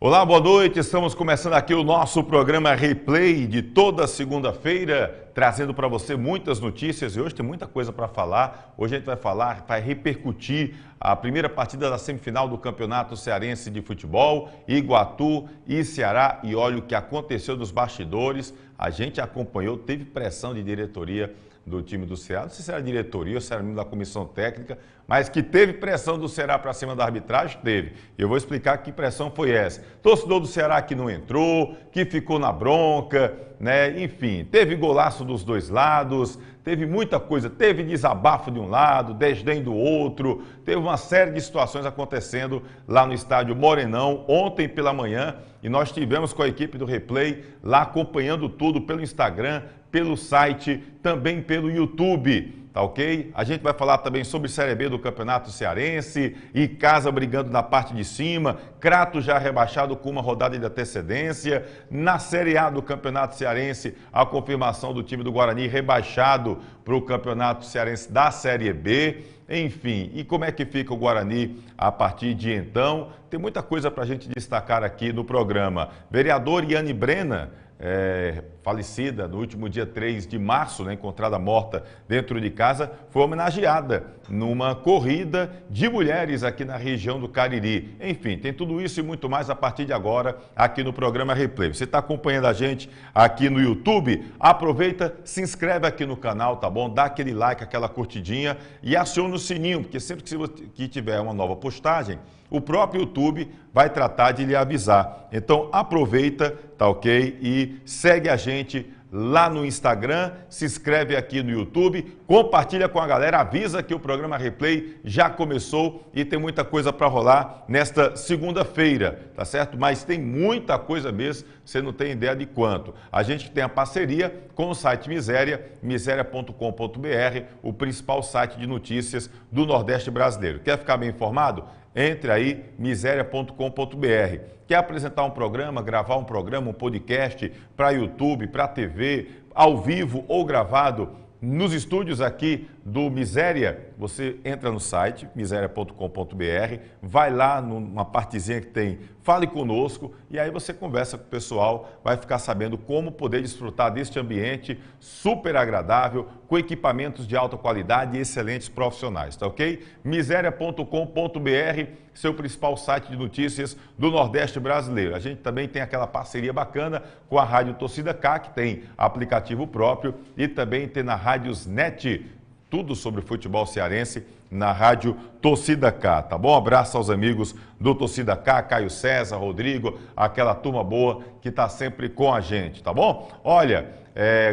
Olá, boa noite. Estamos começando aqui o nosso programa Replay de toda segunda-feira, trazendo para você muitas notícias e hoje tem muita coisa para falar. Hoje a gente vai repercutir a primeira partida da semifinal do Campeonato Cearense de Futebol, Iguatu e Ceará, e olha o que aconteceu nos bastidores. A gente acompanhou, teve pressão de diretoria do time do Ceará, não sei se era diretoria ou se era da comissão técnica, mas que teve pressão do Ceará para cima da arbitragem, teve. E eu vou explicar que pressão foi essa. Torcedor do Ceará que não entrou, que ficou na bronca, né? Enfim, teve golaço dos dois lados, teve muita coisa, teve desabafo de um lado, desdém do outro, teve uma série de situações acontecendo lá no estádio Morenão, ontem pela manhã, e nós tivemos com a equipe do Replay lá acompanhando tudo pelo Instagram, pelo site, também pelo YouTube, tá ok? A gente vai falar também sobre Série B do Campeonato Cearense, Icasa brigando na parte de cima, Crato já rebaixado com uma rodada de antecedência, na Série A do Campeonato Cearense, a confirmação do time do Guarani rebaixado para o Campeonato Cearense da Série B, enfim, e como é que fica o Guarani a partir de então? Tem muita coisa para a gente destacar aqui no programa. Vereador Iane Brena, falecida no último dia 3 de março, né, encontrada morta dentro de casa, foi homenageada numa corrida de mulheres aqui na região do Cariri. Enfim, tem tudo isso e muito mais a partir de agora aqui no programa Replay. Você está acompanhando a gente aqui no YouTube? Aproveita, se inscreve aqui no canal, tá bom? Dá aquele like, aquela curtidinha e aciona o sininho, porque sempre que tiver uma nova postagem, o próprio YouTube vai tratar de lhe avisar. Então aproveita, tá ok? E segue a gente lá no Instagram, se inscreve aqui no YouTube, compartilha com a galera, avisa que o programa Replay já começou e tem muita coisa para rolar nesta segunda-feira, tá certo? Mas tem muita coisa mesmo, você não tem ideia de quanto. A gente tem a parceria com o site Miséria, miseria.com.br, o principal site de notícias do Nordeste brasileiro. Quer ficar bem informado? Entre aí, miseria.com.br. Quer apresentar um programa, gravar um programa, um podcast para YouTube, para TV, ao vivo ou gravado nos estúdios aqui do Miséria? Você entra no site, miseria.com.br, vai lá numa partezinha que tem Fale Conosco e aí você conversa com o pessoal, vai ficar sabendo como poder desfrutar deste ambiente super agradável, com equipamentos de alta qualidade e excelentes profissionais, tá ok? Miseria.com.br, seu principal site de notícias do Nordeste brasileiro. A gente também tem aquela parceria bacana com a Rádio Torcida K, que tem aplicativo próprio, e também tem na Rádios Net, tudo sobre futebol cearense na Rádio Torcida K, tá bom? Abraço aos amigos do Torcida K, Caio César, Rodrigo, aquela turma boa que está sempre com a gente, tá bom? Olha,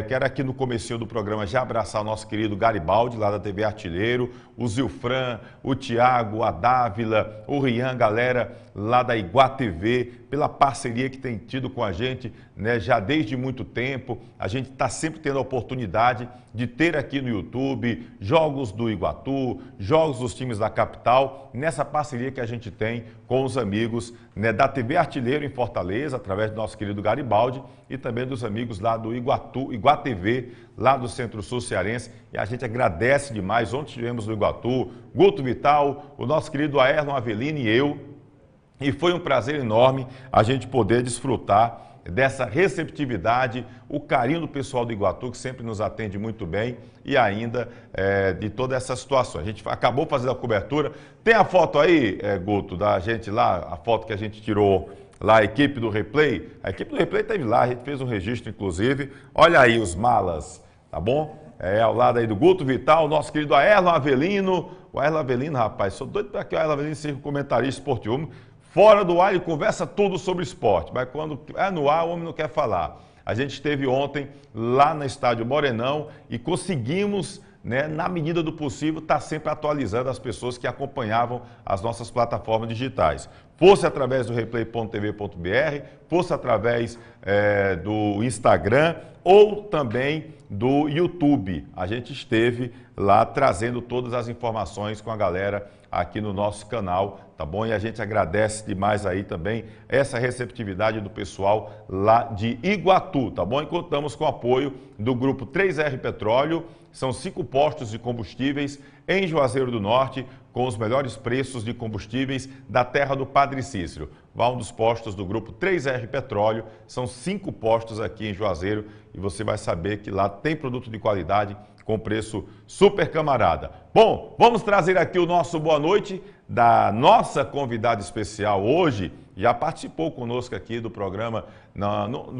quero aqui no comecinho do programa já abraçar o nosso querido Garibaldi, lá da TV Artilheiro, o Zilfran, o Tiago, a Dávila, o Rian, galera lá da Iguá TV, pela parceria que tem tido com a gente, né, já desde muito tempo. A gente está sempre tendo a oportunidade de ter aqui no YouTube jogos do Iguatu, jogos dos times da capital, nessa parceria que a gente tem com os amigos, né, da TV Artilheiro em Fortaleza, através do nosso querido Garibaldi, e também dos amigos lá do Iguá TV, lá do Centro-Sul Cearense, e a gente agradece demais. Ontem estivemos no Iguatu, Guto Vital, o nosso querido Aerlon Avelino e eu, e foi um prazer enorme a gente poder desfrutar dessa receptividade, o carinho do pessoal do Iguatu, que sempre nos atende muito bem, e ainda de toda essa situação. A gente acabou fazendo a cobertura. Tem a foto aí, Guto, da gente lá, a foto que a gente tirou lá, a equipe do Replay. A equipe do Replay esteve lá, a gente fez um registro, inclusive. Olha aí os malas, tá bom? Ao lado aí do Guto Vital, nosso querido Aerlon Avelino. O Aerlon Avelino, rapaz, sou doido para que o Aerlon Avelino seja comentarista esportivo. Fora do ar, ele conversa tudo sobre esporte, mas quando é no ar, o homem não quer falar. A gente esteve ontem lá no estádio Morenão e conseguimos, né, na medida do possível, estar sempre atualizando as pessoas que acompanhavam as nossas plataformas digitais. Fosse através do replay.tv.br, fosse através do Instagram ou também do YouTube. A gente esteve lá trazendo todas as informações com a galera aqui no nosso canal, tá bom? E a gente agradece demais aí também essa receptividade do pessoal lá de Iguatu, tá bom? E contamos com o apoio do Grupo 3R Petróleo, são 5 postos de combustíveis em Juazeiro do Norte, com os melhores preços de combustíveis da terra do Padre Cícero. Vá a um dos postos do Grupo 3R Petróleo, são 5 postos aqui em Juazeiro e você vai saber que lá tem produto de qualidade com preço super camarada. Bom, vamos trazer aqui o nosso boa noite da nossa convidada especial hoje. Já participou conosco aqui do programa,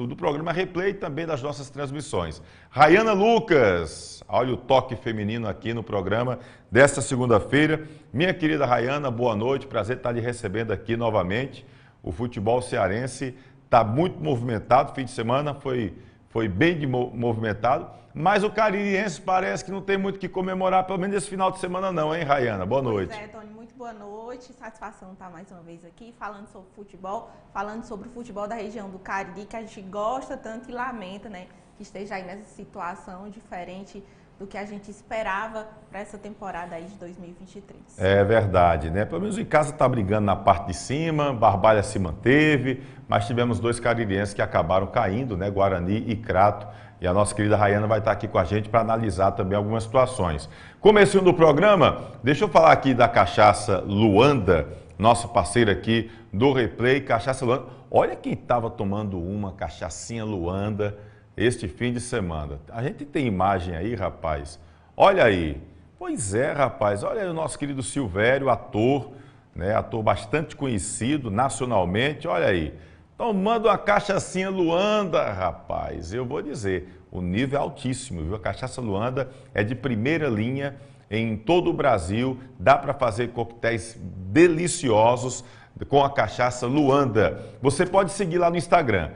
do programa Replay e também das nossas transmissões. Rayana Lucas, olha o toque feminino aqui no programa desta segunda-feira. Minha querida Rayana, boa noite, prazer estar lhe recebendo aqui novamente. O futebol cearense está muito movimentado, fim de semana foi bem movimentado, mas o caririense parece que não tem muito o que comemorar, pelo menos esse final de semana não, hein, Rayana? Boa noite. Pois é, Tony, muito boa noite, satisfação estar mais uma vez aqui, falando sobre futebol, falando sobre o futebol da região do Cariri, que a gente gosta tanto e lamenta, né, que esteja aí nessa situação diferente do que a gente esperava para essa temporada aí de 2023. É verdade, né? Pelo menos em casa está brigando na parte de cima, Barbalha se manteve, mas tivemos 2 caririenses que acabaram caindo, né? Guarani e Crato. E a nossa querida Rayana vai estar aqui com a gente para analisar também algumas situações. Comecinho do programa, deixa eu falar aqui da Cachaça Luanda, nosso parceiro aqui do Replay, Cachaça Luanda. Olha quem estava tomando uma cachaçinha Luanda este fim de semana. A gente tem imagem aí, rapaz. Olha aí. Pois é, rapaz. Olha aí o nosso querido Silvério, ator, né? Ator bastante conhecido nacionalmente. Olha aí. Tomando uma cachaçinha Luanda, rapaz. Eu vou dizer, o nível é altíssimo, viu? A cachaça Luanda é de primeira linha em todo o Brasil. Dá para fazer coquetéis deliciosos com a cachaça Luanda. Você pode seguir lá no Instagram,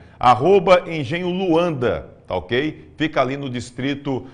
@engenholuanda, tá ok? Fica ali no distrito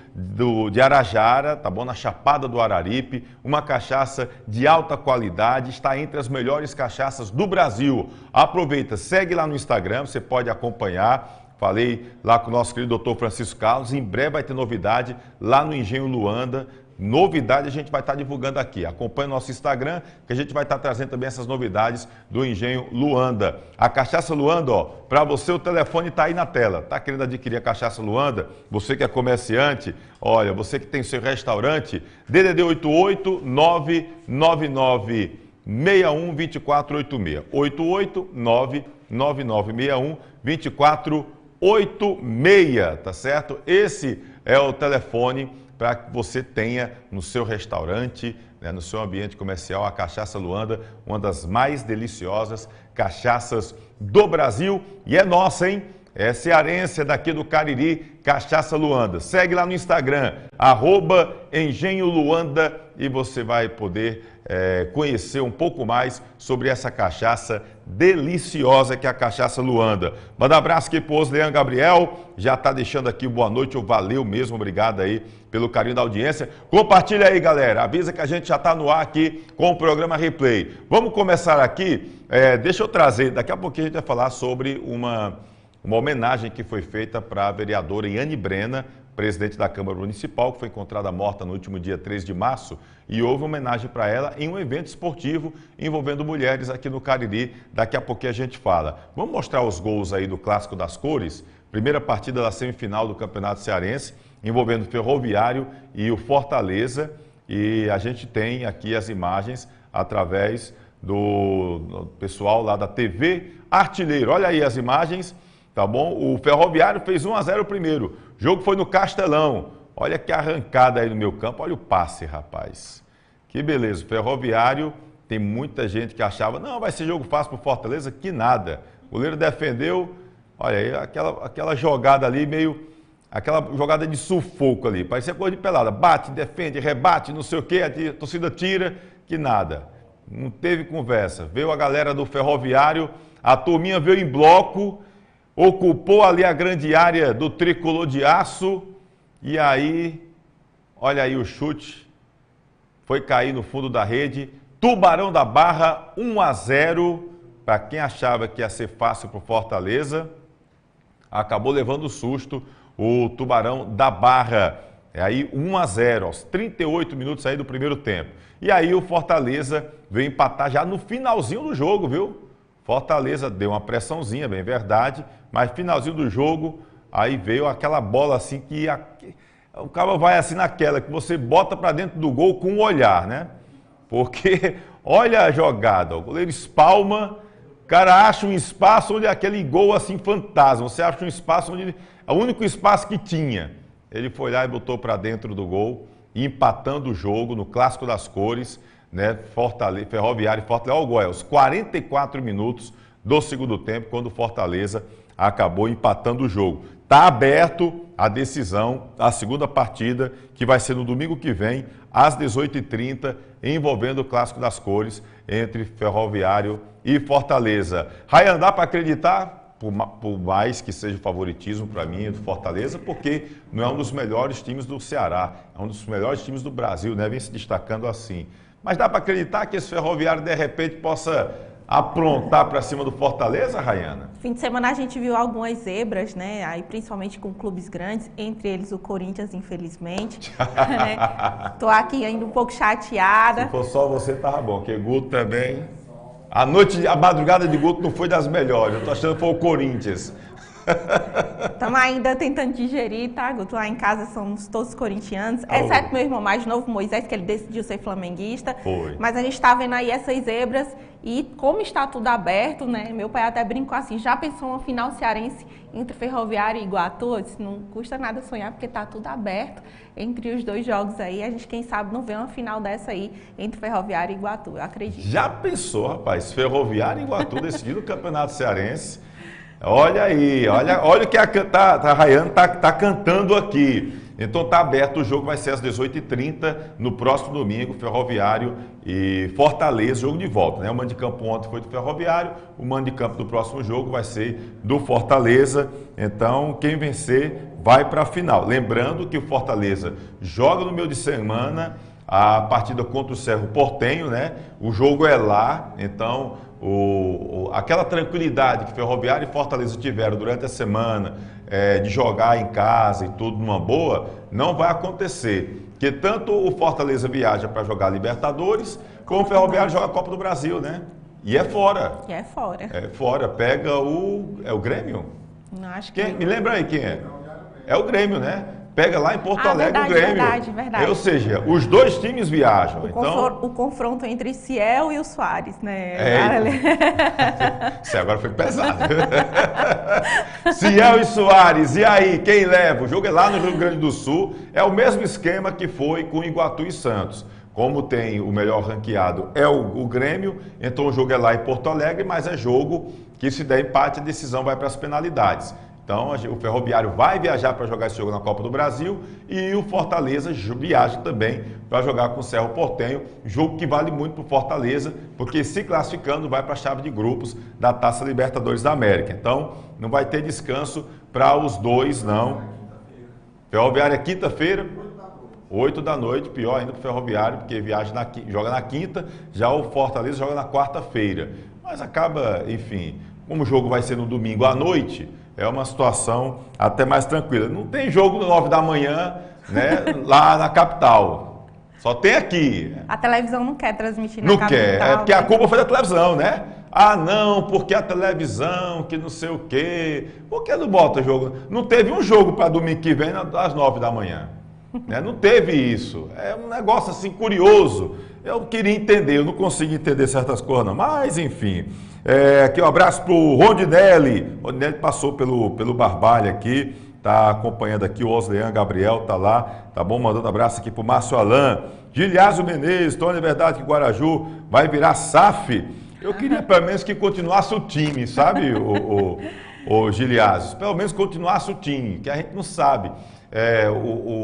de Arajara, tá bom? Na Chapada do Araripe, uma cachaça de alta qualidade, está entre as melhores cachaças do Brasil. Aproveita, segue lá no Instagram, você pode acompanhar. Falei lá com o nosso querido Dr. Francisco Carlos, em breve vai ter novidade lá no Engenho Luanda. Novidade a gente vai estar divulgando aqui. Acompanhe o nosso Instagram, que a gente vai estar trazendo também essas novidades do Engenho Luanda. A Cachaça Luanda, ó, para você o telefone está aí na tela. Está querendo adquirir a Cachaça Luanda? Você que é comerciante, olha, você que tem seu restaurante, DDD 88 999 61 2486. 88 99961 2486, tá certo? Esse é o telefone para que você tenha no seu restaurante, né, no seu ambiente comercial, a Cachaça Luanda, uma das mais deliciosas cachaças do Brasil. E é nossa, hein? É cearense, é daqui do Cariri, Cachaça Luanda. Segue lá no Instagram, @engenholuanda, e você vai poder conhecer um pouco mais sobre essa cachaça deliciosa que é a Cachaça Luanda. Manda um abraço aqui pro Oslean Gabriel, já está deixando aqui boa noite, valeu mesmo, obrigado aí pelo carinho da audiência. Compartilha aí, galera, avisa que a gente já está no ar aqui com o programa Replay. Vamos começar aqui, deixa eu trazer, daqui a pouquinho a gente vai falar sobre uma homenagem que foi feita para a vereadora Yane Brena, presidente da Câmara Municipal, que foi encontrada morta no último dia 3 de março, e houve homenagem para ela em um evento esportivo envolvendo mulheres aqui no Cariri. Daqui a pouquinho a gente fala. Vamos mostrar os gols aí do Clássico das Cores, primeira partida da semifinal do Campeonato Cearense, envolvendo o Ferroviário e o Fortaleza, e a gente tem aqui as imagens através do pessoal lá da TV Artilheiro. Olha aí as imagens. Tá bom? O Ferroviário fez 1-0 primeiro. O jogo foi no Castelão. Olha que arrancada aí no meu campo. Olha o passe, rapaz. Que beleza. O Ferroviário, tem muita gente que achava, não, vai ser jogo fácil para o Fortaleza. Que nada. O goleiro defendeu. Olha aí, aquela jogada ali meio... Aquela jogada de sufoco ali. Parecia coisa de pelada. Bate, defende, rebate, não sei o quê. A torcida tira. Que nada. Não teve conversa. Veio a galera do Ferroviário. A turminha veio em bloco. Ocupou ali a grande área do Tricolor de Aço, e aí, olha aí o chute, foi cair no fundo da rede. Tubarão da Barra, 1-0, para quem achava que ia ser fácil para o Fortaleza, acabou levando susto. o Tubarão da Barra. É aí 1-0, aos 38 minutos aí do primeiro tempo. E aí o Fortaleza veio empatar já no finalzinho do jogo, viu? Fortaleza deu uma pressãozinha, bem verdade, mas finalzinho do jogo, aí veio aquela bola assim que o cara vai assim naquela, que você bota para dentro do gol com o olhar, né? Porque olha a jogada, o goleiro espalma, o cara acha um espaço onde é aquele gol assim fantasma, você acha um espaço onde é o único espaço que tinha. Ele foi lá e botou para dentro do gol, empatando o jogo no Clássico das Cores, né? Ferroviário e Fortaleza, olha o gol, aos 44 minutos do segundo tempo, quando o Fortaleza acabou empatando o jogo. Está aberto a decisão da segunda partida, que vai ser no domingo que vem, às 18h30, envolvendo o Clássico das Cores entre Ferroviário e Fortaleza. Rayan, dá para acreditar, por mais que seja favoritismo para mim do Fortaleza, porque não é um dos melhores times do Ceará, é um dos melhores times do Brasil, né? Vem se destacando assim. Mas dá para acreditar que esse Ferroviário, de repente, possa aprontar para cima do Fortaleza, Rayana? Fim de semana a gente viu algumas zebras, né? Aí principalmente com clubes grandes, entre eles o Corinthians, infelizmente. Tô aqui ainda um pouco chateada. Se for só você, tava bom, porque Guto também. A madrugada de Guto não foi das melhores. Eu tô achando que foi o Corinthians. Estamos ainda tentando digerir, tá, Guto? Lá em casa somos todos corintianos, exceto meu irmão mais novo, Moisés, que ele decidiu ser flamenguista. Foi. Mas a gente está vendo aí essas zebras e como está tudo aberto, né? Meu pai até brincou assim, já pensou uma final cearense entre Ferroviário e Iguatu? Eu disse, não custa nada sonhar, porque está tudo aberto entre os dois jogos aí. A gente, quem sabe, não vê uma final dessa aí entre Ferroviário e Iguatu, eu acredito. Já pensou, rapaz, Ferroviário e Iguatu decidindo o Campeonato Cearense? Olha aí, olha o que a Rayana tá cantando aqui. Então tá aberto, o jogo vai ser às 18h30 no próximo domingo, Ferroviário e Fortaleza, jogo de volta, né? O mando de campo ontem foi do Ferroviário, o mando de campo do próximo jogo vai ser do Fortaleza. Então quem vencer vai para a final. Lembrando que o Fortaleza joga no meio de semana a partida contra o Cerro Porteño, né? O jogo é lá, então aquela tranquilidade que Ferroviário e Fortaleza tiveram durante a semana de jogar em casa e tudo numa boa, não vai acontecer. Porque tanto o Fortaleza viaja para jogar Libertadores, como o Ferroviário joga a Copa do Brasil, né? E é fora. E é fora. É fora. Pega o Grêmio? Não, acho que... Me lembra aí quem é? É o Grêmio, né? Pega lá em Porto Alegre verdade, o Grêmio. Verdade. Ou seja, os dois times viajam. O confronto entre Ciel e o Soares, né? Isso agora foi pesado. Ciel e Soares, e aí, quem leva? O jogo é lá no Rio Grande do Sul. É o mesmo esquema que foi com Iguatu e Santos. Como tem o melhor ranqueado é o Grêmio, então o jogo é lá em Porto Alegre, mas é jogo que se der empate, a decisão vai para as penalidades. Então, o Ferroviário vai viajar para jogar esse jogo na Copa do Brasil e o Fortaleza viaja também para jogar com o Cerro Porteño, jogo que vale muito para o Fortaleza, porque se classificando vai para a chave de grupos da Taça Libertadores da América. Então, não vai ter descanso para os dois, não. Ferroviário é quinta-feira, 8 da noite, pior ainda para o Ferroviário, porque joga na quinta, já o Fortaleza joga na quarta-feira. Mas acaba, enfim, como o jogo vai ser no domingo à noite, é uma situação até mais tranquila. Não tem jogo 9 da manhã, né, lá na capital. Só tem aqui. A televisão não quer transmitir na capital. Não quer, é porque a culpa foi da televisão, né? Ah, não, porque a televisão, que não sei o quê. Por que não bota jogo? Não teve um jogo para domingo que vem às 9 da manhã. Né? Não teve isso. É um negócio assim curioso. Eu queria entender, eu não consigo entender certas coisas, não. Mas, enfim. Aqui um abraço para o Rondinelli. O Rondinelli passou pelo Barbalha aqui, está acompanhando aqui o Oslean Gabriel, está lá, tá bom? Mandando abraço aqui para o Márcio Alain. Giliásio Menezes, Tony, é verdade que Guaraju vai virar SAF. Eu queria pelo menos que continuasse o time, sabe, o Giliásio? Pelo menos continuasse o time, que a gente não sabe.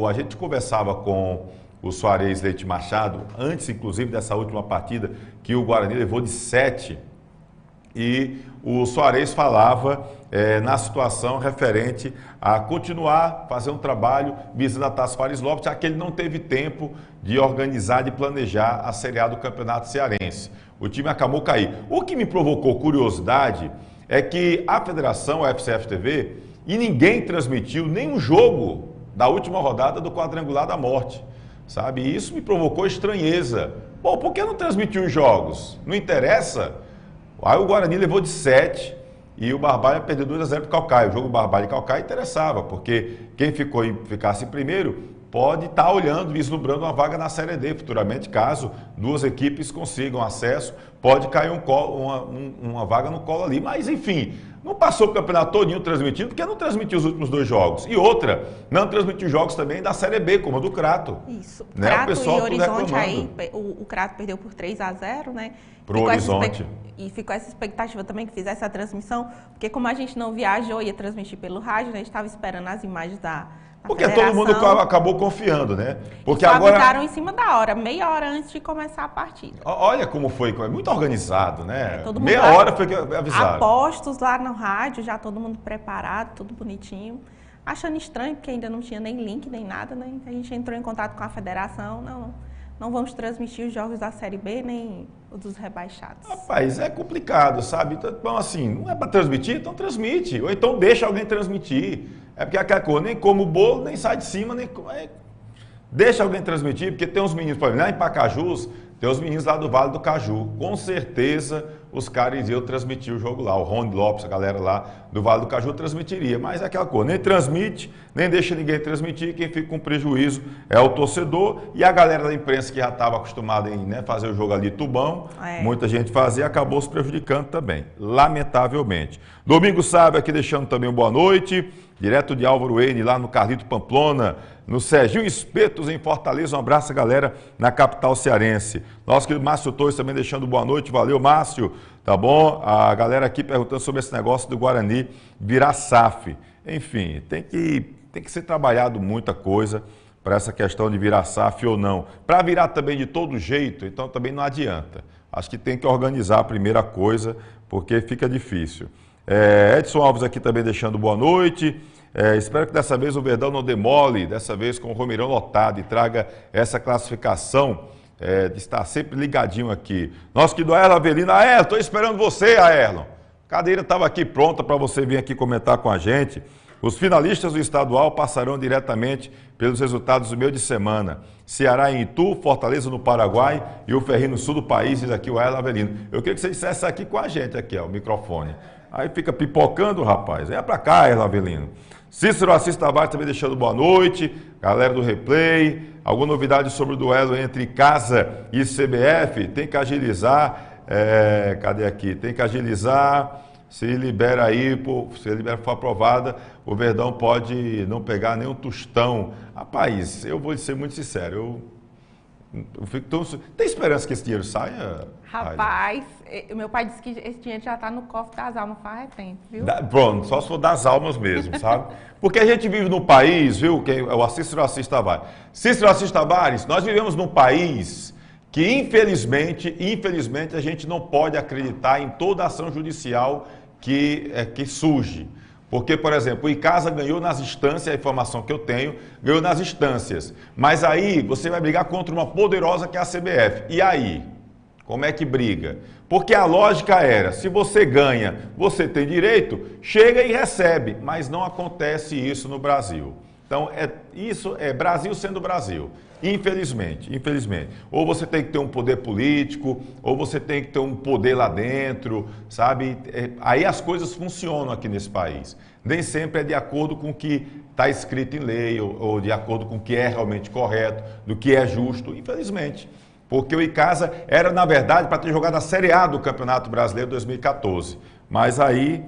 A gente conversava com o Soares Leite Machado, antes inclusive dessa última partida, que o Guarani levou de 7. E o Soares falava na situação referente a continuar, fazer um trabalho visando a Taça Fares Lopes, já que ele não teve tempo de organizar, de planejar a Série A do Campeonato Cearense. O time acabou cair. O que me provocou curiosidade é que a federação, a FCFTV, e ninguém transmitiu nenhum jogo da última rodada do Quadrangular da Morte, sabe? E isso me provocou estranheza. Pô, por que não transmitiu os jogos? Não interessa? Aí o Guarani levou de 7 e o Barbalha perdeu 2-0 para o Caucaia. O jogo Barbalha e Caucaia interessava, porque quem ficasse em primeiro pode estar olhando, vislumbrando uma vaga na Série D futuramente, caso duas equipes consigam acesso, pode cair uma vaga no colo ali. Mas, enfim, não passou o campeonato todinho transmitindo, porque não transmitiu os últimos 2 jogos. E outra, não transmitiu jogos também da Série B, como a do Crato. Isso. Né? Crato o pessoal e Horizonte, aí reclamando. o Crato perdeu por 3-0, né? Pro Horizonte. E ficou essa expectativa também que fizesse a transmissão, porque como a gente não viajou e ia transmitir pelo rádio, né, a gente estava esperando as imagens da porque federação. todo mundo acabou confiando, né? Porque só agora avisaram em cima da hora, meia hora antes de começar a partida. Olha como foi, muito organizado, né? Todo mundo Meia hora foi que avisaram. Apostos lá no rádio, já todo mundo preparado, tudo bonitinho. Achando estranho, porque ainda não tinha nem link, nem nada, né? A gente entrou em contato com a federação, não vamos transmitir os jogos da Série B, nem os dos rebaixados. Rapaz, é complicado, sabe? Então, assim, não é para transmitir? Então transmite. Ou então deixa alguém transmitir. É porque aquela coisa, nem come o bolo, nem sai de cima, nem... Deixa alguém transmitir, porque tem uns meninos, por exemplo, lá em Pacajus, tem os meninos lá do Vale do Caju. Com certeza os caras iam transmitir o jogo lá. O Rony Lopes, a galera lá do Vale do Caju transmitiria. Mas é aquela coisa, nem transmite, nem deixa ninguém transmitir. Quem fica com prejuízo é o torcedor e a galera da imprensa que já estava acostumada em fazer o jogo ali Tubão. Muita gente fazia, acabou se prejudicando também, lamentavelmente. Domingo Sábio aqui deixando também boa noite. Direto de Álvaro N, lá no Carlito Pamplona, no Serginho Espetos, em Fortaleza. Um abraço, galera, na capital cearense. Nosso querido Márcio Torres também deixando boa noite. Valeu, Márcio. Tá bom? A galera aqui perguntando sobre esse negócio do Guarani virar SAF. Enfim, tem que ser trabalhado muita coisa para essa questão de virar SAF ou não. Para virar também de todo jeito, então também não adianta. Acho que tem que organizar a primeira coisa, porque fica difícil. Edson Alves aqui também deixando boa noite. Espero que dessa vez o Verdão não demole, dessa vez com o Romeirão lotado e traga essa classificação de estar sempre ligadinho aqui. Nosso querido Aerlon Avelino, estou esperando você, Aerlon. A cadeira estava aqui pronta para você vir aqui comentar com a gente. Os finalistas do estadual passarão diretamente pelos resultados do meio de semana. Ceará em Itu, Fortaleza no Paraguai e o Ferrinho no sul do país, diz aqui o Aerlon Avelino. Eu queria que você dissesse aqui com a gente, aqui, ó, o microfone. Aí fica pipocando, rapaz. Venha pra cá, Aerlon Avelino. Cícero Assis Tavares também deixando boa noite. Galera do Replay. Alguma novidade sobre o duelo entre Casa e CBF? Tem que agilizar. Cadê aqui? Tem que agilizar. Se libera aí, se a libera for aprovada, o Verdão pode não pegar nenhum tostão. Rapaz, eu vou ser muito sincero. Eu fico tão... Tem esperança que esse dinheiro saia? Rapaz, meu pai disse que esse dinheiro já está no cofre das almas faz tempo, viu? Pronto, só se for das almas mesmo, sabe? Porque a gente vive num país, viu, que é o Cícero Assis Tavares. Cícero Assis Tavares, nós vivemos num país que infelizmente a gente não pode acreditar em toda ação judicial que surge. Porque, por exemplo, o Icasa ganhou nas instâncias, a informação que eu tenho, ganhou nas instâncias. Mas aí você vai brigar contra uma poderosa que é a CBF. E aí? Como é que briga? Porque a lógica era, se você ganha, você tem direito, chega e recebe. Mas não acontece isso no Brasil. Então, isso é Brasil sendo Brasil. Infelizmente. Ou você tem que ter um poder político, ou você tem que ter um poder lá dentro, sabe? Aí as coisas funcionam aqui nesse país. Nem sempre é de acordo com o que está escrito em lei, ou de acordo com o que é realmente correto, do que é justo, infelizmente. Porque o Icasa era, na verdade, para ter jogado a Série A do Campeonato Brasileiro 2014. Mas aí...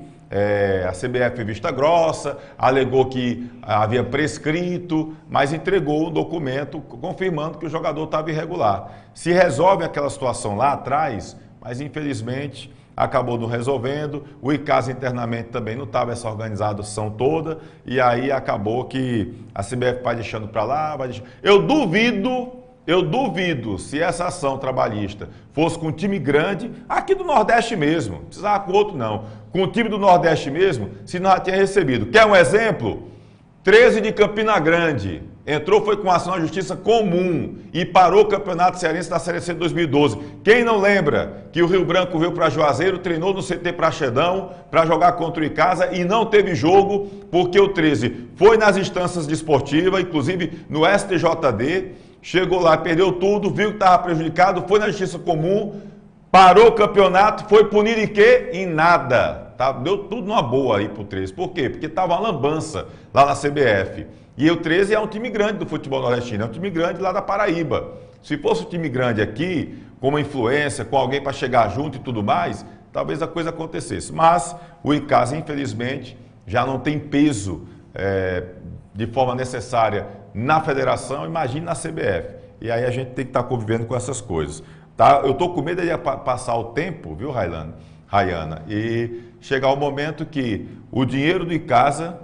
a CBF vista grossa, alegou que havia prescrito, mas entregou um documento confirmando que o jogador estava irregular. Se resolve aquela situação lá atrás, mas infelizmente acabou não resolvendo, o Icasa internamente também não estava essa organização toda, e aí acabou que a CBF vai deixando para lá, vai deixando... Eu duvido se essa ação trabalhista fosse com um time grande, aqui do Nordeste mesmo, não precisava com outro não, com o time do Nordeste mesmo, se não já tinha recebido. Quer um exemplo? 13 de Campina Grande, entrou foi com ação na justiça comum e parou o Campeonato Cearense da Série C de 2012. Quem não lembra que o Rio Branco veio para Juazeiro, treinou no CT Praxedão para jogar contra o Icasa e não teve jogo porque o 13 foi nas instâncias desportivas, inclusive no STJD, chegou lá, perdeu tudo, viu que estava prejudicado, foi na justiça comum, parou o campeonato, foi punir em quê? Em nada. Tá? Deu tudo numa boa aí pro 13. Por quê? Porque estava uma lambança lá na CBF. E o 13 é um time grande do futebol nordestino, é um time grande lá da Paraíba. Se fosse um time grande aqui, com uma influência, com alguém para chegar junto e tudo mais, talvez a coisa acontecesse. Mas o Icasa, infelizmente, já não tem peso de forma necessária na federação, imagine na CBF. E aí a gente tem que estar convivendo com essas coisas. Tá? Eu estou com medo de passar o tempo, viu, Rayana, e chegar o momento que o dinheiro do Icasa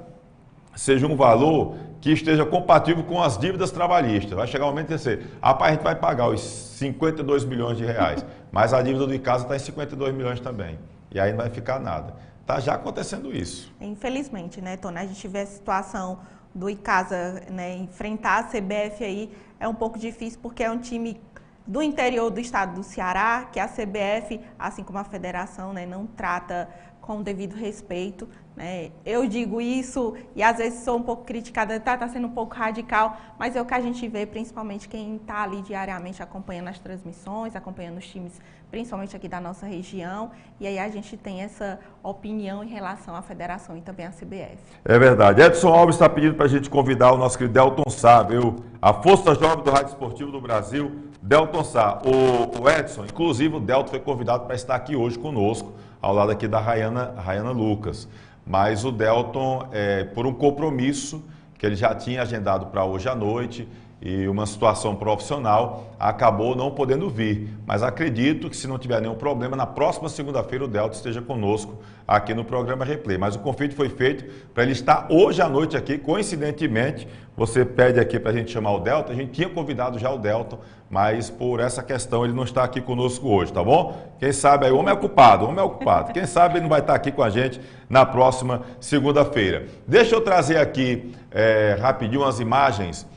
seja um valor que esteja compatível com as dívidas trabalhistas. Vai chegar o momento de dizer, rapaz, a gente vai pagar os 52 milhões de reais, mas a dívida do Icasa está em 52 milhões também. E aí não vai ficar nada. Está já acontecendo isso. Infelizmente, né, Tony? A gente vê a situação do Icasa, né, enfrentar a CBF aí é um pouco difícil porque é um time do interior do estado do Ceará, que a CBF, assim como a federação, né, não trata com o devido respeito, né? Eu digo isso e às vezes sou um pouco criticada, tá sendo um pouco radical, mas é o que a gente vê, principalmente quem está ali diariamente acompanhando as transmissões, acompanhando os times, principalmente aqui da nossa região, e aí a gente tem essa opinião em relação à federação e também à CBF. É verdade. Edson Alves está pedindo para a gente convidar o nosso querido Delton Sá, viu? A Força Jovem do Rádio Esportivo do Brasil, Delton Sá. O Edson, inclusive o Delton foi convidado para estar aqui hoje conosco, ao lado aqui da Rayana Lucas. Mas o Delton, por um compromisso que ele já tinha agendado para hoje à noite e uma situação profissional, acabou não podendo vir. Mas acredito que se não tiver nenhum problema, na próxima segunda-feira o Delton esteja conosco aqui no programa Replay. Mas o convite foi feito para ele estar hoje à noite aqui, coincidentemente, você pede aqui para a gente chamar o Delton, a gente tinha convidado já o Delton, mas por essa questão ele não está aqui conosco hoje, tá bom? Quem sabe aí, o homem é ocupado, quem sabe ele não vai estar aqui com a gente na próxima segunda-feira. Deixa eu trazer aqui rapidinho umas imagens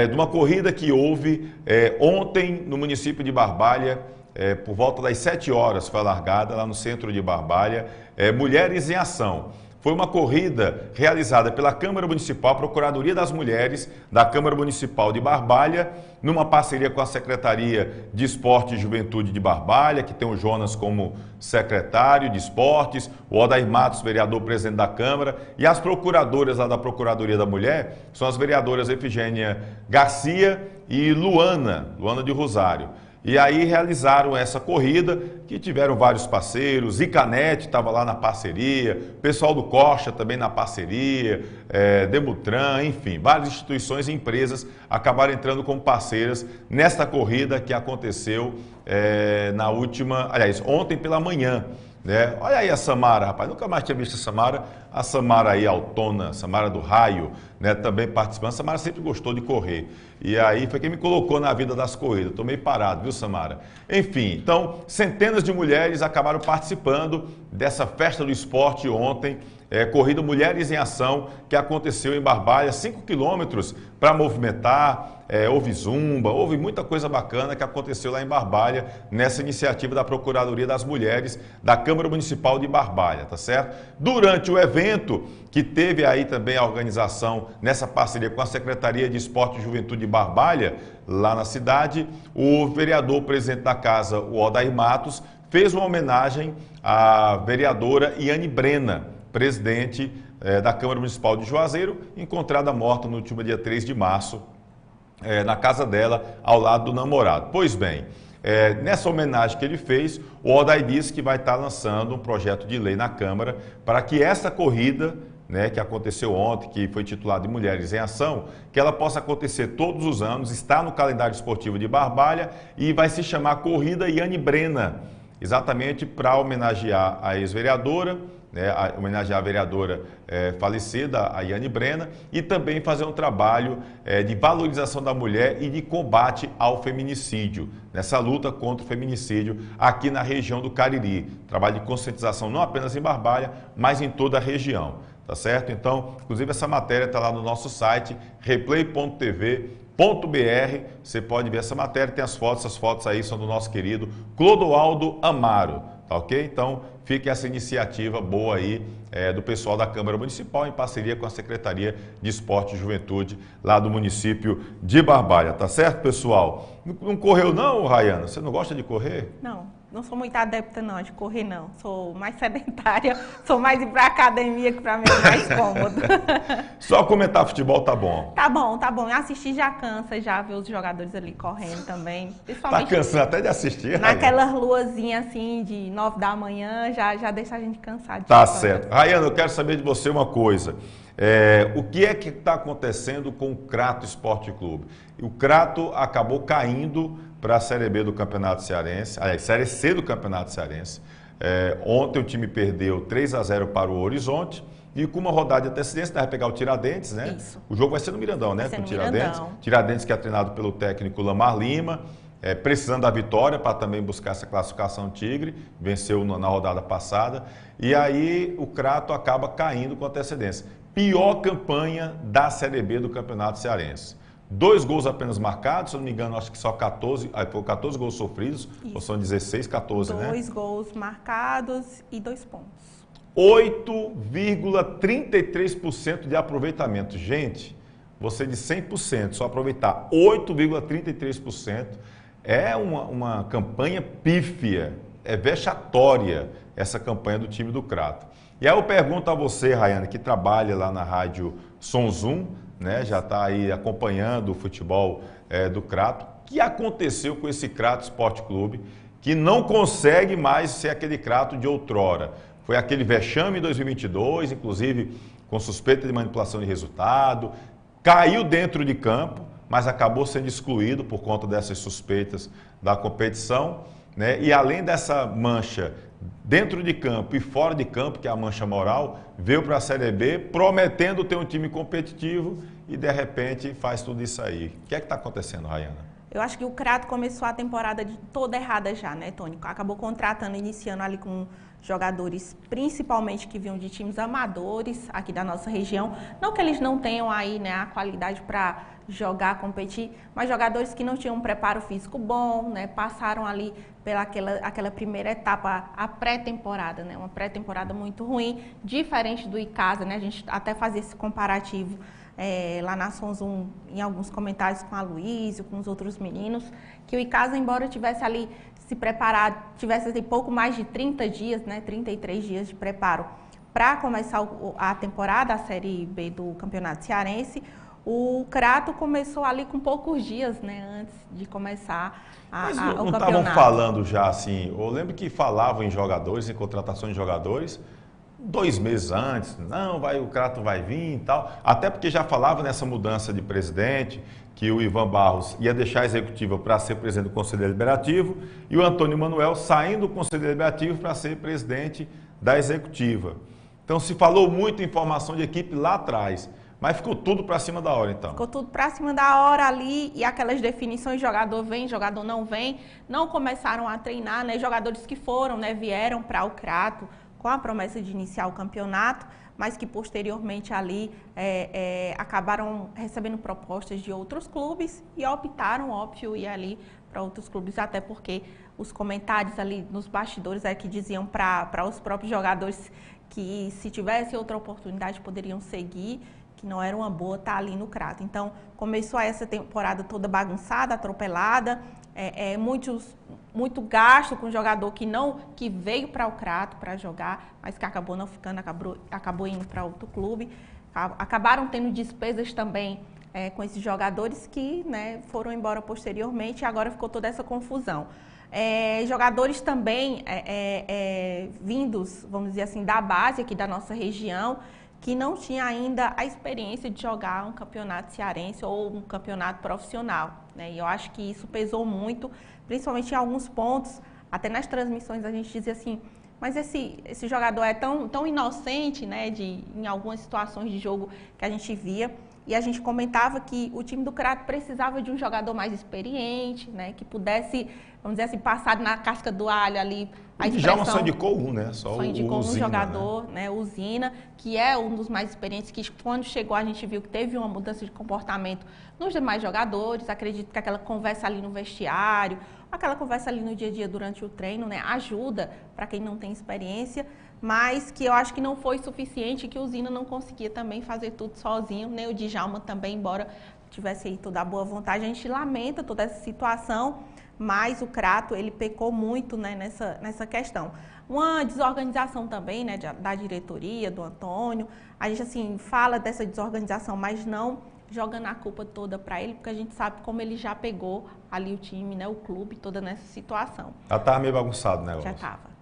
de uma corrida que houve ontem no município de Barbalha, por volta das 7 horas foi largada lá no centro de Barbalha, Mulheres em Ação. Foi uma corrida realizada pela Câmara Municipal, Procuradoria das Mulheres da Câmara Municipal de Barbalha, numa parceria com a Secretaria de Esporte e Juventude de Barbalha, que tem o Jonas como secretário de esportes, o Odair Matos, vereador presidente da Câmara, e as procuradoras lá da Procuradoria da Mulher são as vereadoras Efigênia Garcia e Luana de Rosário. E aí realizaram essa corrida, que tiveram vários parceiros, Icanete estava lá na parceria, pessoal do Coxa também na parceria, Demutran, enfim, várias instituições e empresas acabaram entrando como parceiras nesta corrida que aconteceu ontem pela manhã. Né? Olha aí a Samara, rapaz, nunca mais tinha visto a Samara aí, autona, Samara do Raio, né? Também participando. A Samara sempre gostou de correr. E aí foi quem me colocou na vida das corridas. Estou meio parado, viu, Samara? Enfim, então, centenas de mulheres acabaram participando dessa festa do esporte ontem, corrida Mulheres em Ação, que aconteceu em Barbalha, 5 quilômetros para movimentar, houve zumba, houve muita coisa bacana que aconteceu lá em Barbalha, nessa iniciativa da Procuradoria das Mulheres da Câmara Municipal de Barbalha, tá certo? Durante o evento, que teve aí também a organização nessa parceria com a Secretaria de Esporte e Juventude de Barbalha, lá na cidade, o vereador presidente da casa, o Odair Matos, fez uma homenagem à vereadora Iane Brena, presidente da Câmara Municipal de Juazeiro, encontrada morta no último dia 3 de março, na casa dela, ao lado do namorado. Pois bem, nessa homenagem que ele fez, o Odair disse que vai estar lançando um projeto de lei na Câmara para que essa corrida, né, que aconteceu ontem, que foi titulada de Mulheres em Ação, que ela possa acontecer todos os anos, está no calendário esportivo de Barbalha e vai se chamar Corrida Iane Brena, exatamente para homenagear a ex-vereadora, homenagear a vereadora falecida, a Iane Brena, e também fazer um trabalho de valorização da mulher e de combate ao feminicídio, nessa luta contra o feminicídio aqui na região do Cariri. Trabalho de conscientização não apenas em Barbalha, mas em toda a região. tá certo? Então, inclusive essa matéria está lá no nosso site, replay.tv.br, você pode ver essa matéria, tem as fotos aí são do nosso querido Clodoaldo Amaro, tá ok? Então, fique essa iniciativa boa aí do pessoal da Câmara Municipal em parceria com a Secretaria de Esporte e Juventude lá do município de Barbalha, tá certo, pessoal? Não correu não, Rayana? Você não gosta de correr? Não sou muito adepta não, de correr não. Sou mais sedentária, sou mais ir pra academia, que pra mim é mais cômodo. Só comentar futebol tá bom. Tá bom. Assistir já cansa, já ver os jogadores ali correndo também. Tá cansando até de assistir, naquelas luazinhas assim, de 9 da manhã, já deixa a gente cansado. Tá certo. Rayana, eu quero saber de você uma coisa. O que é que está acontecendo com o Crato Esporte Clube? O Crato acabou caindo para a Série B do Campeonato Cearense, Série C do Campeonato Cearense. Ontem o time perdeu 3-0 para o Horizonte e com uma rodada de antecedência, vai pegar o Tiradentes, né? Isso. O jogo vai ser no Mirandão, né? Com o Tiradentes. Tiradentes que é treinado pelo técnico Lamar Lima, precisando da vitória para também buscar essa classificação Tigre, venceu na rodada passada. E aí o Crato acaba caindo com antecedência. Pior campanha da Série B do Campeonato Cearense. 2 gols apenas marcados, se eu não me engano, acho que só 14 gols sofridos, isso. Ou são 16, 14, né? 2 gols marcados e 2 pontos. 8,33% de aproveitamento. Gente, você de 100%, só aproveitar 8,33%, é uma campanha pífia, é vexatória essa campanha do time do Crato. E aí eu pergunto a você, Rayana, que trabalha lá na rádio Som Zoom, né, já está aí acompanhando o futebol do Crato. O que aconteceu com esse Crato Esporte Clube que não consegue mais ser aquele Crato de outrora? Foi aquele vexame em 2022, inclusive com suspeita de manipulação de resultado, caiu dentro de campo, mas acabou sendo excluído por conta dessas suspeitas da competição, né? E além dessa mancha dentro de campo e fora de campo, que é a mancha moral, veio para a Série B prometendo ter um time competitivo e de repente faz tudo isso aí. O que é que está acontecendo, Rayana? Eu acho que o Crato começou a temporada toda errada já, né, Tony? Acabou contratando, iniciando ali com jogadores, principalmente que vinham de times amadores aqui da nossa região. Não que eles não tenham aí, né, a qualidade para jogar, competir, mas jogadores que não tinham um preparo físico bom, né, passaram ali pela aquela primeira etapa, a pré-temporada, né, uma pré-temporada muito ruim, diferente do Icasa, né, a gente até fazia esse comparativo lá na Som Zoom, em alguns comentários com a Luísio, com os outros meninos, que o Icasa, embora tivesse ali se preparado, tivesse assim, pouco mais de 30 dias, né, 33 dias de preparo para começar a temporada, a Série B do Campeonato Cearense, o Crato começou ali com poucos dias, né, antes de começar o campeonato. Mas não estavam falando já assim, eu lembro que falavam em jogadores, em contratações de jogadores, 2 meses antes, o Crato vai vir e tal, até porque já falava nessa mudança de presidente, que o Ivan Barros ia deixar a executiva para ser presidente do Conselho Deliberativo e o Antônio Manuel saindo do Conselho Deliberativo para ser presidente da executiva. Então se falou muito em formação de equipe lá atrás, mas ficou tudo para cima da hora então. Ficou tudo para cima da hora ali e aquelas definições, jogador vem, jogador não vem, não começaram a treinar, né? Jogadores que foram, né, vieram para o Crato com a promessa de iniciar o campeonato, mas que posteriormente ali acabaram recebendo propostas de outros clubes e optaram, óbvio, ir ali para outros clubes, até porque os comentários ali nos bastidores que diziam para os próprios jogadores que se tivesse outra oportunidade poderiam seguir, que não era uma boa estar ali no Crato. Então, começou essa temporada toda bagunçada, atropelada, muito gasto com um jogador que veio para o Crato para jogar, mas que acabou não ficando, acabou indo para outro clube. Acabaram tendo despesas também com esses jogadores que, né, foram embora posteriormente e agora ficou toda essa confusão. Jogadores também vindos, vamos dizer assim, da base aqui da nossa região, que não tinha ainda a experiência de jogar um campeonato cearense ou um campeonato profissional, né? E eu acho que isso pesou muito, principalmente em alguns pontos, até nas transmissões a gente dizia assim, mas esse jogador é tão inocente, né, em algumas situações de jogo que a gente via, e a gente comentava que o time do Crato precisava de um jogador mais experiente, né, que pudesse, vamos dizer assim, passar na casca do alho ali. A Djalma só indicou um, né? Só indicou Usina, um jogador, né, Usina, que é um dos mais experientes, que quando chegou a gente viu que teve uma mudança de comportamento nos demais jogadores. Acredito que aquela conversa ali no vestiário, aquela conversa ali no dia a dia durante o treino, né, ajuda para quem não tem experiência, mas que eu acho que não foi suficiente, que o Usina não conseguia também fazer tudo sozinho, nem o Djalma também, embora tivesse aí toda a boa vontade. A gente lamenta toda essa situação, mas o Crato, ele pecou muito, né, nessa questão. Uma desorganização também, né, da diretoria, do Antônio. A gente, assim, fala dessa desorganização, mas não jogando a culpa toda para ele, porque a gente sabe como ele já pegou ali o time, né, o clube, toda nessa situação. Já estava meio bagunçado, né?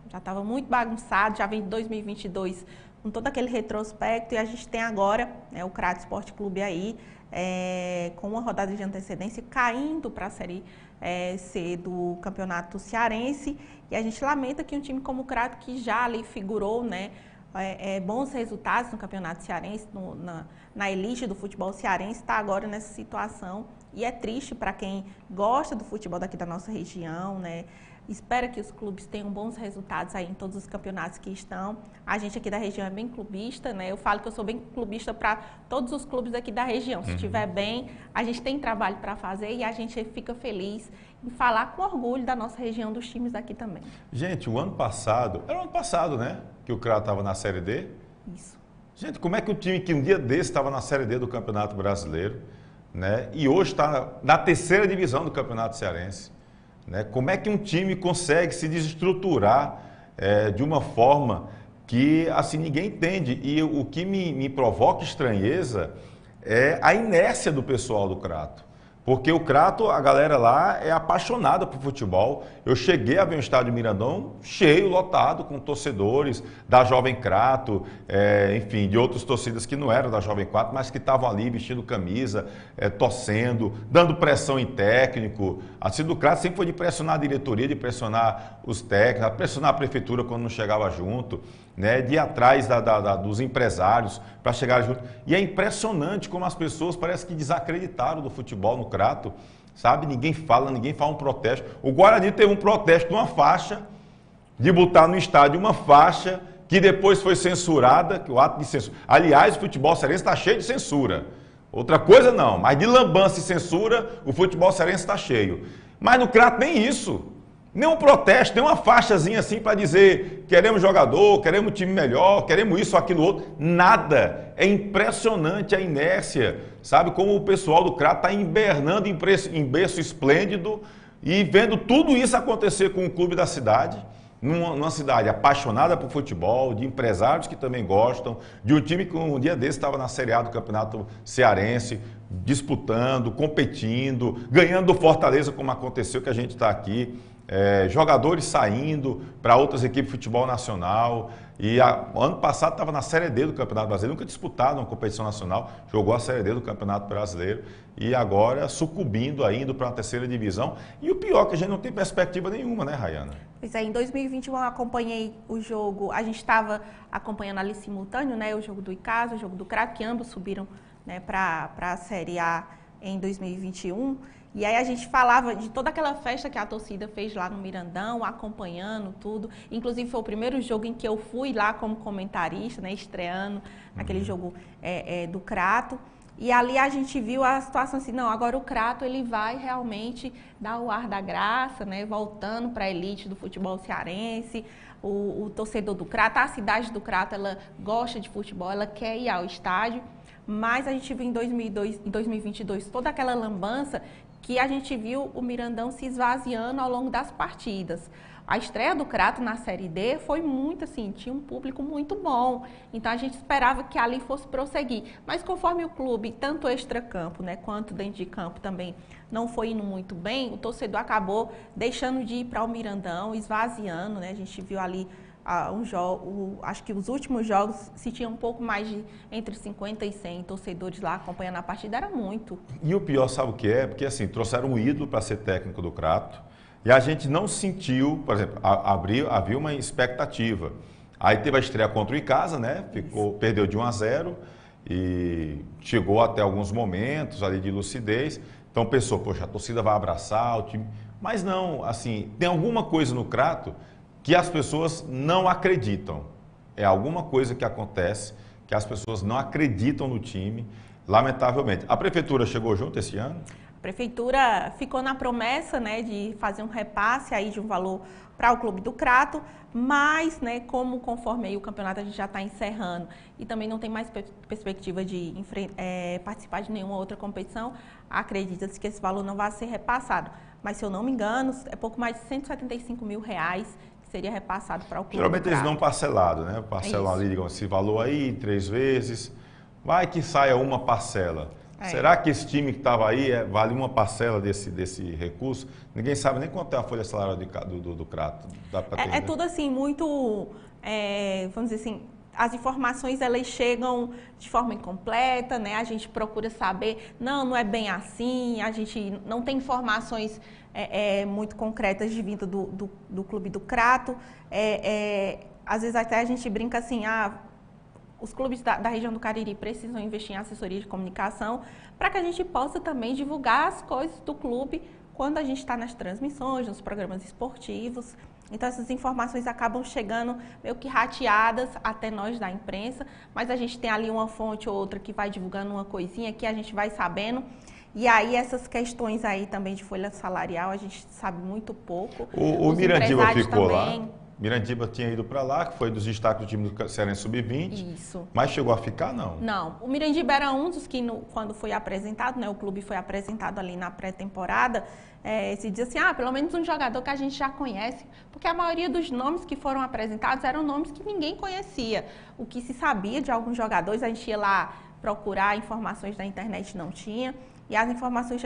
Já estava muito bagunçado, já vem de 2022 com todo aquele retrospecto, e a gente tem agora, né, o Crato Esporte Clube aí, com uma rodada de antecedência, caindo para a Série C do Campeonato Cearense, e a gente lamenta que um time como o Crato, que já ali figurou, né, bons resultados no Campeonato Cearense, na elite do futebol cearense, está agora nessa situação, e é triste para quem gosta do futebol daqui da nossa região, né? Espera que os clubes tenham bons resultados aí em todos os campeonatos que estão. A gente aqui da região é bem clubista, né? Eu falo que eu sou bem clubista para todos os clubes aqui da região. Se estiver bem, a gente tem trabalho para fazer e a gente fica feliz em falar com orgulho da nossa região, dos times daqui também. Gente, o ano passado, era o ano passado, né? Que o Crato estava na Série D. Isso. Gente, como é que o time que um dia desse estava na Série D do Campeonato Brasileiro, né? E hoje está na terceira divisão do Campeonato Cearense? Né? Como é que um time consegue se desestruturar de uma forma que assim ninguém entende? E o que me provoca estranheza é a inércia do pessoal do Crato. Porque o Crato, a galera lá é apaixonada por futebol. Eu cheguei a ver um estádio Mirandão cheio, lotado, com torcedores da Jovem Crato, enfim, de outras torcidas que não eram da Jovem Crato, mas que estavam ali vestindo camisa, torcendo, dando pressão em técnico. A torcida do Crato sempre foi de pressionar a diretoria, de pressionar os técnicos, de pressionar a prefeitura quando não chegava junto, né, de ir atrás dos empresários para chegar junto. E é impressionante como as pessoas parece que desacreditaram do futebol no Crato, sabe? Ninguém fala um protesto. O Guarani teve um protesto de uma faixa, de botar no estádio uma faixa que depois foi censurada, que o ato de censura. Aliás, o futebol cearense está cheio de censura. Outra coisa não, mas de lambança e censura, o futebol cearense está cheio. Mas no Crato nem isso. Nem um protesto, nem uma faixazinha assim para dizer queremos jogador, queremos time melhor, queremos isso, aquilo, outro. Nada. É impressionante a inércia, sabe? Como o pessoal do Crato está hibernando em berço esplêndido e vendo tudo isso acontecer com o clube da cidade, numa cidade apaixonada por futebol, de empresários que também gostam, de um time que um dia desse estava na Série A do Campeonato Cearense, disputando, competindo, ganhando do Fortaleza, como aconteceu que a gente está aqui. Jogadores saindo para outras equipes de futebol nacional, e ano passado estava na Série D do Campeonato Brasileiro, nunca disputado uma competição nacional, jogou a Série D do Campeonato Brasileiro e agora sucumbindo, indo para a terceira divisão. E o pior é que a gente não tem perspectiva nenhuma, né, Rayana? Pois em 2021 eu acompanhei o jogo, a gente estava acompanhando ali simultâneo, né, o jogo do Icasa, o jogo do Crato, que ambos subiram, né, para a Série A em 2021. E aí a gente falava de toda aquela festa que a torcida fez lá no Mirandão, acompanhando tudo. Inclusive foi o primeiro jogo em que eu fui lá como comentarista, né, estreando aquele jogo do Crato. E ali a gente viu a situação assim, não, agora o Crato ele vai realmente dar o ar da graça, né, voltando para a elite do futebol cearense. O torcedor do Crato, a cidade do Crato, ela gosta de futebol, ela quer ir ao estádio. Mas a gente viu em 2022 toda aquela lambança que a gente viu o Mirandão se esvaziando ao longo das partidas. A estreia do Crato na Série D foi muito assim, tinha um público muito bom. Então a gente esperava que ali fosse prosseguir. Mas conforme o clube, tanto extracampo, né, quanto dentro de campo também, não foi indo muito bem, o torcedor acabou deixando de ir para o Mirandão, esvaziando, né? A gente viu ali acho que os últimos jogos, se tinha um pouco mais de entre 50 e 100 torcedores lá acompanhando a partida, era muito. E o pior, sabe o que é? Porque assim, trouxeram um ídolo para ser técnico do Crato e a gente não sentiu, por exemplo, havia uma expectativa. Aí teve a estreia contra o Icasa, né? Perdeu de 1-0 e chegou até alguns momentos ali de lucidez. Então pensou, poxa, a torcida vai abraçar o time. Mas não, assim, tem alguma coisa no Crato que as pessoas não acreditam. É alguma coisa que acontece que as pessoas não acreditam no time, lamentavelmente. A prefeitura chegou junto esse ano? A prefeitura ficou na promessa, né, de fazer um repasse aí de um valor para o Clube do Crato, mas, né, conforme aí o campeonato a gente já está encerrando e também não tem mais perspectiva de participar de nenhuma outra competição, acredita-se que esse valor não vai ser repassado. Mas, se eu não me engano, é pouco mais de R$175 mil que seria repassado para o Clube Geralmente do Crato. eles não parcelado, né? Parcelam ali, digamos, esse valor aí, 3 vezes. Vai que saia uma parcela. Será que esse time que estava aí vale uma parcela desse recurso? Ninguém sabe nem quanto é a folha salarial do Crato. É tudo assim, muito, vamos dizer assim, as informações elas chegam de forma incompleta, né? A gente procura saber, não é bem assim, a gente não tem informações muito concretas de vinda do Clube do Crato. Às vezes até a gente brinca assim, os clubes da região do Cariri precisam investir em assessoria de comunicação para que a gente possa também divulgar as coisas do clube quando a gente está nas transmissões, nos programas esportivos. Então, essas informações acabam chegando meio que rateadas até nós da imprensa, mas a gente tem ali uma fonte ou outra que vai divulgando uma coisinha que a gente vai sabendo. E aí, essas questões aí também de folha salarial, a gente sabe muito pouco. O Mirandiba ficou também. lá? Mirandiba tinha ido para lá, que foi dos destaques do time do Cearense Sub-20. Isso. Mas chegou a ficar, não? Não. O Mirandiba era um dos que, quando foi apresentado, né, o clube foi apresentado ali na pré-temporada, se diz assim, pelo menos um jogador que a gente já conhece, porque a maioria dos nomes que foram apresentados eram nomes que ninguém conhecia. O que se sabia de alguns jogadores, a gente ia lá procurar informações da internet, não tinha. E as informações,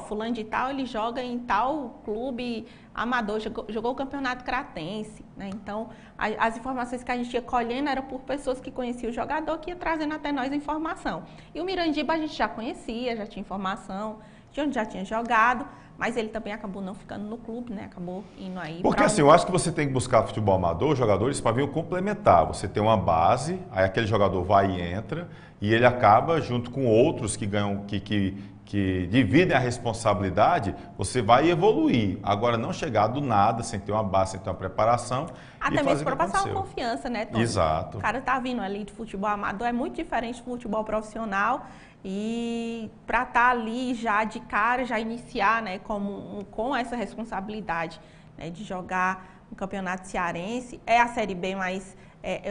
fulano de tal, ele joga em tal clube amador, jogou o campeonato cratense, né? Então, as informações que a gente ia colhendo eram por pessoas que conheciam o jogador, que ia trazendo até nós a informação. E o Mirandiba a gente já conhecia, já tinha informação de onde já tinha jogado, mas ele também acabou não ficando no clube, né? Acabou indo aí. Porque assim, eu acho que você tem que buscar futebol amador, jogadores para vir complementar. Você tem uma base, aí aquele jogador vai e entra, e ele acaba junto com outros que ganham, que dividem a responsabilidade, você vai evoluir. Agora, não chegar do nada, sem ter uma base, sem ter uma preparação. Até mesmo para passar uma confiança, né, Tom? Exato. O cara tá vindo ali de futebol amador, é muito diferente do futebol profissional. E para estar ali já de cara, já iniciar, né, com essa responsabilidade, né, de jogar um campeonato cearense, é a Série B, mas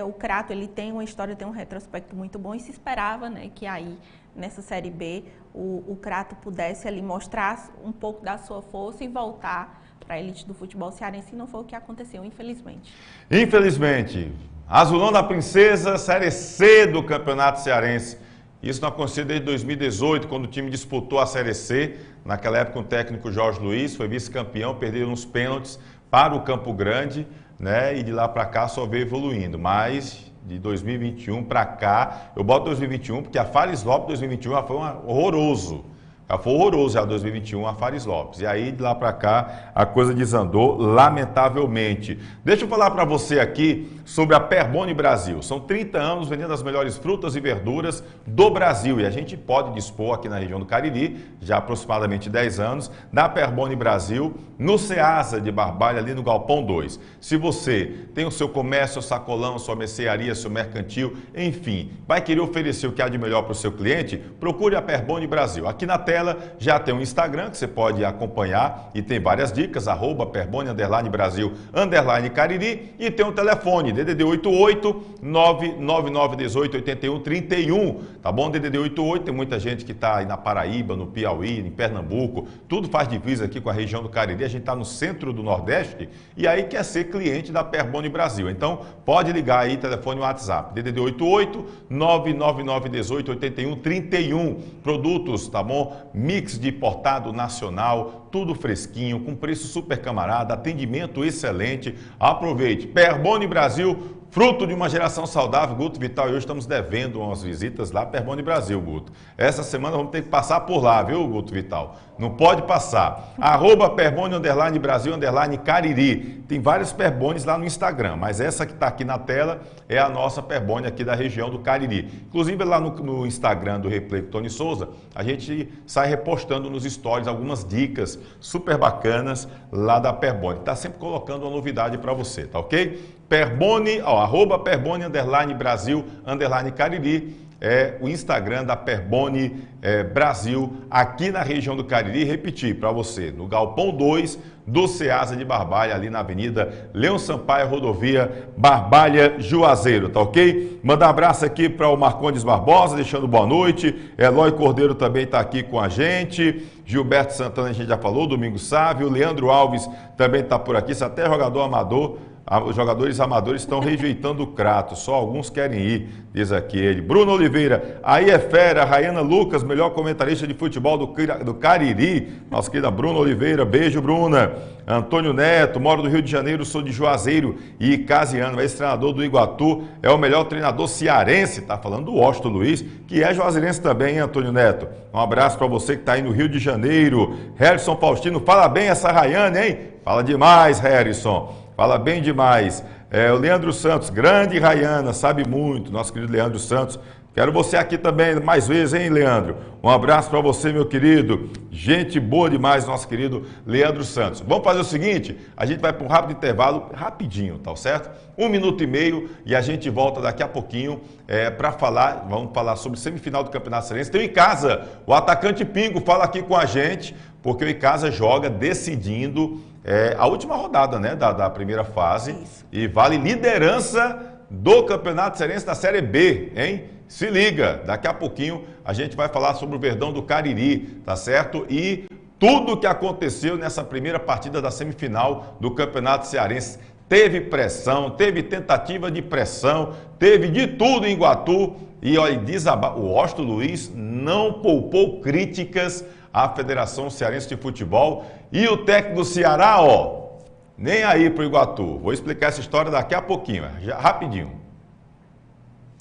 o Crato ele tem uma história, tem um retrospecto muito bom e se esperava, né, que aí nessa Série B o Crato pudesse ali mostrar um pouco da sua força e voltar para a elite do futebol cearense, e não foi o que aconteceu, infelizmente. Infelizmente, Azulão da Princesa, Série C do Campeonato Cearense. Isso não aconteceu desde 2018, quando o time disputou a Série C. Naquela época, o técnico Jorge Luiz foi vice-campeão, perdeu uns pênaltis para o Campo Grande, né? E de lá para cá só veio evoluindo. Mas de 2021 para cá, eu boto 2021 porque a Fares Lopes 2021 já foi horroroso. Já foi horroroso já 2021 a Fares Lopes. E aí, de lá para cá, a coisa desandou lamentavelmente. Deixa eu falar para você aqui sobre a Perboni Brasil. São 30 anos vendendo as melhores frutas e verduras do Brasil. E a gente pode dispor aqui na região do Cariri, já há aproximadamente 10 anos, da Perboni Brasil, no Ceasa de Barbalha, ali no Galpão 2. Se você tem o seu comércio, seu sacolão, sua mercearia, seu mercantil, enfim, vai querer oferecer o que há de melhor para o seu cliente, procure a Perboni Brasil. Aqui na tela já tem um Instagram que você pode acompanhar e tem várias dicas, @Perboni_Brasil_Cariri, e tem um telefone, DDD 88 99918 8131, tá bom? DDD 88, tem muita gente que está aí na Paraíba, no Piauí, em Pernambuco, tudo faz divisa aqui com a região do Cariri, a gente está no centro do Nordeste e aí quer ser cliente da Perboni Brasil. Então, pode ligar aí, telefone e WhatsApp, DDD 88 99918 8131, produtos, tá bom? Mix de importado nacional, tudo fresquinho, com preço super camarada, atendimento excelente. Aproveite. Perboni Brasil, fruto de uma geração saudável. Guto Vital e eu estamos devendo umas visitas lá, Perboni Brasil, Guto. Essa semana vamos ter que passar por lá, viu, Guto Vital? Não pode passar. @Perboni _Brasil _Cariri. Tem várias Perbones lá no Instagram, mas essa que está aqui na tela é a nossa Perboni aqui da região do Cariri. Inclusive lá no Instagram do Replay com Tony Souza, a gente sai repostando nos stories algumas dicas super bacanas lá da Perboni. Está sempre colocando uma novidade para você, tá ok? Perboni, @Perboni _Brasil _Cariri. É o Instagram da Perboni Brasil, aqui na região do Cariri. Repetir para você, no Galpão 2 do Ceasa de Barbalha, ali na Avenida Leão Sampaio, rodovia Barbalha Juazeiro, tá ok? Mandar um abraço aqui para o Marcondes Barbosa, deixando boa noite. Eloy Cordeiro também está aqui com a gente. Gilberto Santana, a gente já falou. Domingos Sávio. Leandro Alves também está por aqui. Isso até jogador amador. Os jogadores amadores estão rejeitando o Crato, só alguns querem ir, diz aqui ele. Bruno Oliveira, aí é fera. Rayana Lucas, melhor comentarista de futebol do Cariri. Nossa querida Bruno Oliveira, beijo, Bruna. Antônio Neto, moro do Rio de Janeiro, sou de Juazeiro e Casiano, ex-treinador do Iguatu, é o melhor treinador cearense, tá falando do Washington Luiz, que é juazeirense também, hein, Antônio Neto? Um abraço para você que está aí no Rio de Janeiro. Harrison Faustino, fala bem essa Rayana, hein? Fala demais, Harrison. Fala bem demais. O Leandro Santos, grande Rayana, sabe muito, nosso querido Leandro Santos. Quero você aqui também mais vezes, hein, Leandro? Um abraço para você, meu querido. Gente boa demais, nosso querido Leandro Santos. Vamos fazer o seguinte, a gente vai para um rápido intervalo, rapidinho, tá certo? 1 minuto e meio e a gente volta daqui a pouquinho para falar, vamos falar sobre semifinal do Campeonato Cearense. Tem o Icasa, o atacante Pingo fala aqui com a gente, porque o Icasa joga decidindo a última rodada, né, da primeira fase. Isso. E vale liderança do Campeonato Cearense da Série B, hein? Se liga, daqui a pouquinho a gente vai falar sobre o Verdão do Cariri, tá certo? E tudo o que aconteceu nessa primeira partida da semifinal do Campeonato Cearense. Teve pressão, teve tentativa de pressão, teve de tudo em Iguatu. E olha, o Washington Luiz não poupou críticas à Federação Cearense de Futebol. E o técnico do Ceará, nem aí pro Iguatu. Vou explicar essa história daqui a pouquinho, rapidinho.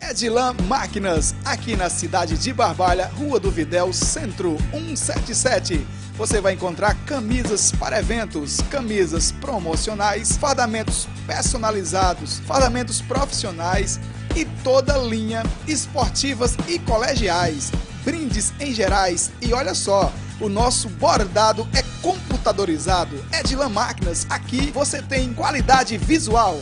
Edilan Máquinas, aqui na cidade de Barbalha, Rua do Videl, Centro 177. Você vai encontrar camisas para eventos, camisas promocionais, fardamentos personalizados, fardamentos profissionais e toda linha esportivas e colegiais, brindes em gerais. E olha só, o nosso bordado é computadorizado. Edilan Máquinas, aqui você tem qualidade visual.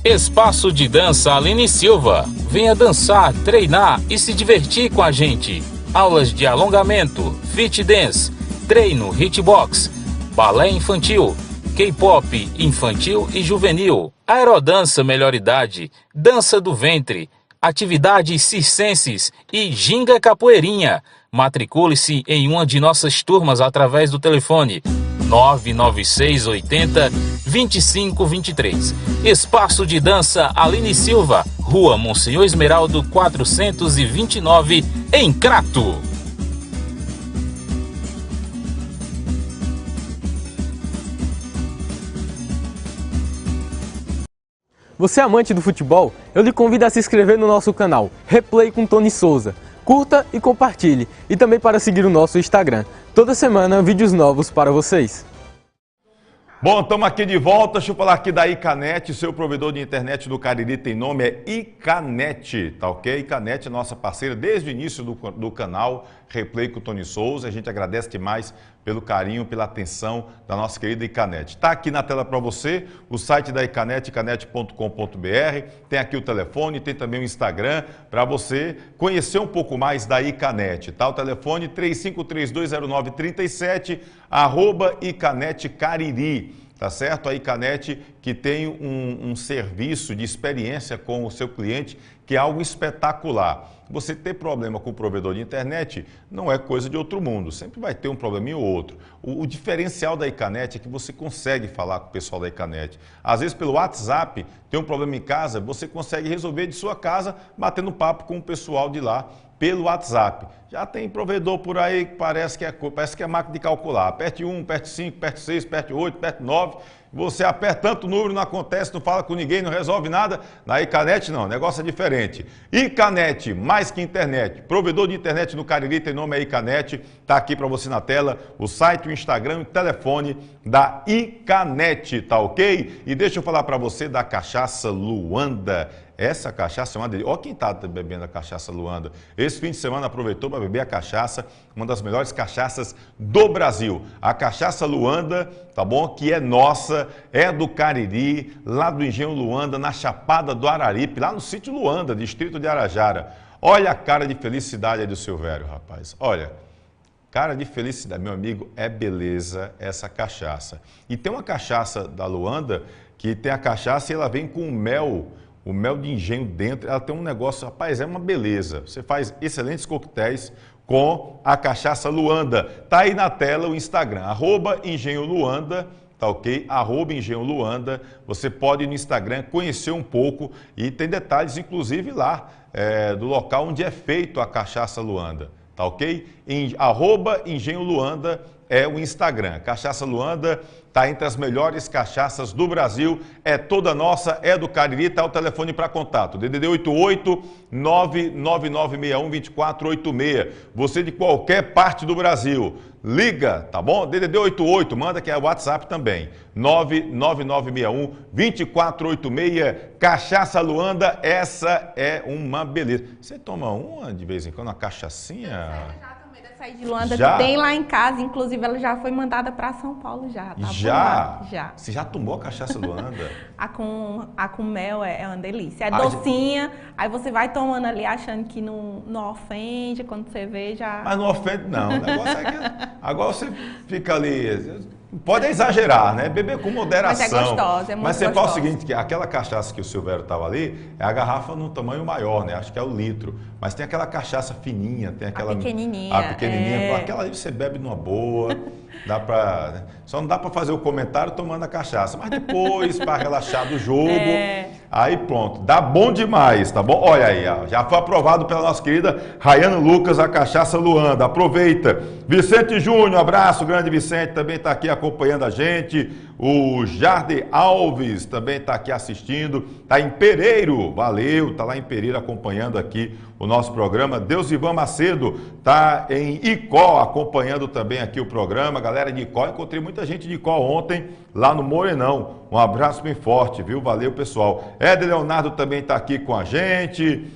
Espaço de Dança Aline Silva. Venha dançar, treinar e se divertir com a gente. Aulas de alongamento, fit dance, treino, hitbox, balé infantil, K-pop infantil e juvenil, aerodança melhor idade, dança do ventre, atividades circenses e ginga capoeirinha. Matricule-se em uma de nossas turmas através do telefone 996 80 2523. Espaço de Dança Aline Silva, Rua Monsenhor Esmeraldo 429, em Crato. Você é amante do futebol? Eu lhe convido a se inscrever no nosso canal Replay com Tony Souza. Curta e compartilhe. E também para seguir o nosso Instagram. Toda semana, vídeos novos para vocês. Bom, estamos aqui de volta. Deixa eu falar aqui da Icanet. Seu provedor de internet do Cariri tem nome, é Icanet, tá ok? Icanet é nossa parceira desde o início do canal Replay com Tony Souza. A gente agradece demais pelo carinho, pela atenção da nossa querida Icanet. Está aqui na tela para você o site da Icanet, icanet.com.br. Tem aqui o telefone, tem também o Instagram para você conhecer um pouco mais da Icanet. Tá? O telefone 35320937, @Icanet Cariri. Tá certo? A Icanet que tem um serviço de experiência com o seu cliente que é algo espetacular. Você ter problema com o provedor de internet não é coisa de outro mundo, sempre vai ter um probleminha ou outro. O diferencial da Icanet é que você consegue falar com o pessoal da Icanet. Às vezes pelo WhatsApp, tem um problema em casa, você consegue resolver de sua casa, batendo papo com o pessoal de lá pelo WhatsApp. Já tem provedor por aí que parece que é máquina de calcular. Aperte 1, aperte 5, aperte 6, aperte 8, aperte 9. você aperta tanto número, não acontece, não fala com ninguém, não resolve nada. Na Icanet não, o negócio é diferente. Icanet, mais que internet. Provedor de internet no Cariri, tem nome é Icanet, tá aqui para você na tela, o site, o Instagram e o telefone da Icanet, tá ok? E deixa eu falar para você da cachaça Luanda. Essa cachaça é uma delícia. Olha quem está bebendo a cachaça Luanda. Esse fim de semana aproveitou para beber a cachaça, uma das melhores cachaças do Brasil. A cachaça Luanda, tá bom? Que é nossa, é do Cariri, lá do Engenho Luanda, na Chapada do Araripe, lá no sítio Luanda, distrito de Arajara. Olha a cara de felicidade aí do Silvério, rapaz. Olha, cara de felicidade, meu amigo, é beleza essa cachaça. E tem uma cachaça da Luanda, que tem a cachaça e ela vem com mel, o mel de engenho dentro, ela tem um negócio, rapaz, é uma beleza. Você faz excelentes coquetéis com a cachaça Luanda. Tá aí na tela o Instagram, @engenholuanda, tá ok? @engenholuanda. Você pode ir no Instagram conhecer um pouco e tem detalhes, inclusive lá, do local onde é feito a cachaça Luanda, tá ok? @engenholuanda é o Instagram. Cachaça Luanda está entre as melhores cachaças do Brasil, é toda nossa, é do Cariri, está o telefone para contato, DDD 88 999612486. Você de qualquer parte do Brasil, liga, tá bom? DDD 88, manda que é o WhatsApp também, 999612486. Cachaça Luanda, essa é uma beleza. Você toma uma de vez em quando, uma cachaçinha? Sair de Luanda, já? Tem lá em casa, inclusive ela já foi mandada para São Paulo já. Tá Já? Já. Você já tomou a cachaça Luanda? a com mel é uma delícia. É docinha, aí você vai tomando ali achando que não ofende, quando você vê já... Mas não ofende não, o negócio é que agora você fica ali... Pode exagerar, né? Beber com moderação. Mas é gostosa, é muito Mas você gostosa. fala o seguinte, que aquela cachaça que o Silvério estava ali, é a garrafa no tamanho maior, né? Acho que é o litro. Mas tem aquela cachaça fininha, tem aquela... A pequenininha. A pequenininha. Aquela ali você bebe numa boa, dá pra... Só não dá para fazer o comentário tomando a cachaça. Mas depois, para relaxar do jogo, aí pronto. Dá bom demais, tá bom? Olha aí, ó, já foi aprovado pela nossa querida Rayane Lucas, a cachaça Luanda. Aproveita. Vicente Júnior, abraço, grande Vicente, também está aqui acompanhando a gente. O Jardim Alves também está aqui assistindo. Está em Pereiro, valeu, está lá em Pereiro acompanhando aqui o nosso programa. Deus Ivan Macedo está em Icó acompanhando também aqui o programa. Galera de Icó, encontrei muita gente de Icó ontem lá no Morenão. Um abraço bem forte, viu? Valeu, pessoal. Éder Leonardo também está aqui com a gente.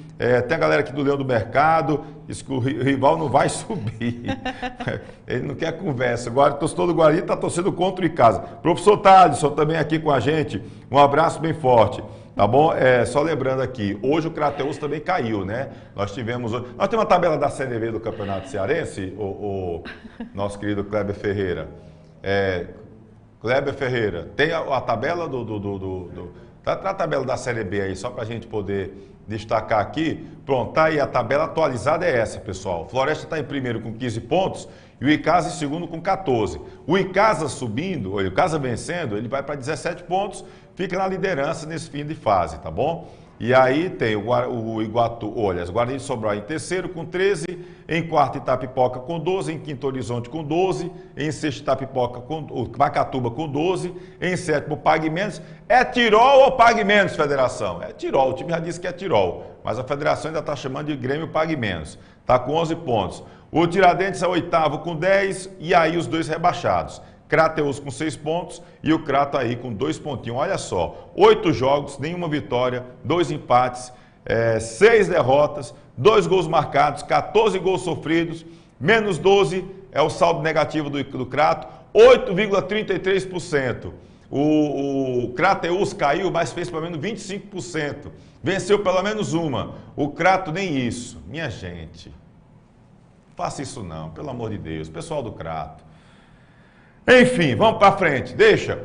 Tem a galera aqui do Leão do Mercado, diz que o rival não vai subir. Ele não quer conversa. Agora, o torcedor do Guarani está torcendo contra o Icasa. Professor Thaleson também aqui com a gente. Um abraço bem forte. Tá bom? Só lembrando aqui, hoje o Crateús também caiu, né? Nós temos uma tabela da Série B do Campeonato Cearense, o nosso querido Kleber Ferreira. Kleber Ferreira, tem a tabela Tá a tabela da Série B aí, só para a gente poder destacar aqui. Pronto, tá aí a tabela atualizada é essa, pessoal. Floresta está em primeiro com 15 pontos e o Icasa em segundo com 14. O Icasa subindo, o Icasa vencendo, ele vai para 17 pontos, fica na liderança nesse fim de fase, tá bom? E aí tem o Iguatu, olha, as Guarani de Sobral em terceiro com 13, em quarto Itapipoca com 12, em quinto Horizonte com 12, em sexto Itapipoca o Macatuba com 12, em sétimo Pague Menos. É Tirol ou Pague Menos, federação? É Tirol, o time já disse que é Tirol, mas a federação ainda está chamando de Grêmio Pague Menos. Está com 11 pontos. O Tiradentes é o oitavo com 10 e aí os dois rebaixados. Crateús com 6 pontos e o Crato aí com 2 pontinhos. Olha só, 8 jogos, nenhuma vitória, 2 empates, 6 derrotas, 2 gols marcados, 14 gols sofridos, menos 12 é o saldo negativo do Crato, 8,33%. O Crateús caiu, mas fez pelo menos 25%. Venceu pelo menos uma. O Crato nem isso. Minha gente, faça isso não, pelo amor de Deus, pessoal do Crato. Enfim, vamos para frente,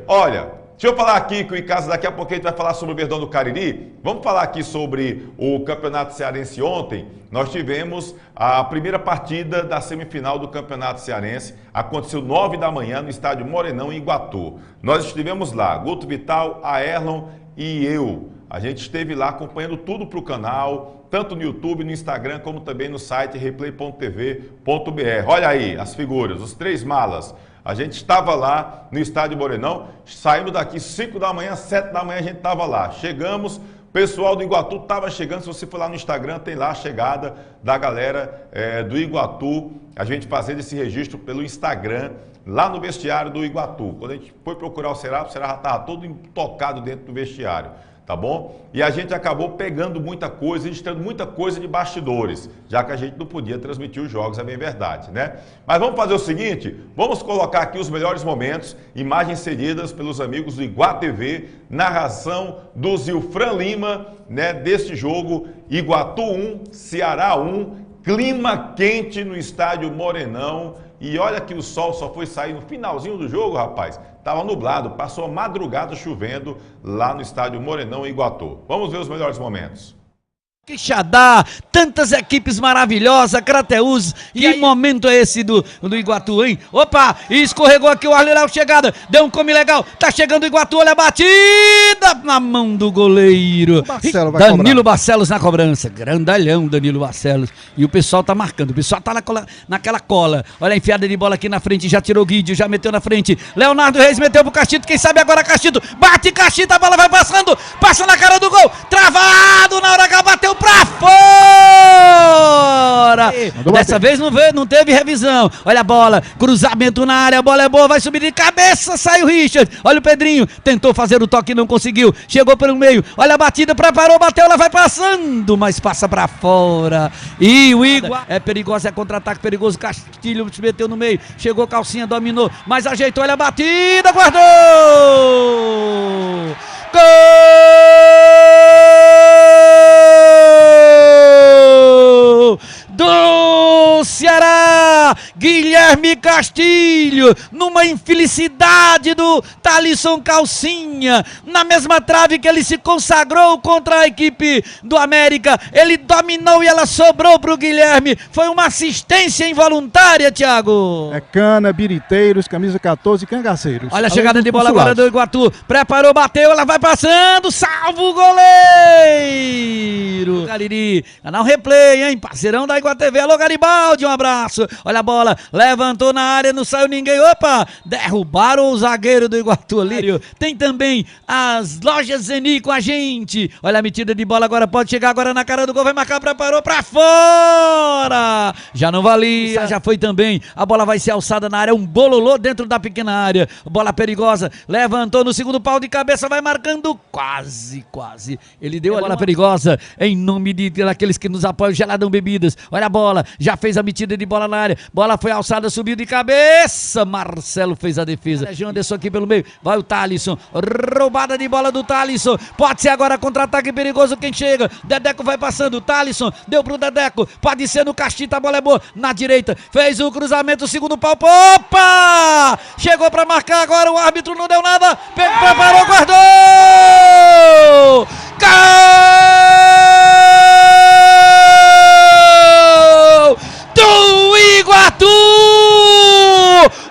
olha, deixa eu falar aqui que o Icasa daqui a pouco a gente vai falar sobre o Verdão do Cariri, vamos falar aqui sobre o Campeonato Cearense ontem. Nós tivemos a primeira partida da semifinal do Campeonato Cearense, aconteceu 9 da manhã no estádio Morenão, em Iguatu. Nós estivemos lá, Guto Vital, a Erlon e eu. A gente esteve lá acompanhando tudo para o canal, tanto no YouTube, no Instagram, como também no site replay.tv.br. Olha aí as figuras, os 3 malas. A gente estava lá no estádio Morenão, saímos daqui 5 da manhã, 7 da manhã a gente estava lá. Chegamos, o pessoal do Iguatu estava chegando, se você for lá no Instagram, tem lá a chegada da galera do Iguatu, a gente fazendo esse registro pelo Instagram, lá no vestiário do Iguatu. Quando a gente foi procurar o Será já estava todo intocado dentro do vestiário. Tá bom? E a gente acabou pegando muita coisa, registrando muita coisa de bastidores, já que a gente não podia transmitir os jogos, é bem verdade, né? Mas vamos fazer o seguinte, vamos colocar aqui os melhores momentos, imagens cedidas pelos amigos do Iguá TV, narração do Zilfran Lima, né, deste jogo, Iguatu 1, Ceará 1, clima quente no estádio Morenão, e olha que o sol só foi sair no finalzinho do jogo, rapaz. Estava nublado, passou a madrugada chovendo lá no estádio Morenão, Iguatu. Vamos ver os melhores momentos. Quixadá, tantas equipes maravilhosas, Crateús, que momento é esse do Iguatu, hein? Opa, escorregou aqui o Arleirão, chegada, deu um come legal, tá chegando o Iguatu, olha a batida na mão do goleiro. Danilo Barcelos na cobrança, grandalhão Danilo Barcelos, e o pessoal tá marcando, o pessoal tá naquela cola, olha a enfiada de bola aqui na frente, já tirou o Guidio, já meteu na frente, Leonardo Reis meteu pro Cachito, quem sabe agora Cachito, bate Cachito, a bola vai passando, passa na cara do gol, travado na hora que ela bateu pra fora! Dessa vez não teve revisão. Olha a bola, cruzamento na área, a bola é boa, vai subir de cabeça, sai o Richard. Olha o Pedrinho, tentou fazer o toque, não conseguiu. Chegou pelo meio, olha a batida, preparou, bateu, ela vai passando, mas passa pra fora. E o Igor é perigoso, é contra-ataque perigoso. Castilho se meteu no meio, chegou Calcinha, dominou, mas ajeitou, olha a batida, guardou! Gol! Do Ceará, Guilherme Castilho, numa infelicidade do Thalisson Calcinha, na mesma trave que ele se consagrou contra a equipe do América, ele dominou e ela sobrou pro Guilherme, foi uma assistência involuntária, Thiago. É Cana, Biriteiros, camisa 14, Cangaceiros. Olha a chegada de bola agora do Iguatu, preparou, bateu, ela vai passando, salva o goleiro. Cariri, canal Replay, hein, parceirão da Iguá TV, alô Garibaldi, um abraço, olha a bola, levantou na área, não saiu ninguém, opa, derrubaram o zagueiro do Iguatu ali, tem também as lojas Zeni com a gente, olha a metida de bola agora, pode chegar agora na cara do gol, vai marcar, preparou pra fora, já não valia, já foi também, a bola vai ser alçada na área, um bololô dentro da pequena área, bola perigosa, levantou no segundo pau de cabeça, vai marcando, quase, ele deu a bola perigosa, em nome daqueles que nos apoiam, Geladão Bebidas, olha a bola, já fez a metida de bola na área, bola foi alçada, subiu de cabeça, Marcelo fez a defesa, Janderson aqui pelo meio, vai o Thalisson, roubada de bola do Thalisson, pode ser agora contra-ataque perigoso, quem chega, Dedeco vai passando, Thalisson, deu pro Dedeco, pode ser no Castita, a bola é boa, na direita, fez o cruzamento, segundo pau, opa, chegou pra marcar agora, o árbitro não deu nada, preparou, guardou, gol do Iguatu,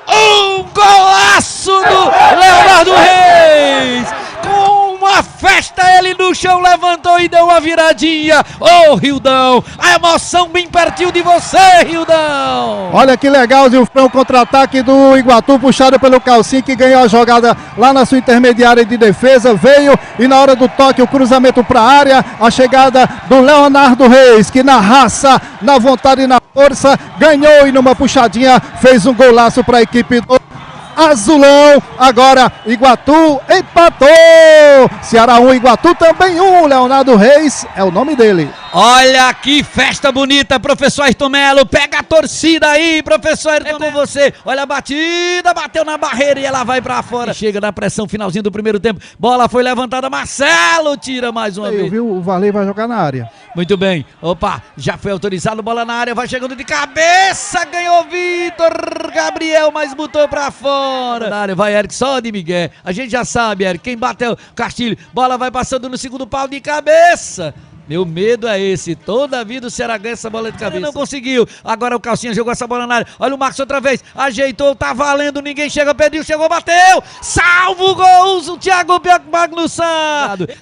um golaço do Leonardo Reis, com uma festa ele no chão levantou e deu uma viradinha, ô Rildão, a emoção bem pertinho de você, Rildão. Olha que legal, Zilfrão, contra-ataque do Iguatu, puxado pelo Calcinha, que ganhou a jogada lá na sua intermediária de defesa, veio e na hora do toque o cruzamento para a área, a chegada do Leonardo Reis, que na raça, na vontade e na força, ganhou e numa puxadinha fez um golaço para a equipe do Azulão. Agora Iguatu empatou, Ceará 1, Iguatu também 1, Leonardo Reis é o nome dele. Olha que festa bonita, professor Ayrton Melo, pega a torcida aí, professor Ayrton, com você, olha a batida, bateu na barreira e ela vai pra fora, e chega na pressão, finalzinho do primeiro tempo, bola foi levantada, Marcelo tira mais uma vez. Viu, o Varley vai jogar na área. Muito bem, opa, já foi autorizado, bola na área, vai chegando de cabeça, ganhou Vitor Gabriel, mas botou pra fora. Na área vai Eric, só de Miguel, a gente já sabe, Eric, quem bateu Castilho, bola vai passando no segundo pau de cabeça. Meu medo é esse. Toda a vida o Ceará ganha essa bola de cabeça. Não conseguiu. Agora o Calcinha jogou essa bola na área. Olha o Marcos outra vez. Ajeitou, tá valendo. Ninguém chega. Pedrinho chegou, bateu. Salvo o gol. O Thiago Magnussen.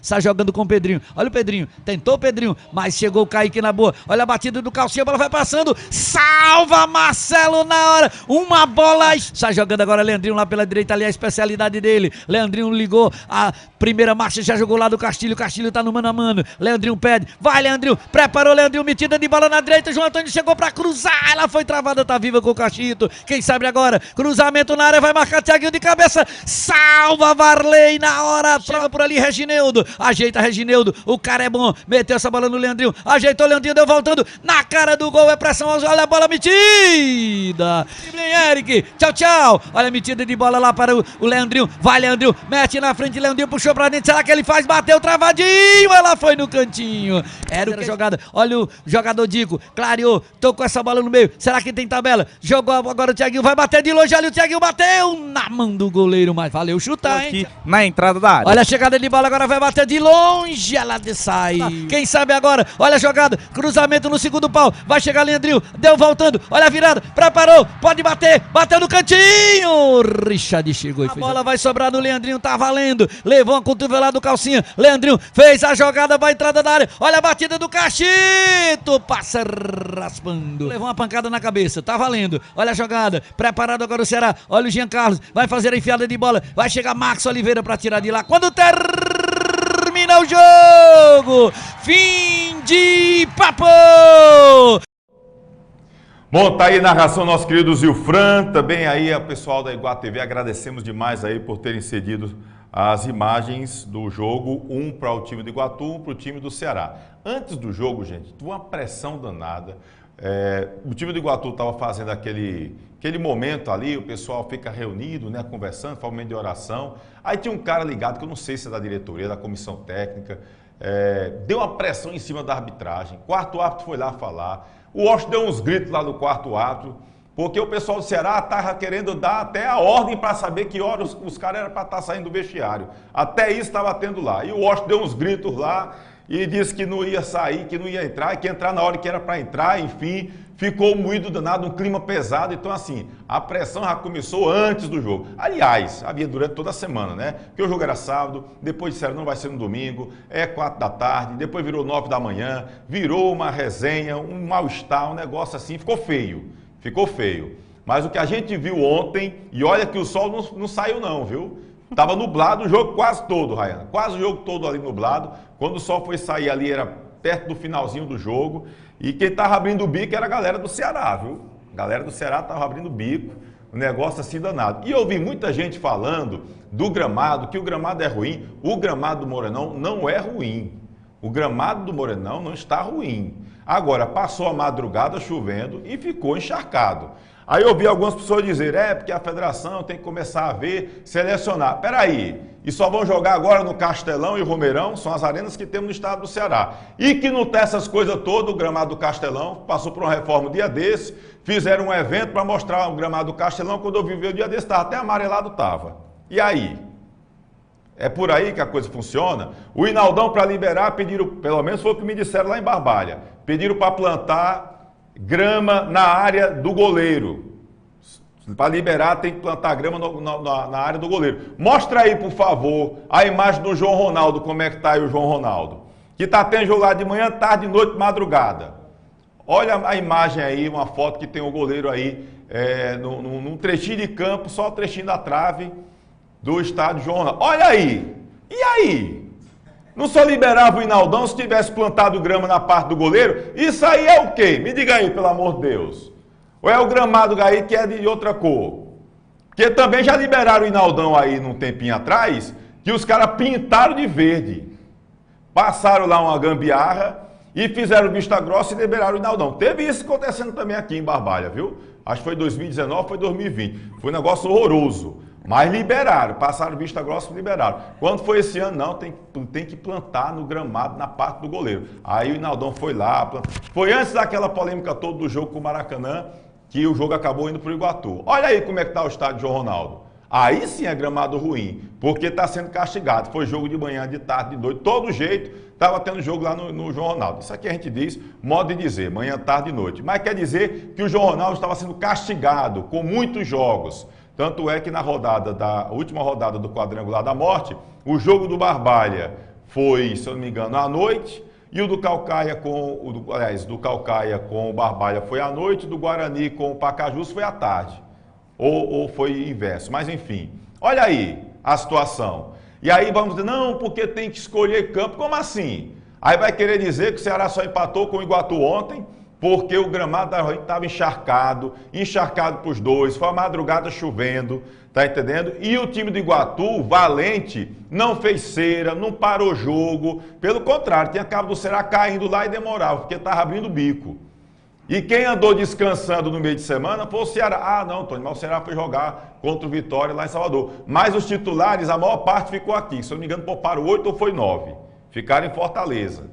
Sai jogando com o Pedrinho. Olha o Pedrinho. Tentou o Pedrinho, mas chegou o Kaique na boa. Olha a batida do Calcinha. A bola vai passando. Salva Marcelo na hora. Uma bola. Sai jogando agora Leandrinho lá pela direita. Ali a especialidade dele. Leandrinho ligou a primeira marcha. Já jogou lá do Castilho. O Castilho tá no mano a mano. Leandrinho pede. Vai, Leandrinho. Preparou Leandrinho. Metida de bola na direita. João Antônio chegou pra cruzar. Ela foi travada. Tá viva com o Cachito. Quem sabe agora? Cruzamento na área. Vai marcar Thiaguinho de cabeça. Salva Varley na hora. Chega por ali Regineudo. Ajeita Regineudo. O cara é bom. Meteu essa bola no Leandrinho. Ajeitou Leandrinho. Deu voltando. Na cara do gol. É pressão. Olha a bola metida. Eric. Tchau, tchau. Olha a metida de bola lá para o Leandrinho. Vai, Leandrinho. Mete na frente. Leandrinho puxou pra dentro. Será que ele faz? Bateu travadinho. Ela foi no cantinho. Era o que jogada. Olha o jogador Dico. Clareou. Tocou essa bola no meio. Será que tem tabela? Jogou agora o Thiaguinho. Vai bater de longe. Ali o Thiaguinho bateu na mão do goleiro. Mas valeu chutar, hein? Na entrada da área. Olha a chegada de bola. Agora vai bater de longe. Ela sai. Quem sabe agora? Olha a jogada. Cruzamento no segundo pau. Vai chegar Leandrinho. Deu voltando. Olha a virada. Preparou. Pode bater. Bateu no cantinho. Richard chegou e fez. A bola vai sobrar no Leandrinho. Tá valendo. Levou uma cotovelada do Calcinha. Leandrinho fez a jogada. Vai entrada da área. Olha a batida do Cachito. Passa raspando. Levou uma pancada na cabeça. Tá valendo. Olha a jogada. Preparado agora o Ceará. Olha o Jean Carlos. Vai fazer a enfiada de bola. Vai chegar Max Oliveira pra tirar de lá. Quando termina o jogo. Fim de papo. Bom, tá aí a narração nosso querido Zilfran, também aí o pessoal da Iguatu TV, agradecemos demais aí por terem cedido as imagens do jogo, um para o time do Iguatu, um para o time do Ceará. Antes do jogo, gente, teve uma pressão danada, o time do Iguatu estava fazendo aquele momento ali, o pessoal fica reunido, né, conversando, faz um momento de oração, aí tinha um cara ligado, que eu não sei se é da diretoria, da comissão técnica, deu uma pressão em cima da arbitragem, quarto árbitro foi lá falar, o Washington deu uns gritos lá no quarto árbitro, porque o pessoal do Ceará estava querendo dar até a ordem para saber que hora os caras eram para estar saindo do vestiário. Até isso estava tendo lá. E o Washington deu uns gritos lá e disse que não ia sair, que não ia entrar, que ia entrar na hora que era para entrar, enfim. Ficou moído danado, um clima pesado. Então, assim, a pressão já começou antes do jogo. Aliás, havia durante toda a semana, né? Porque o jogo era sábado, depois disseram não vai ser no domingo, 4 da tarde, depois virou 9 da manhã, virou uma resenha, um mal-estar, um negócio assim, ficou feio. Ficou feio. Mas o que a gente viu ontem, e olha que o sol não saiu não, viu? Tava nublado o jogo quase todo, Rayana. Quase o jogo todo ali nublado. Quando o sol foi sair ali, era perto do finalzinho do jogo. E quem tava abrindo o bico era a galera do Ceará, viu? A galera do Ceará tava abrindo o bico. Um negócio assim danado. E eu vi muita gente falando do gramado, que o gramado é ruim. O gramado do Morenão não é ruim. O gramado do Morenão não está ruim. Agora, passou a madrugada chovendo e ficou encharcado. Aí eu vi algumas pessoas dizerem, porque a federação tem que começar a ver, selecionar. Peraí, e só vão jogar agora no Castelão e Romeirão, são as arenas que temos no estado do Ceará. E que não tem essas coisas todas, o gramado do Castelão passou por uma reforma um dia desse, fizeram um evento para mostrar o gramado do Castelão, quando eu vi o dia desse, estava até amarelado, estava. E aí? É por aí que a coisa funciona? O Inaldão, para liberar, pediram, pelo menos foi o que me disseram lá em Barbalha, pediram para plantar grama na área do goleiro. Para liberar, tem que plantar grama na área do goleiro. Mostra aí, por favor, a imagem do João Ronaldo, como é que está aí o João Ronaldo. Que está tendo jogo lá de manhã, tarde, noite, madrugada. Olha a imagem aí, uma foto que tem o goleiro aí, num trechinho de campo, só o trechinho da trave do estádio João Ronaldo. Olha aí! E aí? Não só liberava o Inaldão se tivesse plantado grama na parte do goleiro? Isso aí é o quê? Me diga aí, pelo amor de Deus. Ou é o gramado aí que é de outra cor? Porque também já liberaram o Inaldão aí num tempinho atrás, que os caras pintaram de verde. Passaram lá uma gambiarra e fizeram vista grossa e liberaram o Inaldão. Teve isso acontecendo também aqui em Barbalha, viu? Acho que foi 2019, foi 2020. Foi um negócio horroroso. Mas liberaram, passaram vista grossa e liberaram. Quando foi esse ano? Não, tem que plantar no gramado, na parte do goleiro. Aí o Inaldão foi lá, foi antes daquela polêmica toda do jogo com o Maracanã, que o jogo acabou indo para o Iguatu. Olha aí como é que está o estádio João Ronaldo. Aí sim é gramado ruim, porque está sendo castigado. Foi jogo de manhã, de tarde, de noite, todo jeito, estava tendo jogo lá no João Ronaldo. Isso aqui a gente diz, modo de dizer, manhã, tarde e noite. Mas quer dizer que o João Ronaldo estava sendo castigado com muitos jogos. Tanto é que na última rodada do Quadrangular da Morte, o jogo do Barbalha foi, se eu não me engano, à noite, e o do Caucaia do Caucaia com o Barbalha foi à noite, do Guarani com o Pacajus foi à tarde. Ou foi inverso, mas enfim. Olha aí a situação. E aí vamos dizer, não, porque tem que escolher campo. Como assim? Aí vai querer dizer que o Ceará só empatou com o Iguatu ontem, porque o gramado da Arroio estava encharcado para os dois, foi a madrugada chovendo, tá entendendo? E o time do Iguatu, valente, não fez cera, não parou o jogo, pelo contrário, tinha cabo do Ceará caindo lá e demorava, porque estava abrindo o bico. E quem andou descansando no meio de semana foi o Ceará. Ah, não, Tony, mas o Ceará foi jogar contra o Vitória lá em Salvador. Mas os titulares, a maior parte ficou aqui. Se eu não me engano, pouparam 8 ou foi 9. Ficaram em Fortaleza.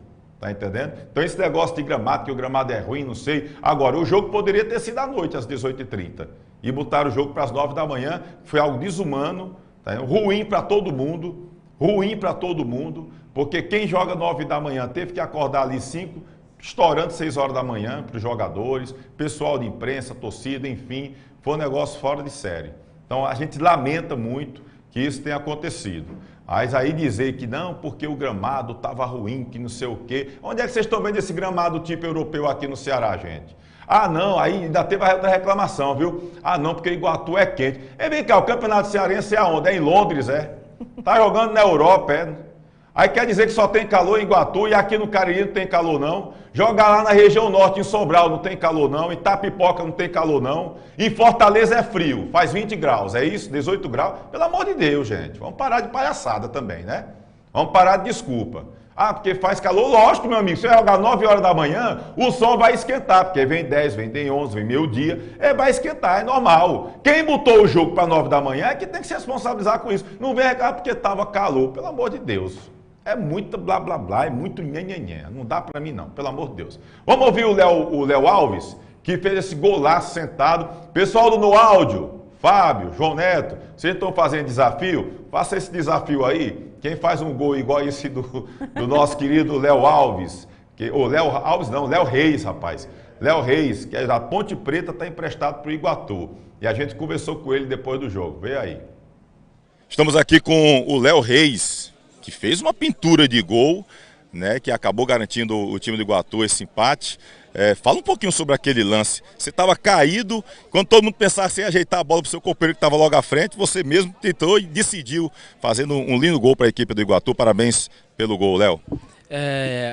Tá entendendo? Então esse negócio de gramado, que o gramado é ruim, não sei. Agora, o jogo poderia ter sido à noite, às 18h30. E botaram o jogo para as 9 da manhã. Foi algo desumano, tá? Ruim para todo mundo. Ruim para todo mundo. Porque quem joga 9 da manhã teve que acordar ali 5, estourando 6 horas da manhã para os jogadores, pessoal de imprensa, torcida, enfim, foi um negócio fora de série. Então a gente lamenta muito que isso tenha acontecido. Mas aí dizer que não, porque o gramado estava ruim, que não sei o quê. Onde é que vocês estão vendo esse gramado tipo europeu aqui no Ceará, gente? Ah, não, aí ainda teve a outra reclamação, viu? Ah, não, porque Iguatu é quente. E vem cá, o campeonato cearense é aonde? É em Londres, é? Tá jogando na Europa, é? Aí quer dizer que só tem calor em Iguatu e aqui no Cariri não tem calor não. Joga lá na região norte, em Sobral, não tem calor não. Em Itapipoca não tem calor não. Em Fortaleza é frio, faz 20 graus, é isso? 18 graus? Pelo amor de Deus, gente. Vamos parar de palhaçada também, né? Vamos parar de desculpa. Ah, porque faz calor? Lógico, meu amigo. Se você jogar 9 horas da manhã, o sol vai esquentar. Porque vem 10, vem 11, vem meio-dia. Vai esquentar, é normal. Quem botou o jogo para 9 da manhã é que tem que se responsabilizar com isso. Não vem reclamar porque estava calor, pelo amor de Deus. É muito blá blá blá, é muito nhenhenhen. Não dá pra mim não, pelo amor de Deus. Vamos ouvir o Léo Alves, que fez esse golaço sentado. Pessoal do No Áudio, Fábio, João Neto, vocês estão fazendo desafio? Faça esse desafio aí. Quem faz um gol igual esse do nosso querido Léo Alves, Léo Alves não, Léo Reis, rapaz. Léo Reis, que é da Ponte Preta, está emprestado para o Iguatu. E a gente conversou com ele depois do jogo. Vê aí. Estamos aqui com o Léo Reis, que fez uma pintura de gol, né, que acabou garantindo o time do Iguatu esse empate. Fala um pouquinho sobre aquele lance. Você estava caído, quando todo mundo pensasse em ajeitar a bola para o seu companheiro que estava logo à frente, você mesmo tentou e decidiu, fazendo um lindo gol para a equipe do Iguatu. Parabéns pelo gol, Léo.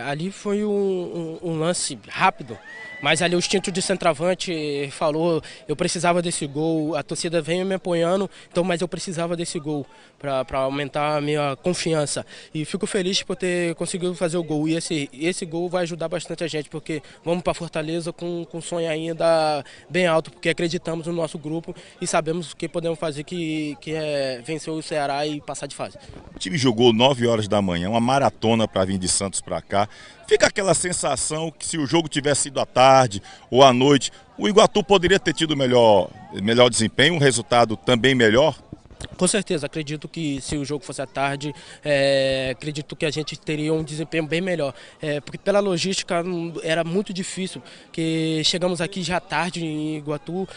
Ali foi um lance rápido, mas ali o instinto de centroavante falou, eu precisava desse gol, a torcida vem me apoiando, então, mas eu precisava desse gol para aumentar a minha confiança. E fico feliz por ter conseguido fazer o gol. E esse gol vai ajudar bastante a gente, porque vamos para Fortaleza com um sonho ainda bem alto, porque acreditamos no nosso grupo e sabemos o que podemos fazer, que é vencer o Ceará e passar de fase. O time jogou 9 horas da manhã, uma maratona para vir de Santos para cá. Fica aquela sensação que se o jogo tivesse sido à tarde ou à noite, o Iguatu poderia ter tido melhor desempenho, um resultado também melhor? Com certeza, acredito que se o jogo fosse à tarde, acredito que a gente teria um desempenho bem melhor. Porque pela logística era muito difícil, que chegamos aqui já tarde em Iguatu,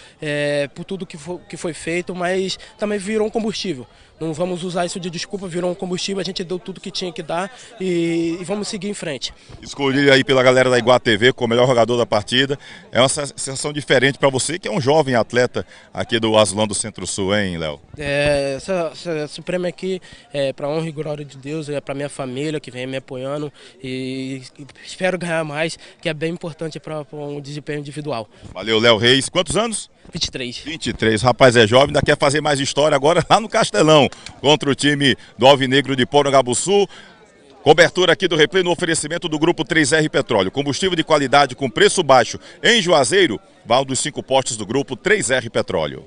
por tudo que foi feito, mas também virou um combustível. Não vamos usar isso de desculpa, virou um combustível, a gente deu tudo que tinha que dar e vamos seguir em frente. Escolhido aí pela galera da Iguatu TV como o melhor jogador da partida, é uma sensação diferente para você, que é um jovem atleta aqui do Azulão do Centro-Sul, hein, Léo? Esse prêmio aqui é para honra e glória de Deus, é para minha família que vem me apoiando e espero ganhar mais, que é bem importante para um desempenho individual. Valeu, Léo Reis. Quantos anos? 23. 23, rapaz é jovem, ainda quer fazer mais história agora lá no Castelão, contra o time do Alvinegro de Porangabuçu. Cobertura aqui do Replay no oferecimento do Grupo 3R Petróleo. Combustível de qualidade com preço baixo em Juazeiro, vá um dos 5 postos do Grupo 3R Petróleo.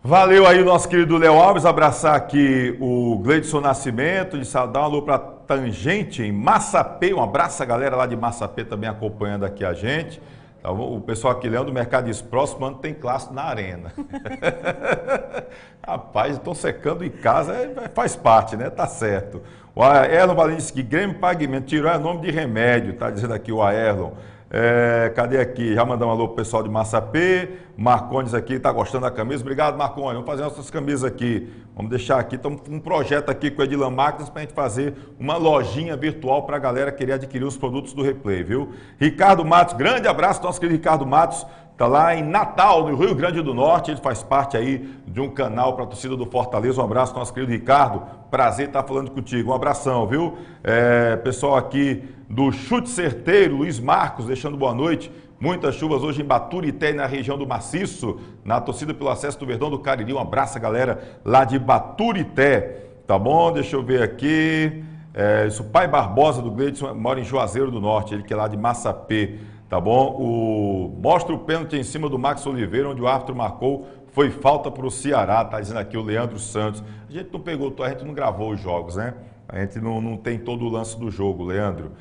Valeu aí o nosso querido Léo Alves, abraçar aqui o Gleidson Nascimento, de dar um alô para Tangente em Massapê, um abraço a galera lá de Massapê também acompanhando aqui a gente. Tá bom? O pessoal aqui, Leandro, do Mercado diz, próximo ano tem clássico na arena. Rapaz, estão secando em casa, faz parte, né? Tá certo. O Aerlon Valim disse que Grêmio Pagamento tirou o nome de remédio, tá dizendo aqui o Aerlon. Cadê aqui? Já mandamos um alô pro pessoal de Massapê. Marcones aqui, tá gostando da camisa? Obrigado, Marcones. Vamos fazer nossas camisas aqui. Vamos deixar aqui, estamos com um projeto aqui com o Edilan Máquinas para a gente fazer uma lojinha virtual para a galera querer adquirir os produtos do Replay, viu? Ricardo Matos, grande abraço, nosso querido Ricardo Matos. Está lá em Natal, no Rio Grande do Norte, ele faz parte aí de um canal para a torcida do Fortaleza. Um abraço, nosso querido Ricardo, prazer estar falando contigo, um abração, viu? Pessoal aqui do Chute Certeiro, Luiz Marcos, deixando boa noite. Muitas chuvas hoje em Baturité, na região do Maciço, na torcida pelo acesso do Verdão do Cariri. Um abraço, galera, lá de Baturité, tá bom? Deixa eu ver aqui. Isso, Pai Barbosa do Gleidson, mora em Juazeiro do Norte, ele que é lá de Massapê. Tá bom? Mostra o pênalti em cima do Max Oliveira, onde o árbitro marcou, foi falta para o Ceará, tá dizendo aqui o Leandro Santos. A gente não pegou, a gente não gravou os jogos, né? A gente não tem todo o lance do jogo, Leandro.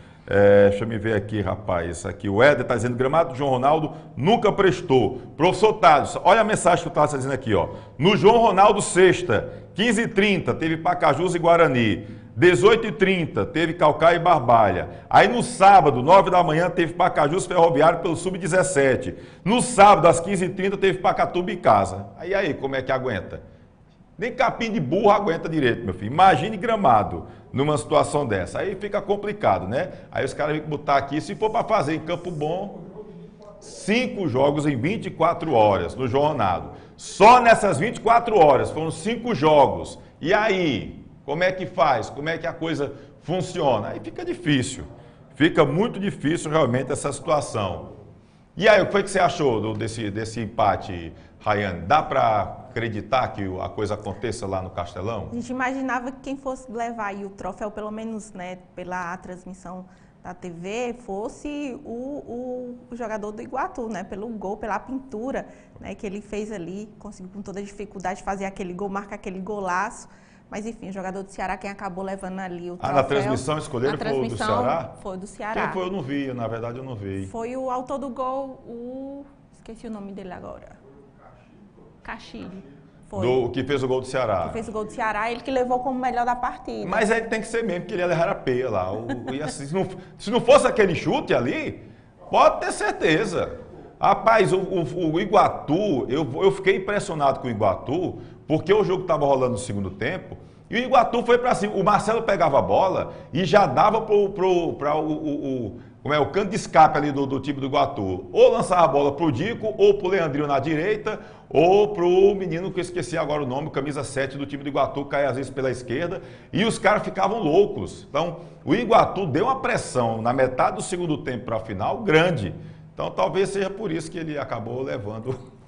Deixa eu me ver aqui, rapaz. Aqui o Éder tá dizendo, gramado do João Ronaldo nunca prestou. Professor Tales, olha a mensagem que o Tales está dizendo aqui, ó. No João Ronaldo, sexta, 15h30, teve Pacajus e Guarani. 18h30, teve Caucaia e Barbalha. Aí no sábado, 9 da manhã, teve Pacajus Ferroviário pelo Sub-17. No sábado, às 15h30, teve Pacatuba e Casa. Aí, como é que aguenta? Nem capim de burro aguenta direito, meu filho. Imagine Gramado numa situação dessa. Aí fica complicado, né? Aí os caras vêm botar aqui, se for para fazer em Campo Bom, 5 jogos em 24 horas no João Ronaldo. Só nessas 24 horas foram 5 jogos. E aí? Como é que faz? Como é que a coisa funciona? Aí fica difícil. Fica muito difícil realmente essa situação. E aí, o que foi que você achou desse empate, Rayane? Dá para acreditar que a coisa aconteça lá no Castelão? A gente imaginava que quem fosse levar aí o troféu, pelo menos, né, pela transmissão da TV, fosse o jogador do Iguatu, né, pelo gol, pela pintura, né, que ele fez ali, conseguiu com toda dificuldade fazer aquele gol, marcar aquele golaço. Mas enfim, o jogador do Ceará, quem acabou levando ali o troféu... na transmissão escolheram foi o do Ceará? Foi do Ceará. Quem foi? Eu não vi, na verdade eu não vi. Foi o autor do gol, esqueci o nome dele agora. Castilho. Foi. O que fez o gol do Ceará. Que fez o gol do Ceará, ele que levou como melhor da partida. Mas aí tem que ser mesmo, porque ele ia levar a peia lá. Se não fosse aquele chute ali, pode ter certeza. Rapaz, o Iguatu, eu fiquei impressionado com o Iguatu, porque o jogo estava rolando no segundo tempo, e o Iguatu foi para cima. O Marcelo pegava a bola e já dava para o canto de escape ali do time do Iguatu. Ou lançava a bola para o Dico, ou para o Leandrinho na direita, ou para o menino que eu esqueci agora o nome, camisa 7 do time do Iguatu, cai às vezes pela esquerda, e os caras ficavam loucos. Então, o Iguatu deu uma pressão na metade do segundo tempo para a final grande. Então, talvez seja por isso que ele acabou levando...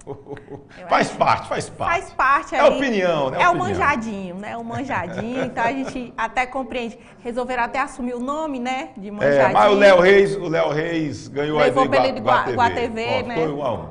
Faz parte. Faz parte ali. É opinião, né? É o manjadinho, né? O manjadinho, então a gente até compreende. Resolveram até assumir o nome, né? De manjadinho. Mas o Léo Reis ganhou aí do Iguatv, né? Foi 1-1.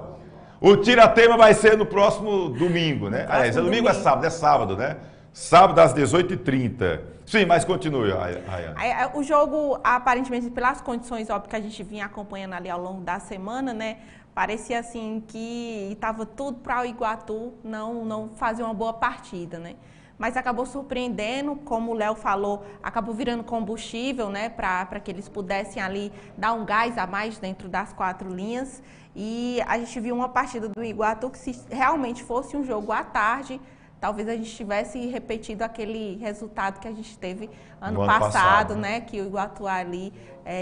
O tira-tema vai ser no próximo domingo, né? Domingo é sábado, né? Sábado às 18h30. Sim, mas continue, Rayane. O jogo, aparentemente, pelas condições óbvias que a gente vinha acompanhando ali ao longo da semana, né? Parecia assim que estava tudo para o Iguatu não fazer uma boa partida, né? Mas acabou surpreendendo, como o Léo falou, acabou virando combustível, né? Para que eles pudessem ali dar um gás a mais dentro das 4 linhas. E a gente viu uma partida do Iguatu que, se realmente fosse um jogo à tarde, talvez a gente tivesse repetido aquele resultado que a gente teve ano passado, né? Que o Iguatu ali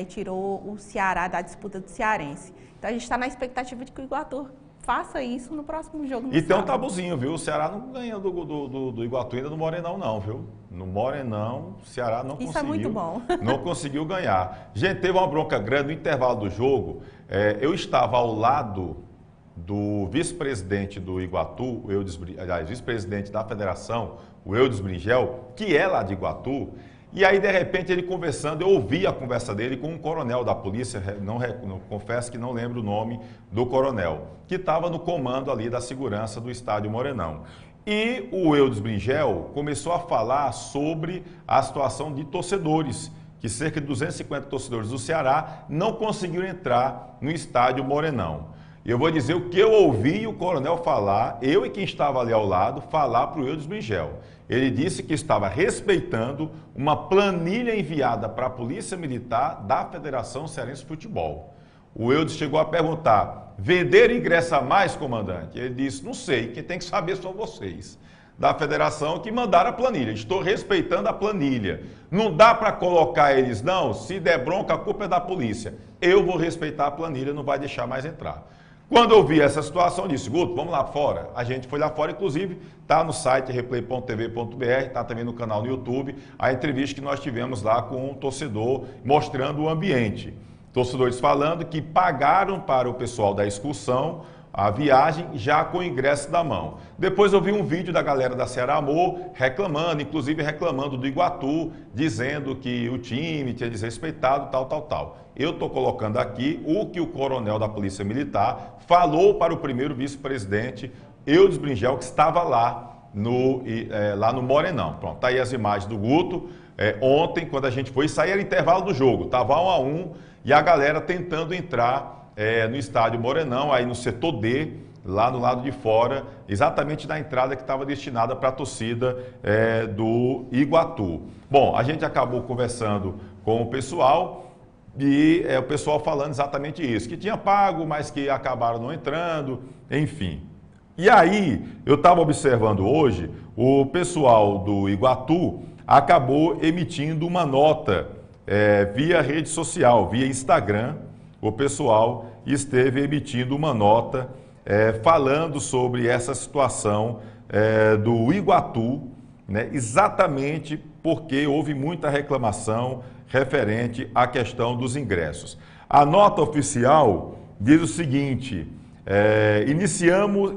tirou o Ceará da disputa do Cearense. Então a gente está na expectativa de que o Iguatu faça isso no próximo jogo. E tem um tabuzinho, viu? O Ceará não ganha do Iguatu ainda no Morenão, não, viu? No Morenão, o Ceará não conseguiu. Isso é muito bom. Não conseguiu ganhar. Gente, teve uma bronca grande no intervalo do jogo. Eu estava ao lado do vice-presidente do Iguatu, vice-presidente da federação, o Eudes Bringel, que é lá de Iguatu. E aí, de repente, ele conversando, eu ouvi a conversa dele com um coronel da polícia, confesso que não lembro o nome do coronel, que estava no comando ali da segurança do estádio Morenão. E o Eudes Bringel começou a falar sobre a situação de torcedores que cerca de 250 torcedores do Ceará não conseguiram entrar no estádio Morenão. E eu vou dizer o que eu ouvi o coronel falar, eu e quem estava ali ao lado, falar para o Eudes Bringel. Ele disse que estava respeitando uma planilha enviada para a Polícia Militar da Federação Cearense de Futebol. O Eudes chegou a perguntar, vender ingresso a mais, comandante? Ele disse, não sei, quem tem que saber são vocês, da federação, que mandaram a planilha. Estou respeitando a planilha. Não dá para colocar eles, não, se der bronca, a culpa é da polícia. Eu vou respeitar a planilha, não vai deixar mais entrar. Quando eu vi essa situação, eu disse, Guto, vamos lá fora. A gente foi lá fora, inclusive, está no site replay.tv.br, está também no canal no YouTube, a entrevista que nós tivemos lá com um torcedor, mostrando o ambiente. Torcedores falando que pagaram para o pessoal da excursão a viagem já com o ingresso da mão. Depois eu vi um vídeo da galera da Ceará Amor reclamando, inclusive reclamando do Iguatu, dizendo que o time tinha desrespeitado, tal. Eu estou colocando aqui o que o coronel da Polícia Militar falou para o primeiro vice-presidente, Eudes Bringel, que estava lá no Morenão. Pronto, tá aí as imagens do Guto. Ontem, quando a gente foi, sair era intervalo do jogo, estava 1-1 e a galera tentando entrar no estádio Morenão, aí no setor D, lá no lado de fora, exatamente na entrada que estava destinada para a torcida do Iguatu. Bom, a gente acabou conversando com o pessoal e o pessoal falando exatamente isso, que tinha pago, mas que acabaram não entrando, enfim. E aí, eu estava observando hoje, o pessoal do Iguatu acabou emitindo uma nota via rede social, via Instagram. O pessoal esteve emitindo uma nota falando sobre essa situação do Iguatu, né, exatamente porque houve muita reclamação referente à questão dos ingressos. A nota oficial diz o seguinte,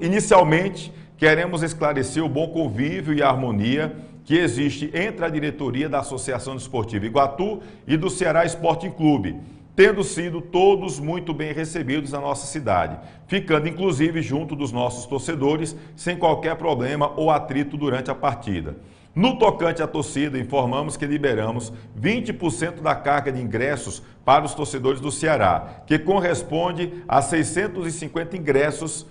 inicialmente queremos esclarecer o bom convívio e a harmonia que existe entre a diretoria da Associação Desportiva Iguatu e do Ceará Sporting Clube, tendo sido todos muito bem recebidos na nossa cidade, ficando inclusive junto dos nossos torcedores, sem qualquer problema ou atrito durante a partida. No tocante à torcida, informamos que liberamos 20% da carga de ingressos para os torcedores do Ceará, que corresponde a 650 ingressos,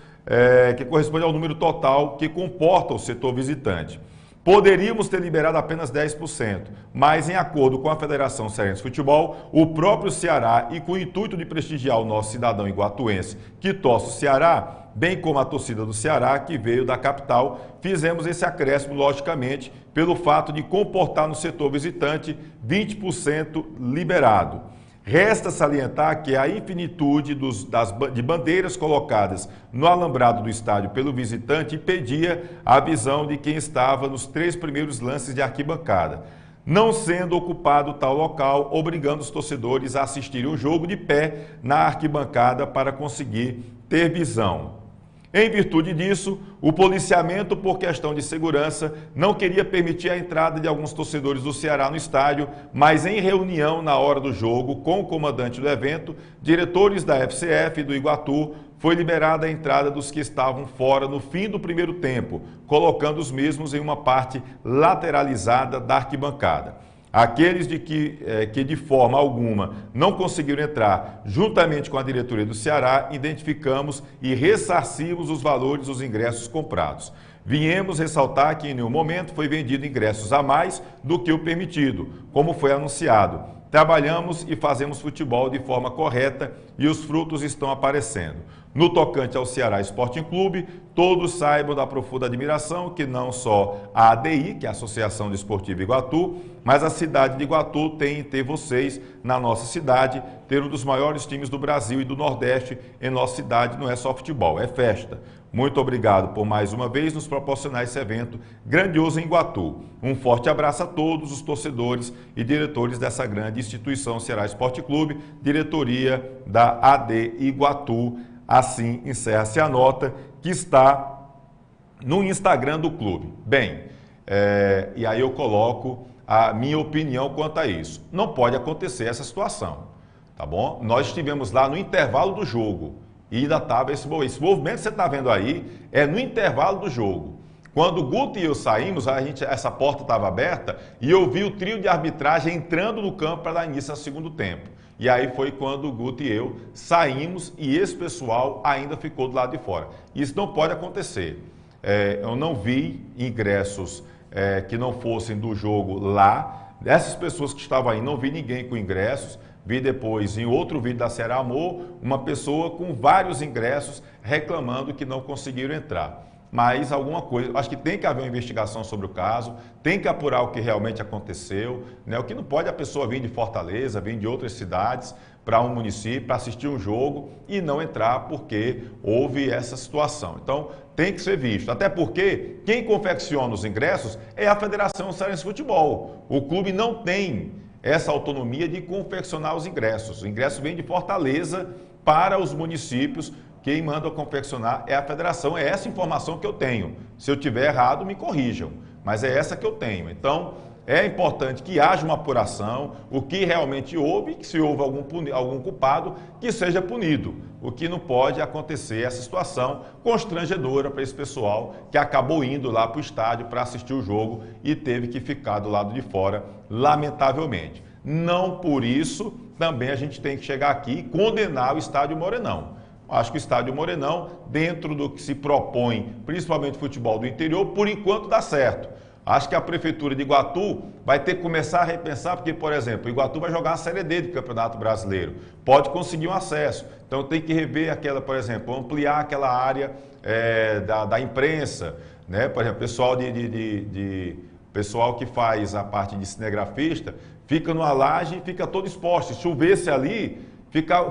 que corresponde ao número total que comporta o setor visitante. Poderíamos ter liberado apenas 10%, mas em acordo com a Federação Cearense de Futebol, o próprio Ceará e com o intuito de prestigiar o nosso cidadão iguatuense que torce o Ceará, bem como a torcida do Ceará que veio da capital, fizemos esse acréscimo logicamente pelo fato de comportar no setor visitante 20% liberado. Resta salientar que a infinitude de bandeiras colocadas no alambrado do estádio pelo visitante impedia a visão de quem estava nos 3 primeiros lances de arquibancada, não sendo ocupado tal local, obrigando os torcedores a assistirem o jogo de pé na arquibancada para conseguir ter visão. Em virtude disso, o policiamento, por questão de segurança, não queria permitir a entrada de alguns torcedores do Ceará no estádio, mas em reunião na hora do jogo com o comandante do evento, diretores da FCF e do Iguatu, foi liberada a entrada dos que estavam fora no fim do primeiro tempo, colocando os mesmos em uma parte lateralizada da arquibancada. Aqueles que de forma alguma não conseguiram entrar, juntamente com a diretoria do Ceará, identificamos e ressarcimos os valores dos ingressos comprados. Viemos ressaltar que em nenhum momento foi vendido ingressos a mais do que o permitido, como foi anunciado. Trabalhamos e fazemos futebol de forma correta e os frutos estão aparecendo. No tocante ao Ceará Sporting Clube, todos saibam da profunda admiração que não só a ADI, que é a Associação Desportiva Iguatu, mas a cidade de Iguatu tem em ter vocês na nossa cidade, ter um dos maiores times do Brasil e do Nordeste em nossa cidade, não é só futebol, é festa. Muito obrigado por mais uma vez nos proporcionar esse evento grandioso em Iguatu. Um forte abraço a todos os torcedores e diretores dessa grande instituição Ceará Sporting Clube, diretoria da AD Iguatu. Assim encerra-se a nota que está no Instagram do clube. Bem, e aí eu coloco a minha opinião quanto a isso. Não pode acontecer essa situação, tá bom? Nós estivemos lá no intervalo do jogo e ainda estava esse movimento que você está vendo aí, é no intervalo do jogo. Quando o Guto e eu saímos, essa porta estava aberta e eu vi o trio de arbitragem entrando no campo para dar início ao segundo tempo. E aí foi quando o Guto e eu saímos e esse pessoal ainda ficou do lado de fora. Isso não pode acontecer. Eu não vi ingressos que não fossem do jogo lá. Dessas pessoas que estavam aí, não vi ninguém com ingressos. Vi depois, em outro vídeo da Ceará Amor, uma pessoa com vários ingressos reclamando que não conseguiram entrar. Mas alguma coisa, acho que tem que haver uma investigação sobre o caso, tem que apurar o que realmente aconteceu, né? O que não pode a pessoa vir de Fortaleza, vir de outras cidades para um município, para assistir um jogo e não entrar porque houve essa situação. Então, tem que ser visto, até porque quem confecciona os ingressos é a Federação Cearense de Futebol. O clube não tem essa autonomia de confeccionar os ingressos. O ingresso vem de Fortaleza para os municípios. Quem manda confeccionar é a federação, é essa informação que eu tenho. Se eu tiver errado, me corrijam, mas é essa que eu tenho. Então, é importante que haja uma apuração, o que realmente houve, que se houve algum culpado, que seja punido. O que não pode acontecer essa situação constrangedora para esse pessoal que acabou indo lá para o estádio para assistir o jogo e teve que ficar do lado de fora, lamentavelmente. Não por isso, também a gente tem que chegar aqui e condenar o Estádio Morenão. Acho que o Estádio Morenão, dentro do que se propõe, principalmente o futebol do interior, por enquanto dá certo. Acho que a Prefeitura de Iguatu vai ter que começar a repensar, porque, por exemplo, o Iguatu vai jogar a Série D do Campeonato Brasileiro. Pode conseguir um acesso. Então tem que rever aquela, por exemplo, ampliar aquela área da imprensa, né? Por exemplo, pessoal que faz a parte de cinegrafista, fica numa laje e fica todo exposto. Se chovesse ali,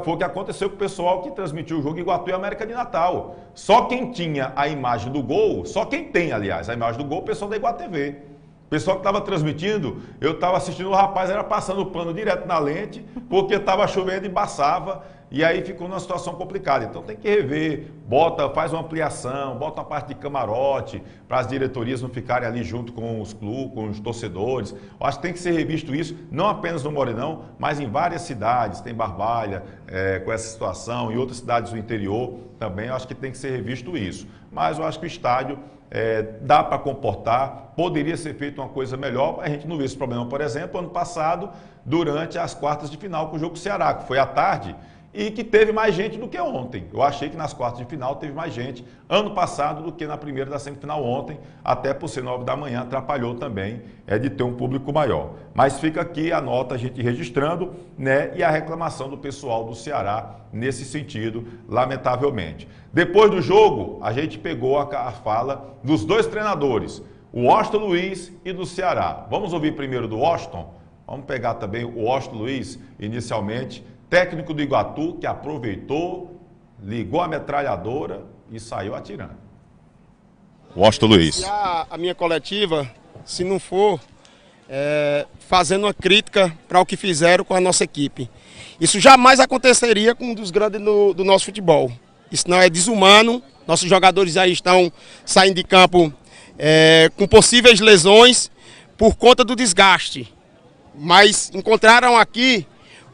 foi o que aconteceu com o pessoal que transmitiu o jogo Iguatu e América de Natal. Só quem tinha a imagem do gol, só quem tem, aliás, a imagem do gol, o pessoal da Iguatu TV. O pessoal que estava transmitindo, eu estava assistindo, o rapaz era passando o pano direto na lente, porque estava chovendo e embaçava, e aí ficou numa situação complicada. Então tem que rever, faz uma ampliação, bota uma parte de camarote, para as diretorias não ficarem ali junto com os clubes, com os torcedores. Eu acho que tem que ser revisto isso, não apenas no Morenão, mas em várias cidades. Tem Barbalha com essa situação, em outras cidades do interior também, eu acho que tem que ser revisto isso. Mas eu acho que o estádio dá para comportar, poderia ser feito uma coisa melhor. A gente não vê esse problema, por exemplo, ano passado, durante as quartas de final com o jogo do Ceará, que foi à tarde, e que teve mais gente do que ontem. Eu achei que nas quartas de final teve mais gente ano passado do que na primeira da semifinal ontem, até por ser 9 da manhã, atrapalhou também de ter um público maior. Mas fica aqui a nota, a gente registrando, né, e a reclamação do pessoal do Ceará nesse sentido, lamentavelmente. Depois do jogo, a gente pegou a fala dos dois treinadores, o Washington Luiz e do Ceará. Vamos ouvir primeiro do Washington? Vamos pegar também o Washington Luiz, inicialmente, técnico do Iguatu, que aproveitou, ligou a metralhadora e saiu atirando. Washington Luiz. A minha coletiva, se não for fazendo uma crítica para o que fizeram com a nossa equipe. Isso jamais aconteceria com um dos grandes do nosso futebol. Isso não é desumano. Nossos jogadores aí estão saindo de campo com possíveis lesões por conta do desgaste. Mas encontraram aqui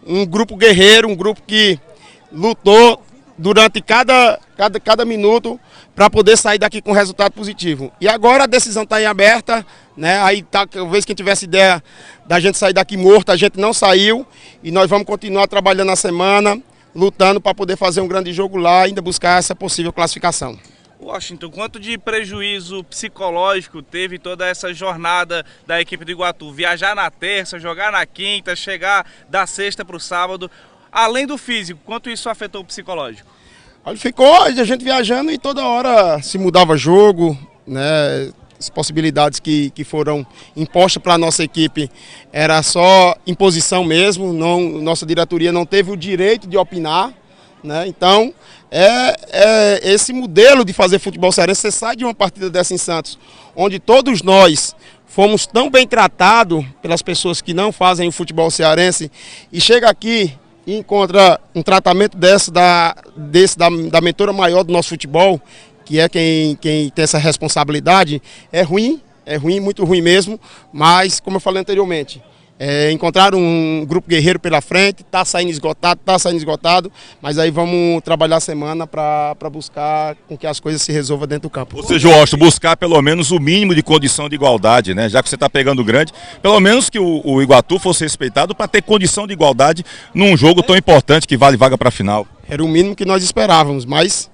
um grupo guerreiro, um grupo que lutou durante cada minuto para poder sair daqui com resultado positivo. E agora a decisão está em aberta, né? Aí talvez quem tivesse ideia da gente sair daqui morto, a gente não saiu e nós vamos continuar trabalhando a semana, lutando para poder fazer um grande jogo lá e ainda buscar essa possível classificação. Washington, quanto de prejuízo psicológico teve toda essa jornada da equipe do Iguatu? Viajar na terça, jogar na quinta, chegar da sexta para o sábado. Além do físico, quanto isso afetou o psicológico? Ficou a gente viajando e toda hora se mudava jogo, né? As possibilidades que foram impostas para a nossa equipe era só imposição mesmo, nossa diretoria não teve o direito de opinar, né? Então, esse modelo de fazer futebol cearense. Você sai de uma partida dessa em Santos, onde todos nós fomos tão bem tratados pelas pessoas que não fazem o futebol cearense, e chega aqui e encontra um tratamento da mentora maior do nosso futebol, que é quem tem essa responsabilidade. É ruim, muito ruim mesmo, mas como eu falei anteriormente, encontraram um grupo guerreiro pela frente, está saindo esgotado, mas aí vamos trabalhar a semana para buscar com que as coisas se resolvam dentro do campo. Ou seja, Washington, buscar pelo menos o mínimo de condição de igualdade, né? Já que você está pegando grande, pelo menos que o Iguatu fosse respeitado para ter condição de igualdade num jogo tão importante que vale vaga para a final. Era o mínimo que nós esperávamos, mas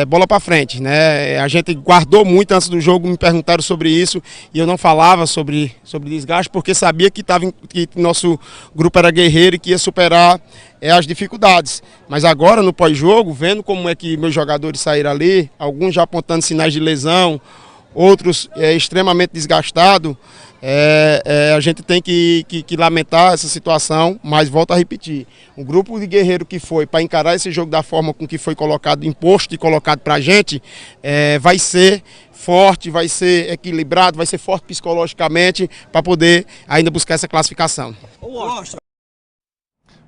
bola para frente, né? A gente guardou muito antes do jogo, me perguntaram sobre isso e eu não falava sobre desgaste porque sabia que nosso grupo era guerreiro e que ia superar as dificuldades. Mas agora no pós-jogo, vendo como é que meus jogadores saíram ali, alguns já apontando sinais de lesão, outros extremamente desgastados, a gente tem que lamentar essa situação, mas volto a repetir, um grupo de guerreiro que foi para encarar esse jogo da forma com que foi colocado, imposto e colocado para a gente, vai ser forte, vai ser equilibrado, vai ser forte psicologicamente para poder ainda buscar essa classificação.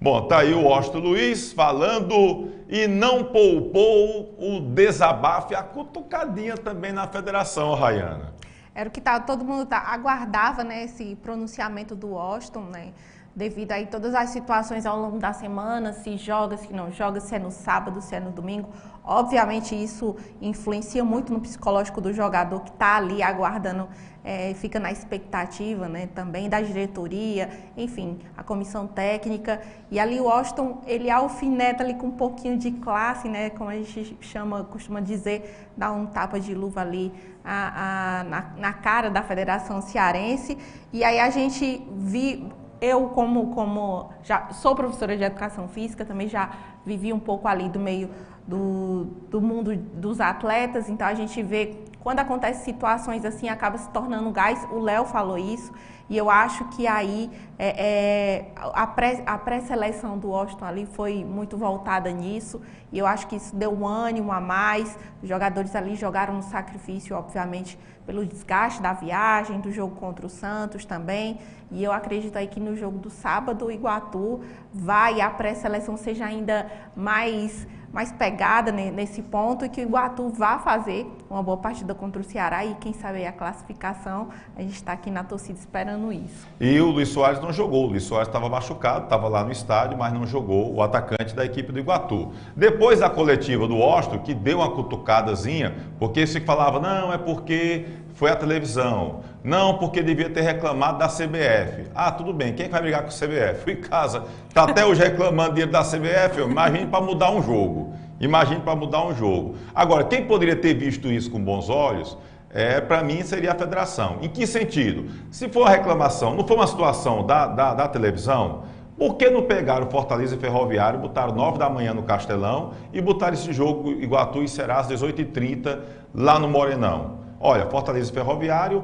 Bom, tá aí o Washington Luiz falando e não poupou o desabafo e a cutucadinha também na federação, Rayana. Era o que todo mundo aguardava, né, esse pronunciamento do Washington, né, devido aí todas as situações ao longo da semana, se joga, se não joga, se é no sábado, se é no domingo. Obviamente isso influencia muito no psicológico do jogador que está ali aguardando, fica na expectativa, né, também da diretoria, enfim, a comissão técnica. E ali o Washington, ele alfineta ali com um pouquinho de classe, né, como a gente costuma dizer, dá um tapa de luva ali na cara da Federação Cearense. E aí a gente eu como já sou professora de Educação Física, também já vivi um pouco ali do meio do mundo dos atletas, então a gente vê quando acontecem situações assim, acaba se tornando gás. O Léo falou isso, e eu acho que aí a pré-seleção do Washington ali foi muito voltada nisso, e eu acho que isso deu um ânimo a mais. Os jogadores ali jogaram no sacrifício, obviamente, pelo desgaste da viagem, do jogo contra o Santos também, e eu acredito aí que no jogo do sábado o Iguatu a pré-seleção seja ainda mais pegada nesse ponto, e que o Iguatu vá fazer uma boa partida contra o Ceará e quem sabe a classificação. A gente está aqui na torcida esperando isso. E o Luiz Soares não jogou, o Luiz Soares estava machucado, estava lá no estádio, mas não jogou, o atacante da equipe do Iguatu. Depois da coletiva do Washington, que deu uma cutucadazinha, porque se falava, não, é porque foi a televisão, não, porque devia ter reclamado da CBF. Ah, tudo bem, quem vai brigar com a CBF? Fui em casa, está até hoje reclamando dinheiro da CBF, imagine para mudar um jogo. Imagine para mudar um jogo. Agora, quem poderia ter visto isso com bons olhos, para mim seria a federação. Em que sentido? Se for uma reclamação, não foi uma situação da televisão, por que não pegaram Fortaleza e Ferroviário, botaram 9 da manhã no Castelão e botaram esse jogo Iguatu e Será às 18h30 lá no Morenão? Olha, Fortaleza e Ferroviário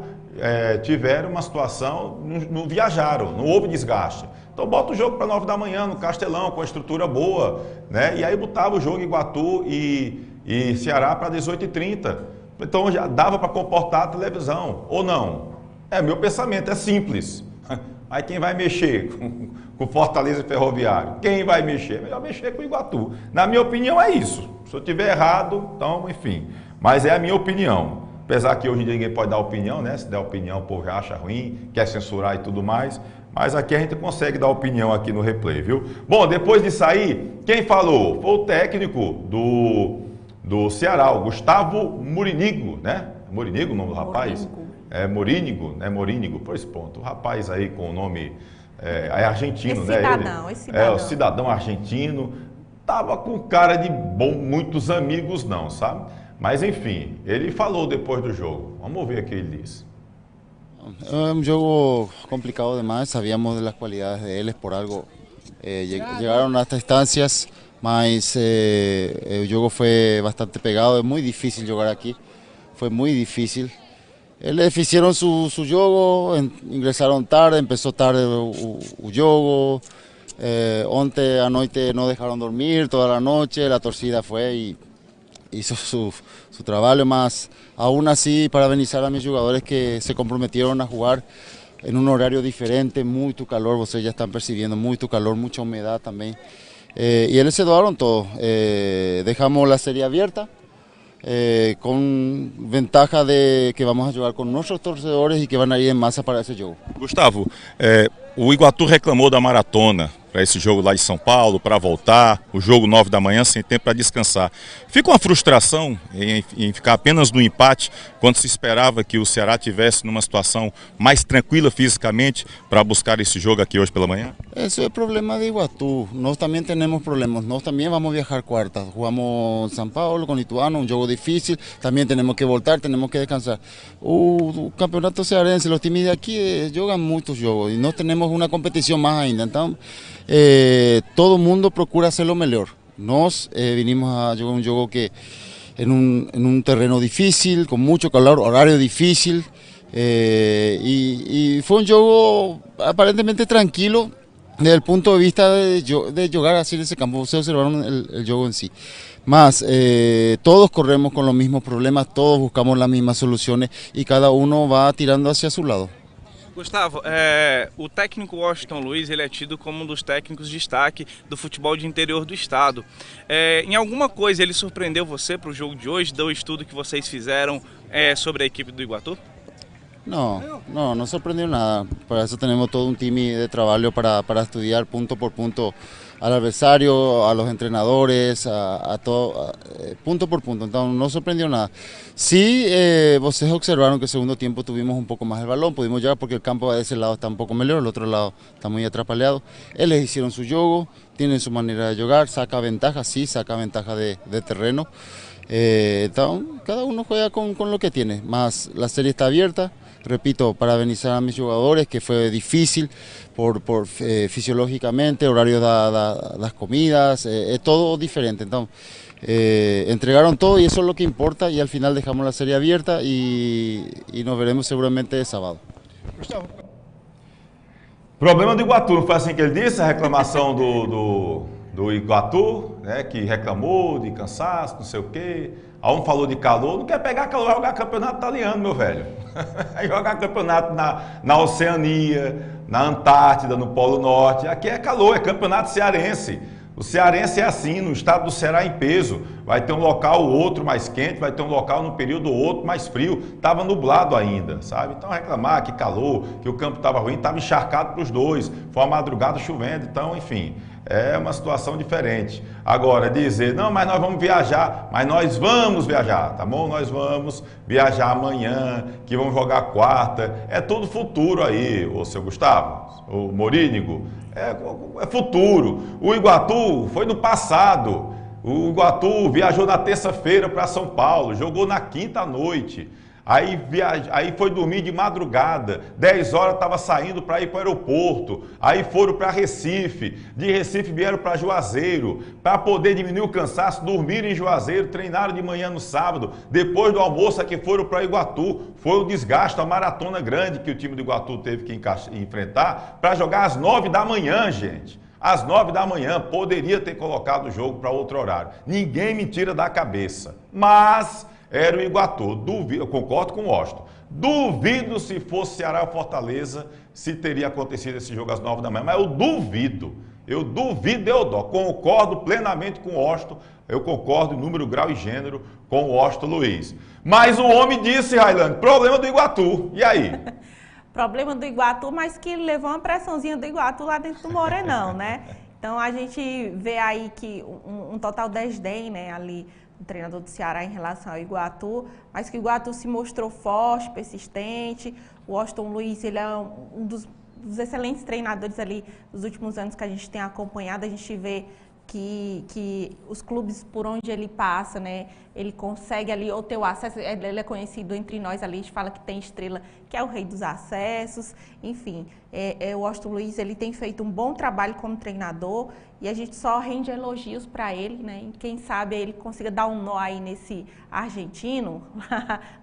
tiveram uma situação, não viajaram, não houve desgaste. Então bota o jogo para 9 da manhã no Castelão, com a estrutura boa, né? E aí botava o jogo Iguatu e Ceará para 18h30. Então já dava para comportar a televisão, ou não? Meu pensamento é simples. Aí quem vai mexer com Fortaleza e Ferroviário? Quem vai mexer? É melhor mexer com o Iguatu. Na minha opinião é isso. Se eu tiver errado, então, enfim. Mas é a minha opinião. Apesar que hoje em dia ninguém pode dar opinião, né? Se der opinião, o povo já acha ruim, quer censurar e tudo mais. Mas aqui a gente consegue dar opinião aqui no replay, viu? Bom, depois de sair, quem falou? Foi o técnico do Ceará, o Gustavo Murinigo, né? Murinigo o nome do rapaz? Morínigo, né? Morínigo, por esse ponto. O rapaz aí com o nome argentino, né? Esse cidadão. O cidadão argentino. Tava com cara de muitos amigos não, sabe? Mas enfim, ele falou depois do jogo. Vamos ver o que ele disse. É un juego complicado demais, sabíamos de las cualidades de ellos, por algo llegaron a estas instancias, mas el juego fue bastante pegado, es muy difícil jugar aquí, fue muy difícil. Eles hicieron su juego, ingresaron tarde, empezó tarde el juego, ontem a noite no dejaron dormir toda la noche, la torcida fue y hizo su trabajo, mas aún así parabenizar a mis jugadores que se comprometieron a jugar en un horario diferente, mucho calor, ustedes ya están percibiendo mucho calor, mucha humedad también, y ellos se doaron todo, dejamos la serie abierta, con ventaja de que vamos a jugar con nuestros torcedores y que van a ir en masa para ese juego. Gustavo, o Iguatu reclamou da maratona para esse jogo lá de São Paulo, para voltar, o jogo 9 da manhã, sem tempo para descansar. Fica uma frustração em ficar apenas no empate, quando se esperava que o Ceará tivesse numa situação mais tranquila fisicamente para buscar esse jogo aqui hoje pela manhã? Eso es problema de Iguatu. Nosotros también tenemos problemas. Nosotros también vamos a viajar cuarta. Jugamos en São Paulo con Ituano, un juego difícil. También tenemos que voltar, tenemos que descansar. O campeonato cearense, los times de aquí juegan muchos juegos y no tenemos una competición más ainda. Entonces, todo el mundo procura hacer lo mejor. Nos vinimos a jugar un juego que en un terreno difícil, con mucho calor, horario difícil. Y fue un juego aparentemente tranquilo desde el punto de vista de jugar así en ese campo. Ustedes observaron el juego en sí. Más, todos corremos con los mismos problemas, todos buscamos las mismas soluciones y cada uno va tirando hacia su lado. Gustavo, o técnico Washington Luiz, ele é tido como um dos técnicos de destaque do futebol de interior do estado. Em alguma coisa ele surpreendeu você para o jogo de hoje, do estudo que vocês fizeram sobre a equipe do Iguatu? No sorprendió nada. Para eso tenemos todo un team de trabajo para estudiar punto por punto al adversario, a los entrenadores, a todo, punto por punto. Entonces no sorprendió nada. Sí, ustedes observaron que el segundo tiempo tuvimos un poco más el balón, pudimos llegar porque el campo de ese lado está un poco mejor, el otro lado está muy atrapaleado. Ellos hicieron su juego, tienen su manera de jugar, saca ventaja, sí, saca ventaja de terreno. Entonces, cada uno juega con lo que tiene, más la serie está abierta. Repito, para parabenizar a mis jugadores, que fue difícil fisiológicamente, horario de las comidas, es todo diferente. Entonces, entregaron todo y eso es lo que importa y al final dejamos la serie abierta y nos veremos seguramente el sábado. Problema do Iguatu, não foi assim que ele disse? A reclamação do Iguatu, né, que reclamou de cansaço, não sei o quê. A um falou de calor, não quer pegar calor, vai jogar campeonato italiano, meu velho. Vai jogar campeonato na Oceania, na Antártida, no Polo Norte. Aqui é calor, é campeonato cearense. O cearense é assim, no estado do Ceará em peso. Vai ter um local ou outro mais quente, vai ter um local no período ou outro mais frio. Estava nublado ainda, sabe? Então reclamar que calor, que o campo estava ruim, estava encharcado para os dois. Foi uma madrugada chovendo, então enfim... É uma situação diferente. Agora, dizer, não, mas nós vamos viajar, mas nós vamos viajar, tá bom? Nós vamos viajar amanhã, que vamos jogar quarta, é tudo futuro aí, ô seu Gustavo, o Morínigo, é futuro. O Iguatu foi no passado, o Iguatu viajou na terça-feira para São Paulo, jogou na quinta à noite. Aí foi dormir de madrugada, 10 horas estava saindo para ir para o aeroporto, aí foram para Recife, de Recife vieram para Juazeiro, para poder diminuir o cansaço, dormiram em Juazeiro, treinaram de manhã no sábado, depois do almoço aqui foram para Iguatu, foi o desgaste, a maratona grande que o time do Iguatu teve que enfrentar para jogar às 9 da manhã, gente. Às 9 da manhã, poderia ter colocado o jogo para outro horário, ninguém me tira da cabeça, mas... Era o Iguatu, duvido, eu concordo com o Washington. Duvido se fosse Ceará ou Fortaleza, se teria acontecido esse jogo às 9 da manhã, mas eu duvido, Deodó. Concordo plenamente com o Washington, eu concordo em número, grau e gênero com o Washington Luiz. Mas o homem disse, Railane, problema do Iguatu, e aí? Problema do Iguatu, mas que levou uma pressãozinha do Iguatu lá dentro do Morenão, né? Então a gente vê aí que um total desdém, né, ali... o treinador do Ceará em relação ao Iguatu, mas que o Iguatu se mostrou forte, persistente. O Washington Luiz, ele é um dos excelentes treinadores ali dos últimos anos que a gente tem acompanhado. A gente vê que os clubes por onde ele passa, né, ele consegue ali ou ter o acesso, ele é conhecido entre nós ali, a gente fala que tem estrela, que é o rei dos acessos, enfim, o Washington Luiz, ele tem feito um bom trabalho como treinador e a gente só rende elogios para ele, né, e quem sabe ele consiga dar um nó aí nesse argentino,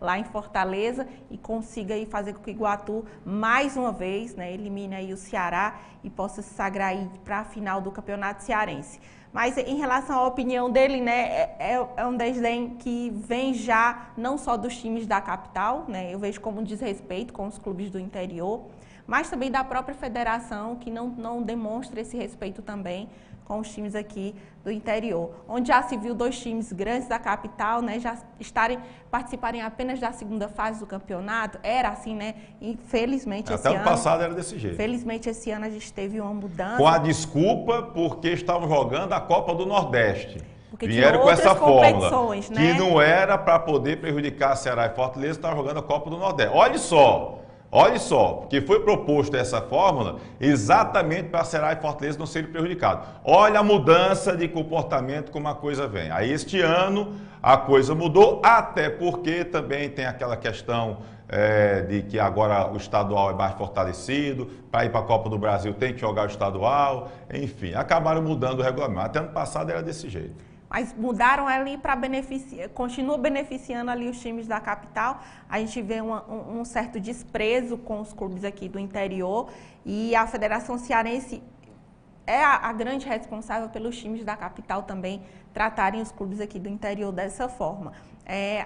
lá em Fortaleza, e consiga aí fazer com que o Iguatu, mais uma vez, né, elimine aí o Ceará e possa se sagrar aí para a final do Campeonato Cearense. Mas em relação à opinião dele, né, é um desdém que vem já não só dos times da capital, né, eu vejo como um desrespeito com os clubes do interior, mas também da própria federação, que não demonstra esse respeito também com os times aqui do interior, onde já se viu 2 times grandes da capital, né, já participarem apenas da segunda fase do campeonato. Era assim, né? Infelizmente esse ano... Até o passado era desse jeito. Felizmente esse ano a gente teve uma mudança. Com a desculpa porque estavam jogando a Copa do Nordeste. Porque vieram com essa fórmula, né? que não era para poder prejudicar Ceará e Fortaleza, estavam jogando a Copa do Nordeste. Olha só, porque foi proposta essa fórmula exatamente para Ceará e Fortaleza não serem prejudicados. Olha a mudança de comportamento como a coisa vem. Aí este ano a coisa mudou, até porque também tem aquela questão de que agora o estadual é mais fortalecido, para ir para a Copa do Brasil tem que jogar o estadual, enfim, acabaram mudando o regulamento. Até ano passado era desse jeito. Mas mudaram ali para beneficiar, continua beneficiando ali os times da capital. A gente vê um certo desprezo com os clubes aqui do interior e a Federação Cearense é a grande responsável pelos times da capital também tratarem os clubes aqui do interior dessa forma.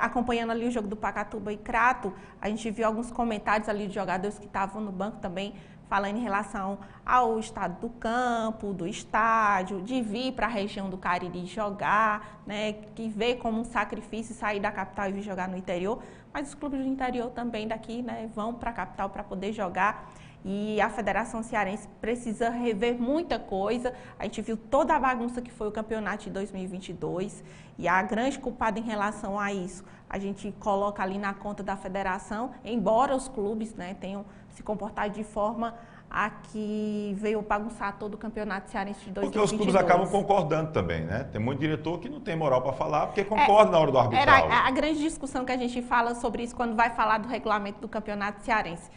Acompanhando ali o jogo do Pacatuba e Crato, a gente viu alguns comentários ali de jogadores que estavam no banco também, falando em relação ao estado do campo, do estádio, de vir para a região do Cariri jogar, né, que vê como um sacrifício sair da capital e vir jogar no interior, mas os clubes do interior também daqui, né, vão para a capital para poder jogar. E a Federação Cearense precisa rever muita coisa. A gente viu toda a bagunça que foi o campeonato de 2022 e a grande culpada em relação a isso a gente coloca ali na conta da federação, embora os clubes, né, tenham se comportado de forma a que veio bagunçar todo o campeonato cearense de 2022. Porque os clubes acabam concordando também, né? Tem muito diretor que não tem moral para falar porque concorda na hora do arbitral. Era a grande discussão que a gente fala sobre isso quando vai falar do regulamento do campeonato cearense.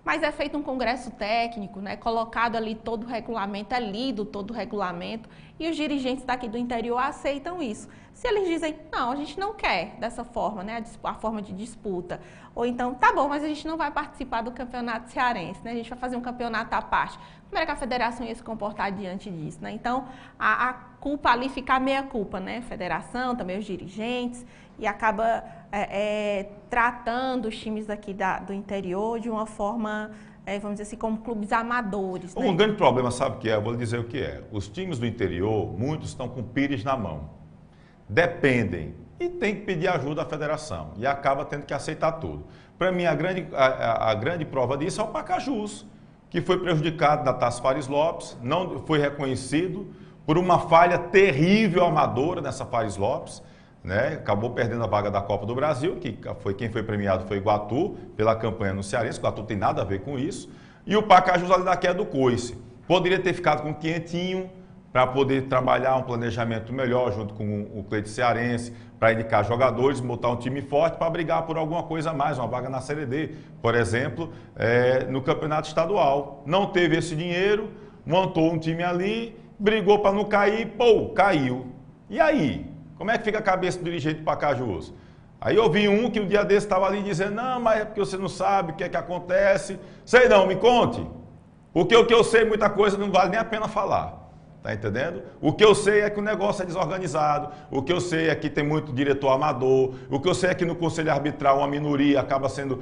Mas é feito um congresso técnico, né, colocado ali todo o regulamento, é lido todo o regulamento, e os dirigentes daqui do interior aceitam isso. Se eles dizem, não, a gente não quer dessa forma, né, a forma de disputa, ou então, tá bom, mas a gente não vai participar do campeonato cearense, né, a gente vai fazer um campeonato à parte. Como era que a federação ia se comportar diante disso, né? Então, a culpa ali fica a meia culpa, né, federação, também os dirigentes, e acaba tratando os times aqui do interior de uma forma, vamos dizer assim, como clubes amadores. Um grande problema, sabe o que é? Eu vou lhe dizer o que é. Os times do interior, muitos estão com pires na mão. Dependem e tem que pedir ajuda à federação e acaba tendo que aceitar tudo. Para mim, a grande prova disso é o Pacajus, que foi prejudicado na Taça Fares Lopes, não foi reconhecido por uma falha terrível amadora nessa Fares Lopes, né? Acabou perdendo a vaga da Copa do Brasil, que foi quem foi premiado foi Iguatu, pela campanha no Cearense. O Iguatu tem nada a ver com isso. E o Pacajus ali da queda do Coice. Poderia ter ficado com 500 para poder trabalhar um planejamento melhor junto com o Cleide Cearense, para indicar jogadores, montar um time forte para brigar por alguma coisa a mais, uma vaga na Série D, por exemplo, no campeonato estadual. Não teve esse dinheiro, montou um time ali, brigou para não cair, caiu. E aí? Como é que fica a cabeça do dirigente do Pacajus? Aí eu vi um que um dia desse estava ali dizendo, não, mas é porque você não sabe o que é que acontece. Sei não, me conte. Porque o que eu sei, muita coisa não vale nem a pena falar. Tá entendendo? O que eu sei é que o negócio é desorganizado, o que eu sei é que tem muito diretor amador, o que eu sei é que no Conselho Arbitral uma minoria acaba sendo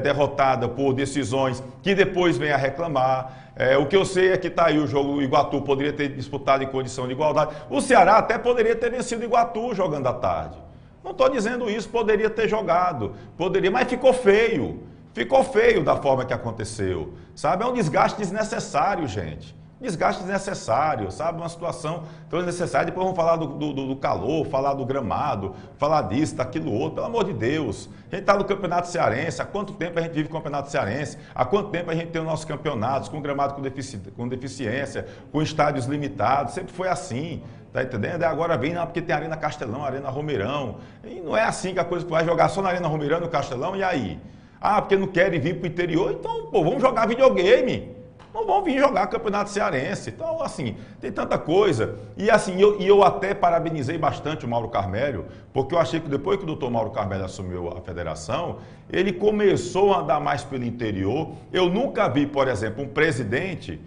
derrotada por decisões que depois vem a reclamar. O que eu sei é que tá aí o jogo, o Iguatu poderia ter disputado em condição de igualdade. O Ceará até poderia ter vencido o Iguatu jogando à tarde. Não estou dizendo isso, poderia ter jogado, poderia, mas ficou feio. Ficou feio da forma que aconteceu, sabe? É um desgaste desnecessário, gente. Desgaste desnecessário, sabe? Uma situação tão desnecessária. Depois vamos falar do calor, falar do gramado, falar disso, daquilo outro. Pelo amor de Deus. A gente está no Campeonato Cearense. Há quanto tempo a gente vive o Campeonato Cearense? Há quanto tempo a gente tem os nossos campeonatos com gramado com deficiência, com estádios limitados? Sempre foi assim. Tá entendendo? Agora vem, porque tem Arena Castelão, Arena Romeirão. E não é assim que a coisa vai jogar só na Arena Romeirão, no Castelão, e aí? Ah, porque não querem vir para o interior? Então, pô, vamos jogar videogame. Não vão vir jogar Campeonato Cearense. Então, assim, tem tanta coisa. E assim, eu até parabenizei bastante o Mauro Carmélio, porque eu achei que depois que o doutor Mauro Carmélio assumiu a federação, ele começou a andar mais pelo interior. Eu nunca vi, por exemplo, um presidente,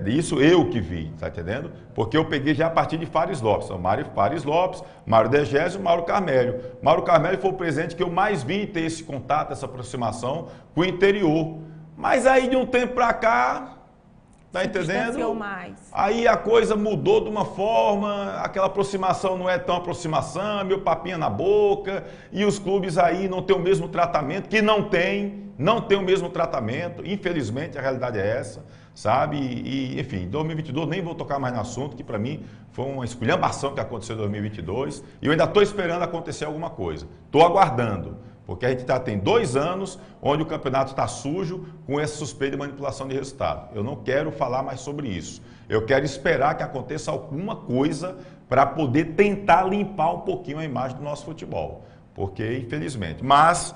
isso eu que vi, tá entendendo? Porque eu peguei já a partir de Fares Lopes. Mário Fares Lopes, Mário Degésio e Mauro Carmélio. Mauro Carmélio foi o presidente que eu mais vi ter esse contato, essa aproximação com o interior. Mas aí, de um tempo para cá, Tá entendendo? Mais. Aí a coisa mudou de uma forma, aquela aproximação não é tão aproximação, meu papinho na boca, e os clubes aí não têm o mesmo tratamento, que não tem o mesmo tratamento, infelizmente a realidade é essa, sabe? E enfim, 2022 nem vou tocar mais no assunto, que para mim foi uma esculhambação que aconteceu em 2022, e eu ainda estou esperando acontecer alguma coisa, estou aguardando. Porque a gente tem 2 anos onde o campeonato está sujo com essa suspeita de manipulação de resultado. Eu não quero falar mais sobre isso. Eu quero esperar que aconteça alguma coisa para poder tentar limpar um pouquinho a imagem do nosso futebol. Porque, infelizmente. Mas,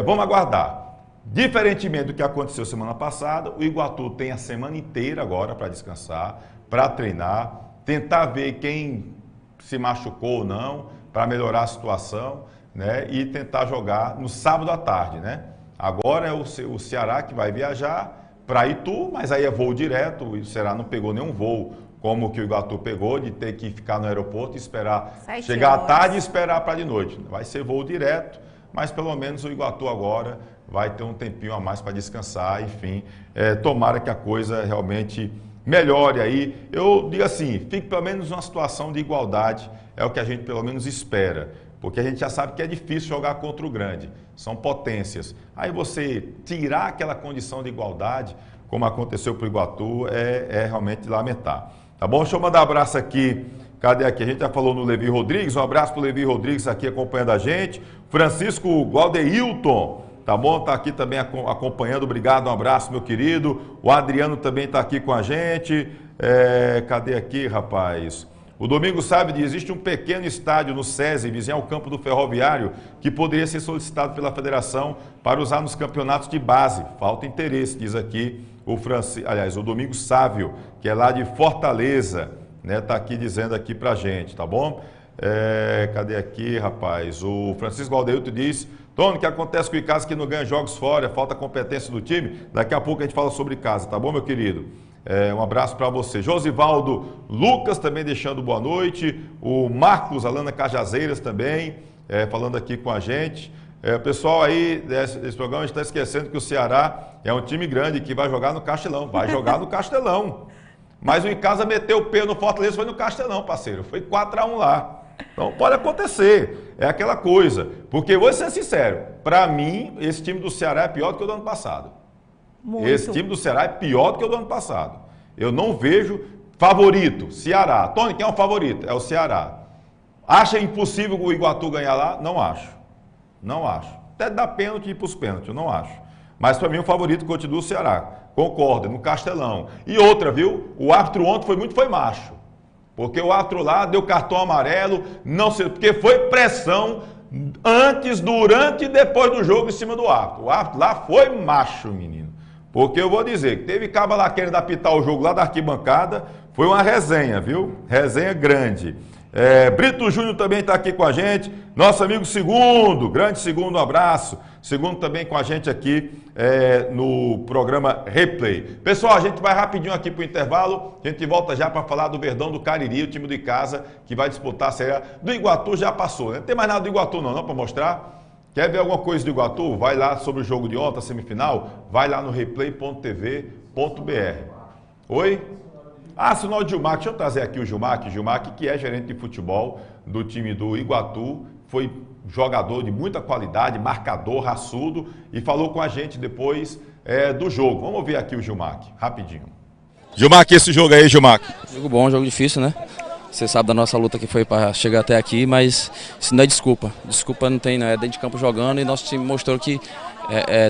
vamos aguardar. Diferentemente do que aconteceu semana passada, o Iguatu tem a semana inteira agora para descansar, para treinar, tentar ver quem se machucou ou não, para melhorar a situação. Né, e tentar jogar no sábado à tarde, né? Agora é o Ceará que vai viajar para Itu, mas aí é voo direto, o Ceará não pegou nenhum voo como que o Iguatu pegou, de ter que ficar no aeroporto e esperar chegar à tarde e esperar para de noite. Vai ser voo direto, mas pelo menos o Iguatu agora vai ter um tempinho a mais para descansar, enfim, tomara que a coisa realmente melhore aí. Eu digo assim, fique pelo menos numa situação de igualdade, é o que a gente pelo menos espera. Porque a gente já sabe que é difícil jogar contra o grande, são potências. Aí você tirar aquela condição de igualdade, como aconteceu para o Iguatu, é realmente lamentar. Tá bom? Deixa eu mandar um abraço aqui. Cadê aqui? A gente já falou no Levi Rodrigues, um abraço para o Levi Rodrigues aqui acompanhando a gente. Francisco Gualdeilton, tá bom? Tá aqui também acompanhando, obrigado, um abraço, meu querido. O Adriano também tá aqui com a gente. Cadê aqui, rapaz? O Domingos sabe que existe um pequeno estádio no SESI, vizinho ao campo do Ferroviário, que poderia ser solicitado pela federação para usar nos campeonatos de base. Falta interesse, diz aqui o Domingos Sávio, que é lá de Fortaleza, né? Tá aqui dizendo aqui pra gente, tá bom? Cadê aqui, rapaz? O Francisco Aldeilton diz: Tony, o que acontece com o Icasa que não ganha jogos fora, falta competência do time? Daqui a pouco a gente fala sobre Icasa, tá bom, meu querido? Um abraço para você. Josivaldo Lucas também deixando boa noite. O Marcos Alana Cajazeiras também falando aqui com a gente. O pessoal aí desse programa está esquecendo que o Ceará é um time grande que vai jogar no Castelão. Vai jogar no Castelão. Mas o Icasa meteu o pé no Fortaleza, foi no Castelão, parceiro. Foi 4-1 lá. Então pode acontecer. É aquela coisa. Porque vou ser sincero, para mim esse time do Ceará é pior do que o do ano passado. Muito. Esse time do Ceará é pior do que o do ano passado. Eu não vejo favorito, Ceará. Tony, quem é o favorito? É o Ceará. Acha impossível o Iguatu ganhar lá? Não acho. Não acho. Até dar pênalti e ir para os pênaltis, eu não acho. Mas para mim o favorito continua o Ceará. Concorda, no Castelão. E outra, viu? O árbitro ontem foi macho. Porque o árbitro lá deu cartão amarelo, não sei, porque foi pressão antes, durante e depois do jogo em cima do árbitro. O árbitro lá foi macho, menino. Porque eu vou dizer que teve caba lá querendo apitar o jogo lá da arquibancada, foi uma resenha, viu? Resenha grande. Brito Júnior também está aqui com a gente, nosso amigo Segundo, grande Segundo, um abraço. Segundo também com a gente aqui no programa Replay. Pessoal, a gente vai rapidinho aqui para o intervalo, a gente volta já para falar do Verdão do Cariri, o time do Icasa, que vai disputar a Série A. Do Iguatu já passou, né? Não tem mais nada do Iguatu não para mostrar. Quer ver alguma coisa do Iguatu? Vai lá sobre o jogo de ontem, a semifinal, vai lá no replay.tv.br. Oi? Sinal de Gilmar, deixa eu trazer aqui o Gilmar, que é gerente de futebol do time do Iguatu, foi jogador de muita qualidade, marcador, raçudo, e falou com a gente depois do jogo. Vamos ver aqui o Gilmar, rapidinho. Gilmar, esse jogo aí, Gilmar? Jogo bom, jogo difícil, né? Você sabe da nossa luta que foi para chegar até aqui, mas isso não é desculpa. Desculpa não tem, não. É dentro de campo jogando e nosso time mostrou que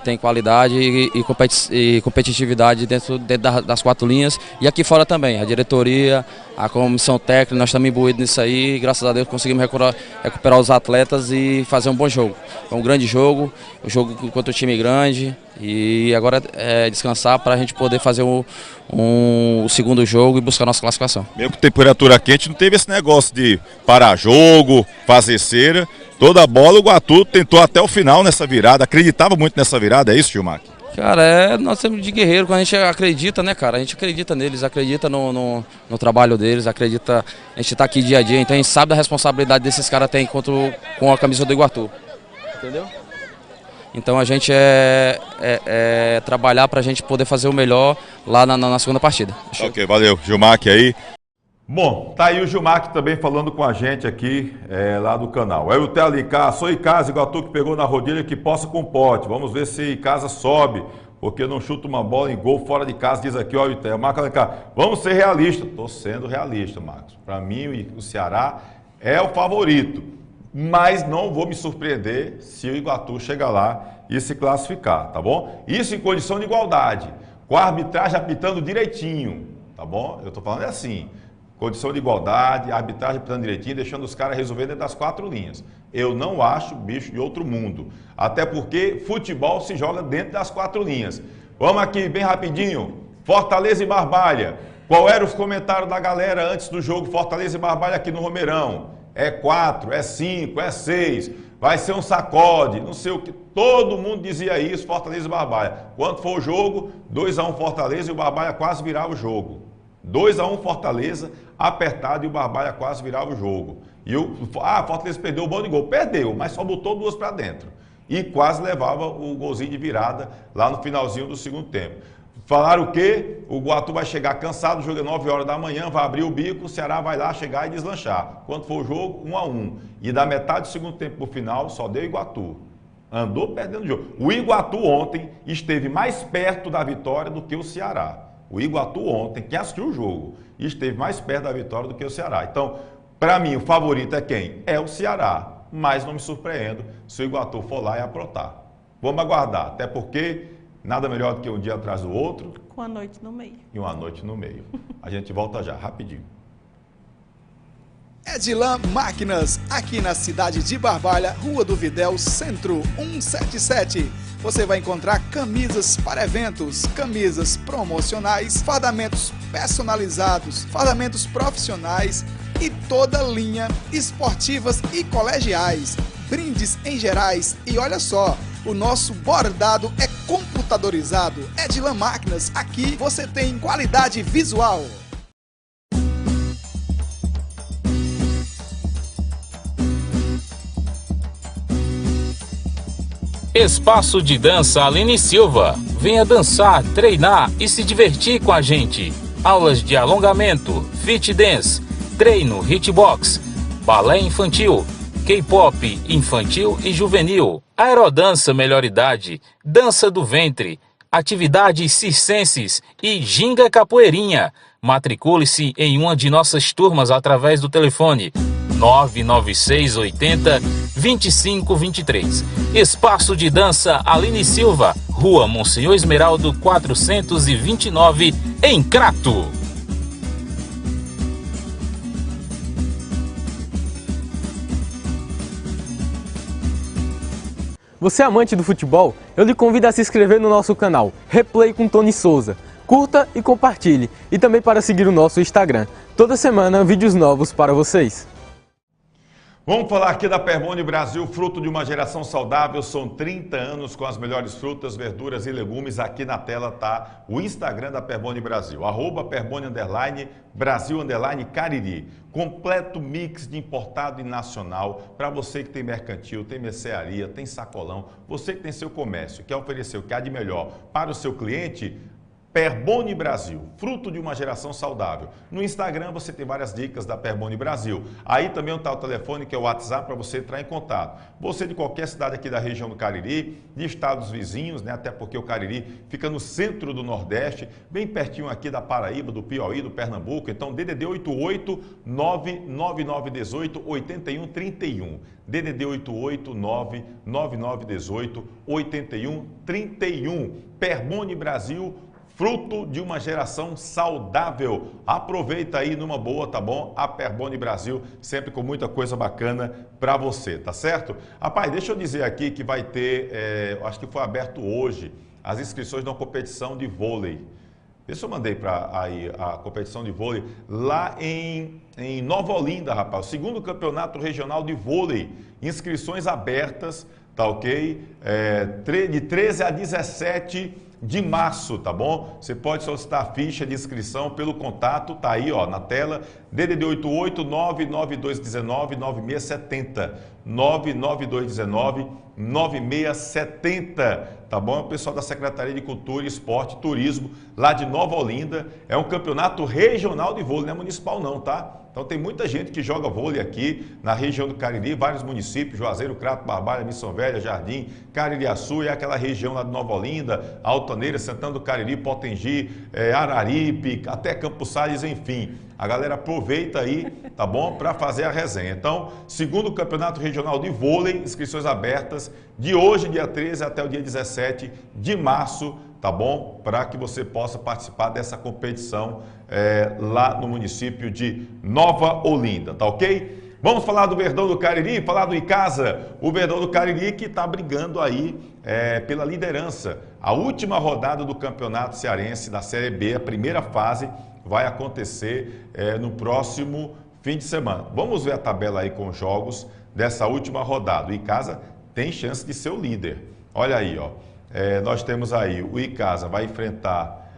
tem qualidade e competitividade dentro das 4 linhas e aqui fora também. A diretoria, a comissão técnica, nós estamos imbuídos nisso aí e graças a Deus conseguimos recuperar os atletas e fazer um bom jogo. Foi um grande jogo, um jogo contra um time grande e agora é descansar para a gente poder fazer o segundo jogo e buscar a nossa classificação. Mesmo com temperatura quente, não teve esse negócio de parar jogo, fazer cera. Toda a bola o Iguatu tentou até o final nessa virada, acreditava muito nessa virada, é isso, Gilmar? Cara, nós temos de guerreiro, quando a gente acredita, né, cara? A gente acredita neles, acredita no trabalho deles, acredita, a gente tá aqui dia a dia, então a gente sabe da responsabilidade desses caras têm com a camisa do Iguatu, entendeu? Então a gente trabalhar para a gente poder fazer o melhor lá na segunda partida. Ok, valeu. Gilmar aí. Bom, tá aí o Gilmar também falando com a gente aqui lá do canal. É o Telicá, sou Icasa, Iguatu que pegou na rodilha que possa com pote. Vamos ver se Icasa sobe, porque não chuta uma bola em gol fora de casa, diz aqui, ó, o Ité. Marcos Alencar, vamos ser realistas. Estou sendo realista, Marcos. Para mim, o Ceará é o favorito, mas não vou me surpreender se o Iguatu chegar lá e se classificar, tá bom? Isso em condição de igualdade, com a arbitragem apitando direitinho, tá bom? Eu estou falando assim. Condição de igualdade, arbitragem apitando direitinho, deixando os caras resolver dentro das 4 linhas. Eu não acho bicho de outro mundo. Até porque futebol se joga dentro das 4 linhas. Vamos aqui, bem rapidinho. Fortaleza e Barbalha. Qual eram os comentários da galera antes do jogo Fortaleza e Barbalha aqui no Romeirão? É 4, é 5, é 6. Vai ser um sacode, não sei o que. Todo mundo dizia isso, Fortaleza e Barbalha. Quando foi o jogo, 2-1 Fortaleza e o Barbalha quase virava o jogo. 2-1 Fortaleza, apertado, e o Barbalha quase virava o jogo. E Fortaleza perdeu o bom de gol. Perdeu, mas só botou 2 para dentro. E quase levava o golzinho de virada lá no finalzinho do segundo tempo. Falaram o quê? O Iguatu vai chegar cansado, o jogo é 9 horas da manhã, vai abrir o bico, o Ceará vai lá chegar e deslanchar. Quando for o jogo, 1-1. E da metade do segundo tempo para o final, só deu Iguatu. Andou perdendo o jogo. O Iguatu ontem esteve mais perto da vitória do que o Ceará. O Iguatu ontem, quem assistiu o jogo, esteve mais perto da vitória do que o Ceará. Então, para mim, o favorito é quem? É o Ceará. Mas não me surpreendo se o Iguatu for lá e aprontar. Vamos aguardar, até porque nada melhor do que um dia atrás do outro. Com a noite no meio. E uma noite no meio. A gente volta já, rapidinho. Edilan Máquinas, aqui na cidade de Barbalha, Rua do Videl, Centro 177. Você vai encontrar camisas para eventos, camisas promocionais, fardamentos personalizados, fardamentos profissionais e toda linha esportivas e colegiais, brindes em gerais e olha só, o nosso bordado é computadorizado. Edilan Máquinas, aqui você tem qualidade visual. Espaço de Dança Aline Silva. Venha dançar, treinar e se divertir com a gente. Aulas de alongamento, fit dance, treino, hitbox, balé infantil, K-pop infantil e juvenil, aerodança melhor idade, dança do ventre, atividades circenses e ginga capoeirinha. Matricule-se em uma de nossas turmas através do telefone 996 80 2523. Espaço de Dança Aline Silva, Rua Monsenhor Esmeraldo 429, em Crato. Você é amante do futebol? Eu lhe convido a se inscrever no nosso canal Replay com Tony Souza. Curta e compartilhe. E também para seguir o nosso Instagram. Toda semana, vídeos novos para vocês. Vamos falar aqui da Perboni Brasil, fruto de uma geração saudável. São 30 anos com as melhores frutas, verduras e legumes. Aqui na tela está o Instagram da Perboni Brasil, @Perboni _Brasil _Cariri. Completo mix de importado e nacional para você que tem mercantil, tem mercearia, tem sacolão. Você que tem seu comércio, quer oferecer o que há de melhor para o seu cliente. Perboni Brasil, fruto de uma geração saudável. No Instagram você tem várias dicas da Perboni Brasil. Aí também está o telefone, que é o WhatsApp, para você entrar em contato. Você de qualquer cidade aqui da região do Cariri, de estados vizinhos, né? Até porque o Cariri fica no centro do Nordeste, bem pertinho aqui da Paraíba, do Piauí, do Pernambuco. Então, DDD 88 99918 8131. DDD 88 99918 8131. Perboni Brasil, fruto de uma geração saudável. Aproveita aí numa boa, tá bom? A Perboni Brasil, sempre com muita coisa bacana para você, tá certo? Rapaz, deixa eu dizer aqui que vai ter, acho que foi aberto hoje, as inscrições de uma competição de vôlei. Deixa eu mandei para aí a competição de vôlei lá em Nova Olinda, rapaz. O segundo campeonato regional de vôlei. Inscrições abertas tá ok? De 13 a 17 de março, tá bom? Você pode solicitar a ficha de inscrição pelo contato, tá aí, ó, na tela, DDD 88 99219 9670, 99219 9670, tá bom? É o pessoal da Secretaria de Cultura, Esporte e Turismo, lá de Nova Olinda. É um campeonato regional de vôlei, não é municipal não, tá? Então tem muita gente que joga vôlei aqui na região do Cariri, vários municípios, Juazeiro, Crato, Barbalha, Missão Velha, Jardim, Caririaçu e aquela região lá de Nova Olinda, Altaneira, Santana do Cariri, Potengi, Araripe, até Campos Sales, enfim. A galera aproveita aí, tá bom, para fazer a resenha. Então, segundo Campeonato Regional de Vôlei, inscrições abertas de hoje, dia 13, até o dia 17 de março, tá bom? Para que você possa participar dessa competição lá no município de Nova Olinda, tá ok? Vamos falar do Verdão do Cariri, falar do Icasa, o Verdão do Cariri que está brigando aí pela liderança. A última rodada do Campeonato Cearense da Série B, a primeira fase, vai acontecer no próximo fim de semana. Vamos ver a tabela aí com os jogos dessa última rodada. O Icasa tem chance de ser o líder. Olha aí, ó. Nós temos aí, o Icasa vai enfrentar...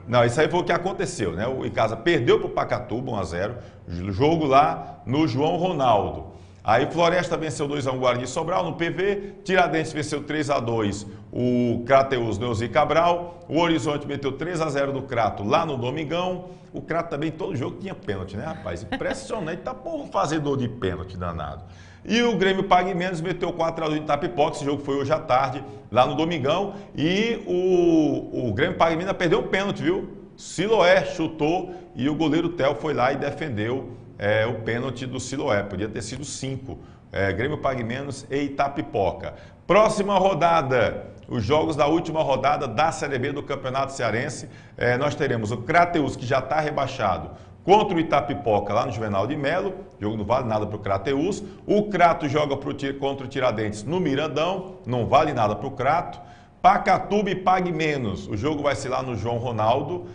não, isso aí foi o que aconteceu, né? O Icasa perdeu para o Pacatuba, 1-0, jogo lá no João Ronaldo. Aí Floresta venceu 2-1 o Guarani de Sobral no PV, Tiradentes venceu 3-2 o Crateus Neuzi Cabral, o Horizonte meteu 3-0 do Crato lá no Domingão. O Crato também, todo jogo tinha pênalti, né, rapaz? Impressionante, tá por fazedor de pênalti danado. E o Grêmio Pague Menos meteu 4-1 em Itapipoca, esse jogo foi hoje à tarde, lá no Domingão. E o Grêmio Pague Menos perdeu um pênalti, viu? Siloé chutou e o goleiro Theo foi lá e defendeu o pênalti do Siloé, podia ter sido 5. Grêmio Pague Menos e Itapipoca. Próxima rodada, os jogos da última rodada da Série B do Campeonato Cearense. Nós teremos o Crateus, que já está rebaixado, contra o Itapipoca lá no Juvenal de Melo. Jogo não vale nada para o Crateus. O Crato joga contra o Tiradentes no Mirandão, não vale nada para o Crato. Pacatuba e Pague Menos, o jogo vai ser lá no João Ronaldo,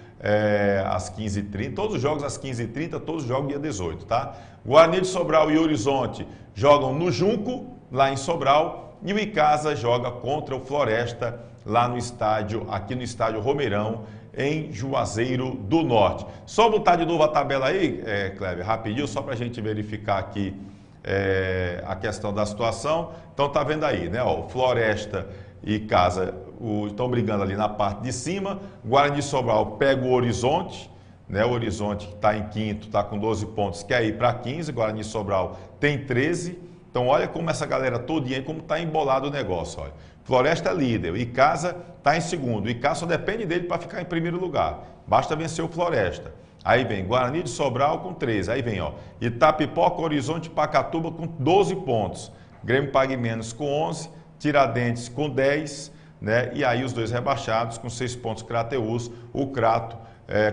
às 15h30, todos os jogos às 15h30, todos os jogos dia 18, tá? Guarani de Sobral e Horizonte jogam no Junco, lá em Sobral, e o Icasa joga contra o Floresta, lá no estádio, aqui no estádio Romeirão, em Juazeiro do Norte. Só botar de novo a tabela aí, Kleber, rapidinho, só para a gente verificar aqui a questão da situação. Então tá vendo aí, né? Ó, Floresta e Icasa estão brigando ali na parte de cima. Guarani de Sobral pega o Horizonte, né? O Horizonte que está em quinto, está com 12 pontos, quer ir para 15. Guarani de Sobral tem 13. Então olha como essa galera todinha, como está embolado o negócio, olha. Floresta é líder, o Icasa está em segundo. O Icasa só depende dele para ficar em primeiro lugar. Basta vencer o Floresta. Aí vem Guarani de Sobral com 13. Aí vem, ó, Itapipoca, Horizonte e Pacatuba com 12 pontos. Grêmio Pague Menos com 11. Tiradentes com 10. Né? E aí os dois rebaixados com 6 pontos, Crateus. O Crato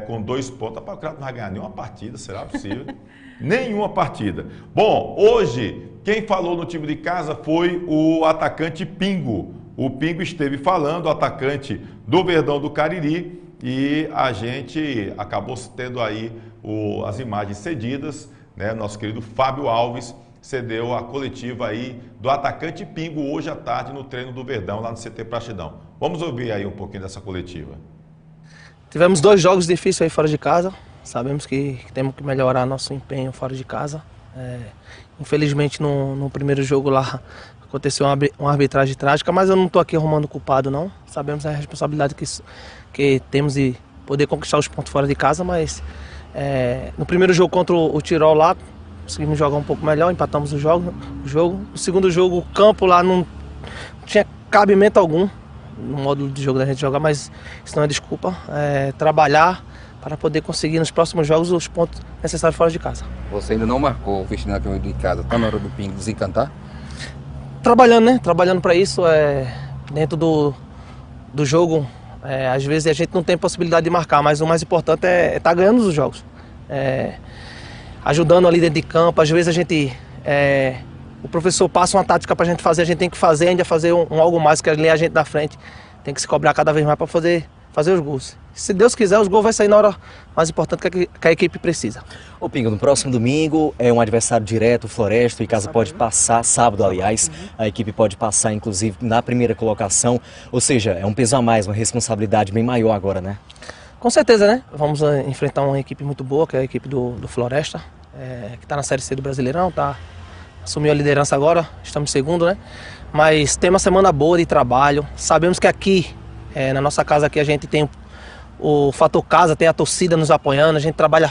com 2 pontos. Rapaz, o Crato não vai ganhar nenhuma partida, será possível? Nenhuma partida. Bom, hoje quem falou no time de casa foi o atacante Pingo. O Pingo esteve falando, o atacante do Verdão do Cariri, e a gente acabou tendo aí as imagens cedidas, né? Nosso querido Fábio Alves cedeu a coletiva aí do atacante Pingo hoje à tarde no treino do Verdão, lá no CT Praxidão. Vamos ouvir aí um pouquinho dessa coletiva. Tivemos 2 jogos difíceis aí fora de casa. Sabemos que temos que melhorar nosso empenho fora de casa. Infelizmente no primeiro jogo lá aconteceu uma arbitragem trágica, mas eu não estou aqui arrumando culpado não. Sabemos a responsabilidade que temos de poder conquistar os pontos fora de casa, mas no primeiro jogo contra o Tirol lá, conseguimos jogar um pouco melhor, empatamos o jogo. No segundo jogo, o campo lá não tinha cabimento algum no módulo de jogo da gente jogar, mas isso não é desculpa. Trabalhar para poder conseguir nos próximos jogos os pontos necessários fora de casa. Você ainda não marcou o vestido de casa, está na hora do Pingo desencantar? Trabalhando, né? Trabalhando para isso, dentro do jogo, às vezes a gente não tem possibilidade de marcar, mas o mais importante é estar ganhando os jogos. Ajudando ali dentro de campo, às vezes a gente... o professor passa uma tática para a gente tem que fazer, ainda fazer um algo mais, que ali a gente da frente tem que se cobrar cada vez mais para poder fazer os gols. Se Deus quiser, os gols vão sair na hora mais importante que a equipe precisa. Ô Pingo, no próximo domingo é um adversário direto, o Floresta, o Icasa pode passar, sábado aliás, a equipe pode passar inclusive na primeira colocação, ou seja, é um peso a mais, uma responsabilidade bem maior agora, né? Com certeza, né? Vamos enfrentar uma equipe muito boa, que é a equipe do Floresta, que está na Série C do Brasileirão, assumiu a liderança agora, estamos em segundo, né? Mas tem uma semana boa de trabalho, sabemos que aqui, na nossa casa aqui, a gente tem o fator casa, tem a torcida nos apoiando, a gente trabalha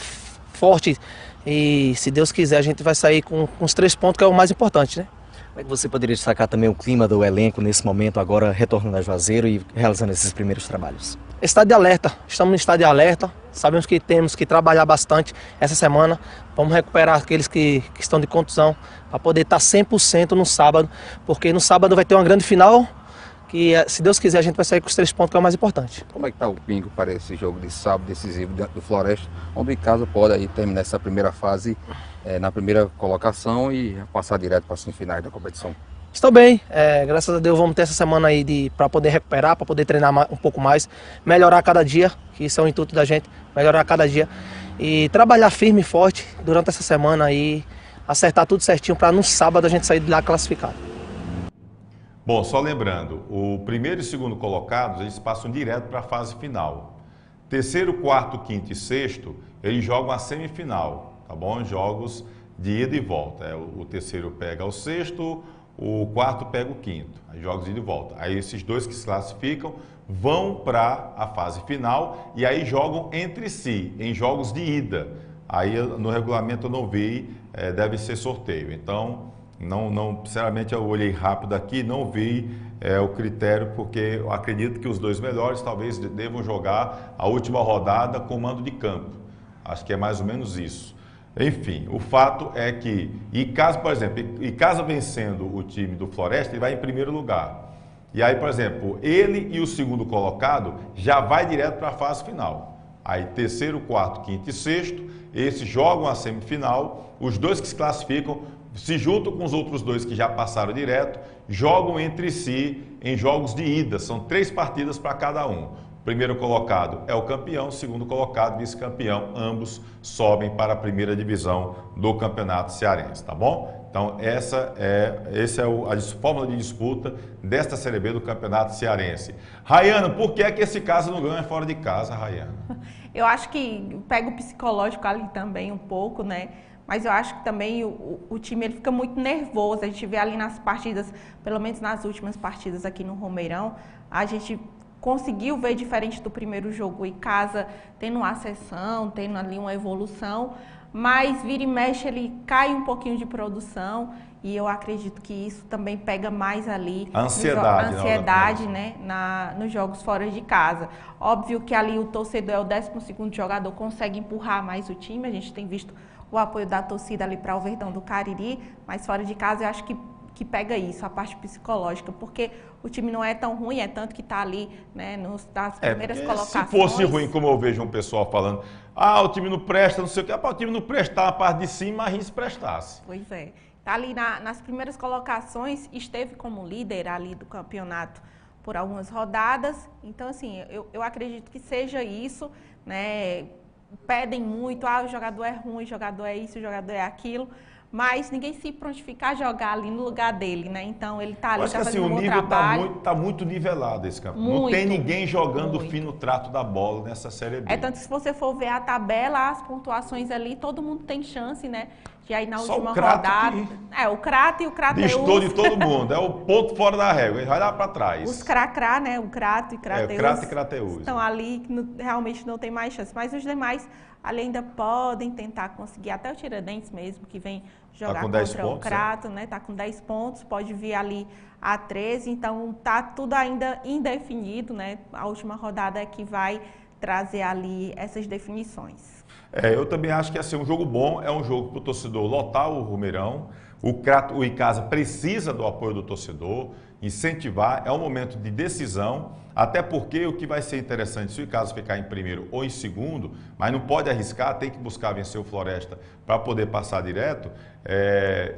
forte e, se Deus quiser, a gente vai sair com os 3 pontos, que é o mais importante, né? Como é que você poderia destacar também o clima do elenco nesse momento, agora retornando a Juazeiro e realizando esses primeiros trabalhos? Estado de alerta, estamos em estado de alerta, sabemos que temos que trabalhar bastante essa semana, vamos recuperar aqueles que estão de contusão, para poder estar 100% no sábado, porque no sábado vai ter uma grande final, que se Deus quiser a gente vai sair com os 3 pontos, que é o mais importante. Como é que está o Pingo para esse jogo de sábado decisivo do Floresta, onde o Icasa pode aí terminar essa primeira fase na primeira colocação e passar direto para as semifinais da competição? Estou bem, graças a Deus vamos ter essa semana aí para poder recuperar, para poder treinar um pouco mais, melhorar a cada dia, que isso é o intuito da gente, melhorar a cada dia e trabalhar firme e forte durante essa semana aí, acertar tudo certinho para no sábado a gente sair de lá classificado. Bom, só lembrando, o primeiro e segundo colocados, eles passam direto para a fase final. Terceiro, quarto, quinto e sexto, eles jogam a semifinal, tá bom? Jogos de ida e volta. O terceiro pega o sexto, o quarto pega o quinto, aí jogos de ida e volta. Aí esses 2 que se classificam vão para a fase final e aí jogam entre si, em jogos de ida. Aí no regulamento eu não vi, deve ser sorteio. Então, sinceramente eu olhei rápido aqui, não vi o critério, porque eu acredito que os 2 melhores talvez devam jogar a última rodada com mando de campo. Acho que é mais ou menos isso. Enfim, o fato é que, Icasa, por exemplo, Icasa vencendo o time do Floresta, ele vai em primeiro lugar. E aí, por exemplo, ele e o segundo colocado já vai direto para a fase final. Aí terceiro, quarto, quinto e sexto, esses jogam a semifinal, os 2 que se classificam se juntam com os outros 2 que já passaram direto, jogam entre si em jogos de ida, são 3 partidas para cada um. O primeiro colocado é o campeão, o segundo colocado, vice-campeão, ambos sobem para a primeira divisão do Campeonato Cearense, tá bom? Então essa é a fórmula de disputa desta Série B do Campeonato Cearense. Rayana, por que é que esse caso não ganha fora de casa, Rayana? Eu acho que pega o psicológico ali também um pouco, né? Mas eu acho que também o time ele fica muito nervoso. A gente vê ali nas partidas, pelo menos nas últimas partidas aqui no Romeirão, a gente conseguiu ver diferente do primeiro jogo, o Icasa tendo uma ascensão, tendo ali uma evolução, mas vira e mexe ele cai um pouquinho de produção e eu acredito que isso também pega mais ali a ansiedade, né, nos jogos fora de casa. Óbvio que ali o torcedor é o 12º jogador, consegue empurrar mais o time, a gente tem visto o apoio da torcida ali para o Verdão do Cariri, mas fora de casa eu acho que pega isso, a parte psicológica, porque o time não é tão ruim, é tanto que está ali, né, nas primeiras colocações. Se fosse ruim, como eu vejo um pessoal falando, o time não presta, não sei o que, o time não prestar a parte de cima, imagina se prestasse. Pois é, está ali nas primeiras colocações, esteve como líder ali do campeonato por algumas rodadas, então assim, eu acredito que seja isso, né, pedem muito, o jogador é ruim, o jogador é isso, o jogador é aquilo, mas ninguém se prontificar a jogar ali no lugar dele, né? Então ele tá ali, tá fazendo um bom trabalho. Tá muito nivelado esse campeonato. Não tem ninguém jogando fino trato da bola nessa Série B. É tanto que se você for ver a tabela, as pontuações ali, todo mundo tem chance, né? De aí na última rodada. O Crato e o Crateus. Distou de todo mundo, é o ponto fora da régua, a gente vai lá para trás. Os Cracrá, né? O Crato e Crateus. O Crato e Crateus. Estão ali que realmente não tem mais chance. Mas os demais ali ainda podem tentar conseguir, até o Tiradentes mesmo, que vem jogar contra o Crato, né? Tá com 10 pontos, pode vir ali a 13, então tá tudo ainda indefinido, né? A última rodada é que vai trazer ali essas definições. Eu também acho que assim, um jogo bom, é um jogo para o torcedor lotar o Romeirão, o Icasa precisa do apoio do torcedor, incentivar, é um momento de decisão, Até porque o que vai ser interessante, se o Icasa ficar em primeiro ou em segundo, mas não pode arriscar, tem que buscar vencer o Floresta para poder passar direto,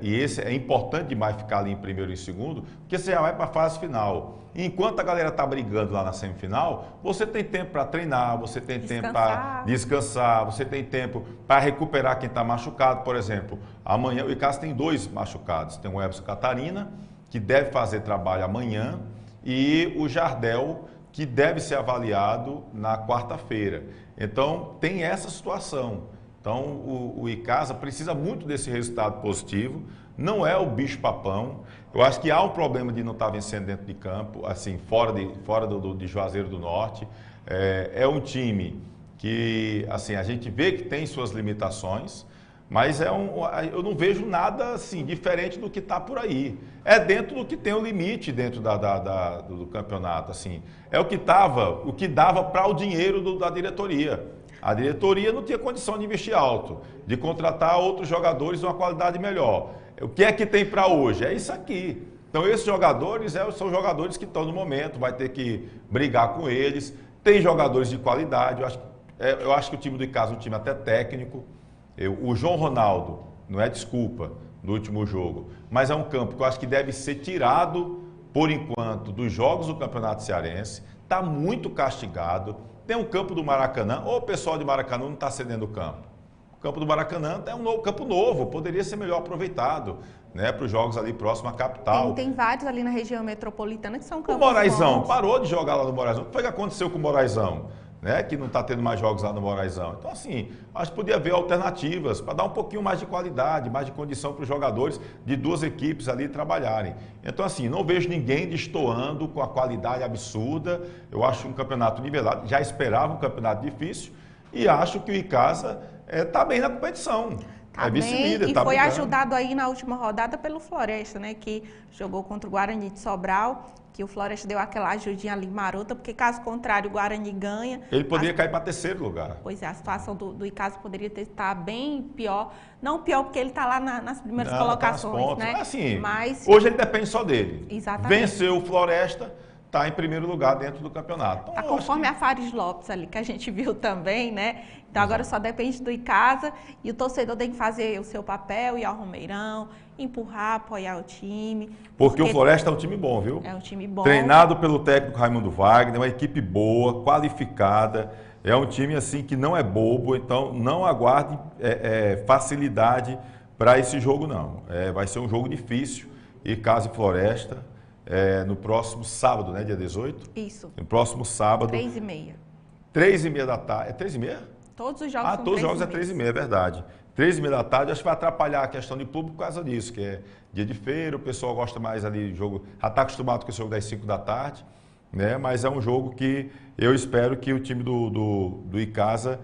e esse é importante demais ficar ali em primeiro e em segundo, porque você já vai para a fase final. E enquanto a galera está brigando lá na semifinal, você tem tempo para treinar, você tem tempo para descansar, você tem tempo para recuperar quem está machucado. Por exemplo, amanhã o Icasa tem 2 machucados, tem o Ebson Catarina, que deve fazer trabalho amanhã, e o Jardel, que deve ser avaliado na quarta-feira. Então, tem essa situação. Então, o Icasa precisa muito desse resultado positivo, não é o bicho-papão. Eu acho que há um problema de não estar vencendo dentro de campo, assim, fora de Juazeiro do Norte. É um time que, assim, a gente vê que tem suas limitações, mas eu não vejo nada assim diferente do que está por aí. É dentro do que tem o limite dentro do campeonato. Assim. É o que dava para o dinheiro da diretoria. A diretoria não tinha condição de investir alto, de contratar outros jogadores de uma qualidade melhor. O que é que tem para hoje? É isso aqui. Então esses jogadores são jogadores que estão no momento, vai ter que brigar com eles. Tem jogadores de qualidade, eu acho que o time do Icasa é um time até técnico. O João Ronaldo, não é desculpa, no último jogo, mas é um campo que eu acho que deve ser tirado, por enquanto, dos jogos do Campeonato Cearense. Está muito castigado. Tem um campo do Maracanã, ou o pessoal de Maracanã não está cedendo o campo. O campo do Maracanã é um campo novo, poderia ser melhor aproveitado, né, para os jogos ali próximo à capital. Tem vários ali na região metropolitana que são campos bons. O Moraizão, bons. Parou de jogar lá no Moraizão. O que foi que aconteceu com o Moraizão? Né, que não está tendo mais jogos lá no Moraizão. Então, assim, acho que podia haver alternativas para dar um pouquinho mais de qualidade, mais de condição para os jogadores de 2 equipes ali trabalharem. Então, assim, não vejo ninguém destoando com a qualidade absurda. Eu acho um campeonato nivelado. Já esperava um campeonato difícil e acho que o Icasa está bem na competição. Tá vice-líder, e foi ajudado aí na última rodada pelo Floresta, né, que jogou contra o Guarani de Sobral, que o Floresta deu aquela ajudinha ali marota, porque caso contrário o Guarani ganha. Ele poderia cair para 3º lugar. Pois é, a situação do Icasa poderia estar bem pior. Não pior porque ele está lá nas primeiras colocações, tá né? Assim, mas hoje ele depende só dele. Exatamente. Venceu o Floresta, está em primeiro lugar dentro do campeonato. Está conforme a Fares Lopes ali, que a gente viu também, né? Então agora só depende do Icasa e o torcedor tem que fazer o seu papel, ir ao Romeirão, empurrar, apoiar o time. Porque o Floresta é um time bom, viu? É um time bom. Treinado pelo técnico Raimundo Wagner, uma equipe boa, qualificada. É um time assim que não é bobo, então não aguarde facilidade para esse jogo não. Vai ser um jogo difícil, Icasa e Floresta. No próximo sábado, né? Dia 18? Isso. No próximo sábado. 3h30. 3h30 da tarde. É 3h30? Todos os jogos são 3h30. Todos os jogos é 3h30, é verdade. 3h30 da tarde, acho que vai atrapalhar a questão de público por causa disso, que é dia de feira, o pessoal gosta mais ali do jogo, já está acostumado com esse jogo das 5 da tarde, né? Mas é um jogo que eu espero que o time do Icasa,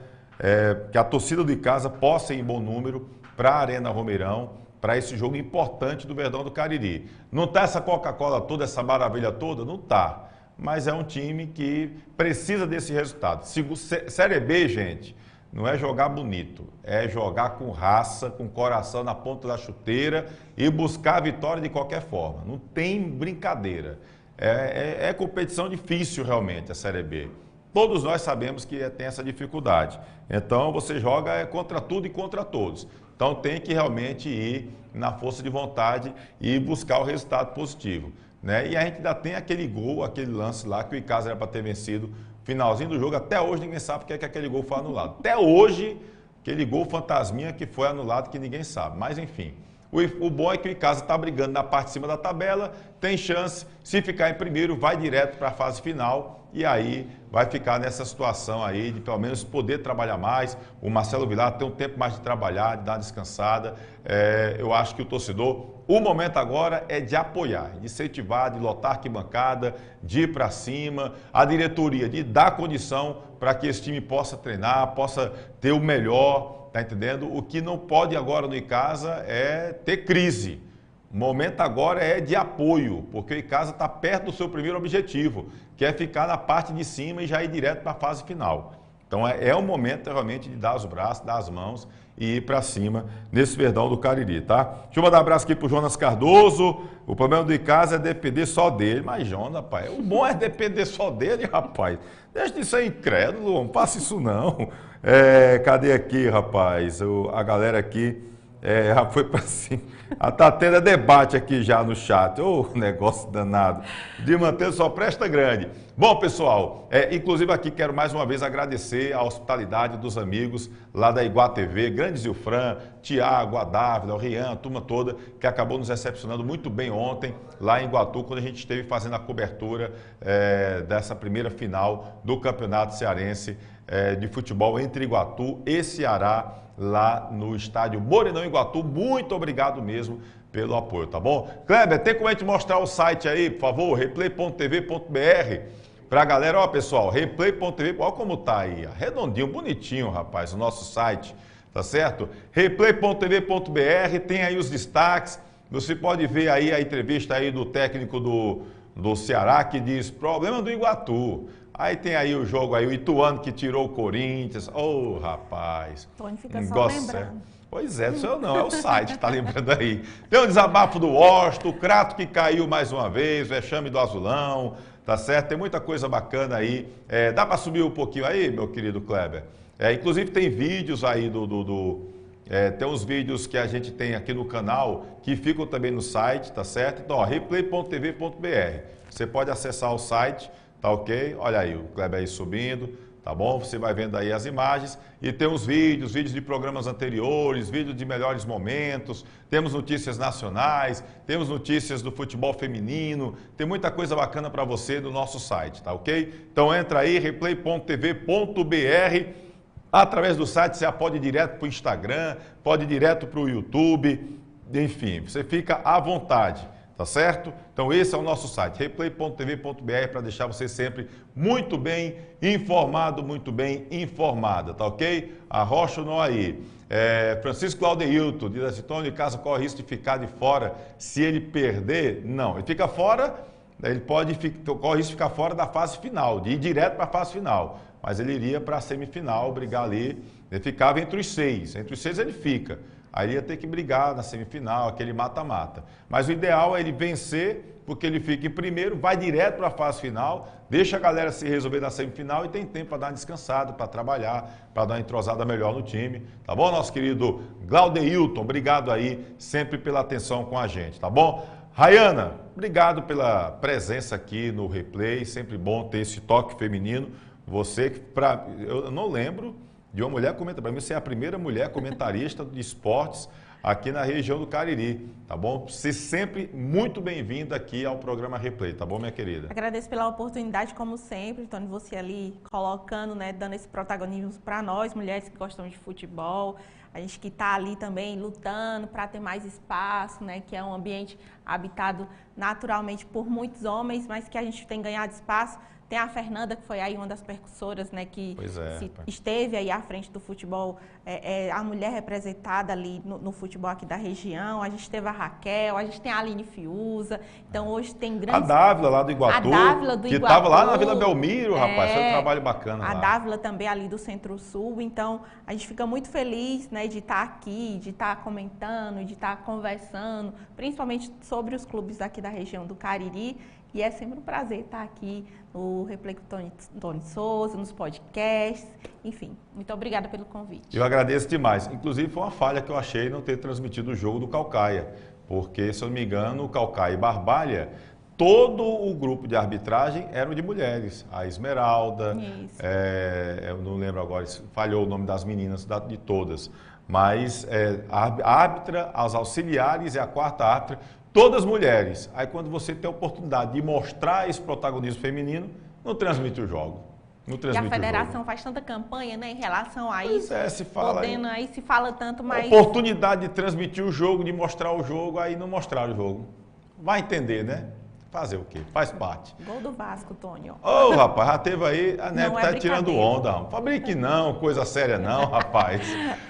que a torcida do Icasa possa ir em bom número para a Arena Romeirão, para esse jogo importante do Verdão do Cariri. Não está essa Coca-Cola toda, essa maravilha toda? Não está. Mas é um time que precisa desse resultado. Série B, gente, não é jogar bonito, é jogar com raça, com coração na ponta da chuteira e buscar a vitória de qualquer forma. Não tem brincadeira. É competição difícil realmente a Série B. Todos nós sabemos que tem essa dificuldade. Então você joga contra tudo e contra todos. Então tem que realmente ir na força de vontade e buscar o resultado positivo. Né? E a gente ainda tem aquele gol, aquele lance lá que o Icasa era para ter vencido, finalzinho do jogo. Até hoje ninguém sabe porque é que aquele gol foi anulado. Até hoje, aquele gol fantasminha que foi anulado que ninguém sabe. Mas enfim, o bom é que o Icasa está brigando na parte de cima da tabela, tem chance, se ficar em primeiro, vai direto para a fase final e aí vai ficar nessa situação aí de pelo menos poder trabalhar mais. O Marcelo Vilar tem um tempo mais de trabalhar, de dar uma descansada. Eu acho que o torcedor, o momento agora é de apoiar, de incentivar, de lotar arquibancada, de ir para cima, a diretoria de dar condição para que esse time possa treinar, possa ter o melhor, tá entendendo? O que não pode agora no Icasa é ter crise. O momento agora é de apoio, porque o Icasa está perto do seu primeiro objetivo, que é ficar na parte de cima e já ir direto para a fase final. Então é o momento realmente de dar os braços, dar as mãos e ir para cima nesse Verdão do Cariri, tá? Deixa eu mandar um abraço aqui pro Jonas Cardoso. O problema do Icasa é depender só dele. Mas, Jonas, rapaz, o bom é depender só dele, rapaz. Deixa de ser incrédulo, não faça isso não. Cadê aqui, rapaz? A galera aqui já foi para cima. Tá tendo debate aqui já no chat. Ô, negócio danado. De manter só presta grande. Bom, pessoal, inclusive aqui quero mais uma vez agradecer a hospitalidade dos amigos lá da Iguá TV, Grande Zilfran, Tiago, a Dávila, o Rian, a turma toda, que acabou nos recepcionando muito bem ontem lá em Iguatu, quando a gente esteve fazendo a cobertura dessa primeira final do Campeonato Cearense de Futebol entre Iguatu e Ceará, lá no estádio Morenão Iguatu. Muito obrigado mesmo pelo apoio, tá bom? Kleber, tem como a gente mostrar o site aí, por favor, replay.tv.br, pra galera, ó pessoal, replay.tv, ó como tá aí, redondinho, bonitinho, rapaz, o nosso site, tá certo? replay.tv.br, tem aí os destaques, você pode ver aí a entrevista aí do técnico do Ceará, que diz, problema do Iguatu. Aí tem aí o jogo aí, o Ituano que tirou o Corinthians. Ô, rapaz. Tony fica só lembrando. Pois é, não sou eu não, é o site que tá lembrando aí. Tem o desabafo do Washington, o Crato que caiu mais uma vez, o vexame do Azulão, tá certo? Tem muita coisa bacana aí. Dá para subir um pouquinho aí, meu querido Kleber? Inclusive tem vídeos aí tem uns vídeos que a gente tem aqui no canal que ficam também no site, tá certo? Então, ó, replay.tv.br. Você pode acessar o site. Tá ok? Olha aí, o Kleber aí subindo, tá bom? Você vai vendo aí as imagens e tem os vídeos de programas anteriores, vídeos de melhores momentos, temos notícias nacionais, temos notícias do futebol feminino, tem muita coisa bacana para você no nosso site, tá ok? Então entra aí, replay.tv.br, através do site você pode ir direto para o Instagram, pode ir direto para o YouTube, enfim, você fica à vontade. Tá certo? Então esse é o nosso site, replay.tv.br, para deixar você sempre muito bem informado, muito bem informada, tá ok? A Rocha não aí. Francisco Claudeilton diz assim, Tony, caso corre risco de ficar de fora se ele perder? Não, ele fica fora, corre risco de ficar fora da fase final, de ir direto para a fase final. Mas ele iria para a semifinal, brigar ali, ele ficava entre os 6 ele fica. Aí ele ia ter que brigar na semifinal, aquele mata-mata. Mas o ideal é ele vencer, porque ele fica em primeiro, vai direto para a fase final, deixa a galera se resolver na semifinal e tem tempo para dar uma descansada, para trabalhar, para dar uma entrosada melhor no time. Tá bom, nosso querido Glaudeilton? Obrigado aí sempre pela atenção com a gente, tá bom? Rayana, obrigado pela presença aqui no Replay, sempre bom ter esse toque feminino. Você, eu não lembro de uma mulher comentarista, para mim você é a primeira mulher comentarista de esportes aqui na região do Cariri, tá bom? Você sempre muito bem-vinda aqui ao programa Replay, tá bom, minha querida? Agradeço pela oportunidade, como sempre, Tony, você ali colocando, né, dando esse protagonismo para nós, mulheres que gostam de futebol, a gente que está ali também lutando para ter mais espaço, né, que é um ambiente habitado naturalmente por muitos homens, mas que a gente tem ganhado espaço. Tem a Fernanda, que foi aí uma das percussoras, né, que esteve aí à frente do futebol, a mulher representada ali no futebol aqui da região. A gente teve a Raquel, a gente tem a Aline Fiuza. Então hoje tem grandes... A Dávila lá do Iguatu, a Dávila do que Iguatu, estava lá na Vila Belmiro, rapaz, foi um trabalho bacana lá. A Dávila também ali do Centro-Sul. Então a gente fica muito feliz, né, de estar aqui, de estar comentando, de estar conversando, principalmente sobre os clubes aqui da região do Cariri. E é sempre um prazer estar aqui no Replay com Tony Souza, nos podcasts, enfim. Muito obrigada pelo convite. Eu agradeço demais. Inclusive foi uma falha que eu achei não ter transmitido o jogo do Caucaia, porque, se eu não me engano, o Caucaia e Barbalha, todo o grupo de arbitragem eram de mulheres. A Esmeralda, eu não lembro agora, falhou o nome das meninas, de todas. Mas a árbitra, as auxiliares e a quarta árbitra, todas mulheres. Aí quando você tem a oportunidade de mostrar esse protagonismo feminino, não transmite o jogo. Não transmite e a federação faz tanta campanha, né, em relação a isso. Se fala aí se fala tanto, mas... Oportunidade de transmitir o jogo, de mostrar o jogo, aí não mostrar o jogo. Vai entender, né? Fazer o quê? Faz parte. Gol do Vasco, Tônio. Ô, rapaz, já teve aí, a NEP Não tá é tirando onda. Fabrique não, coisa séria não, rapaz.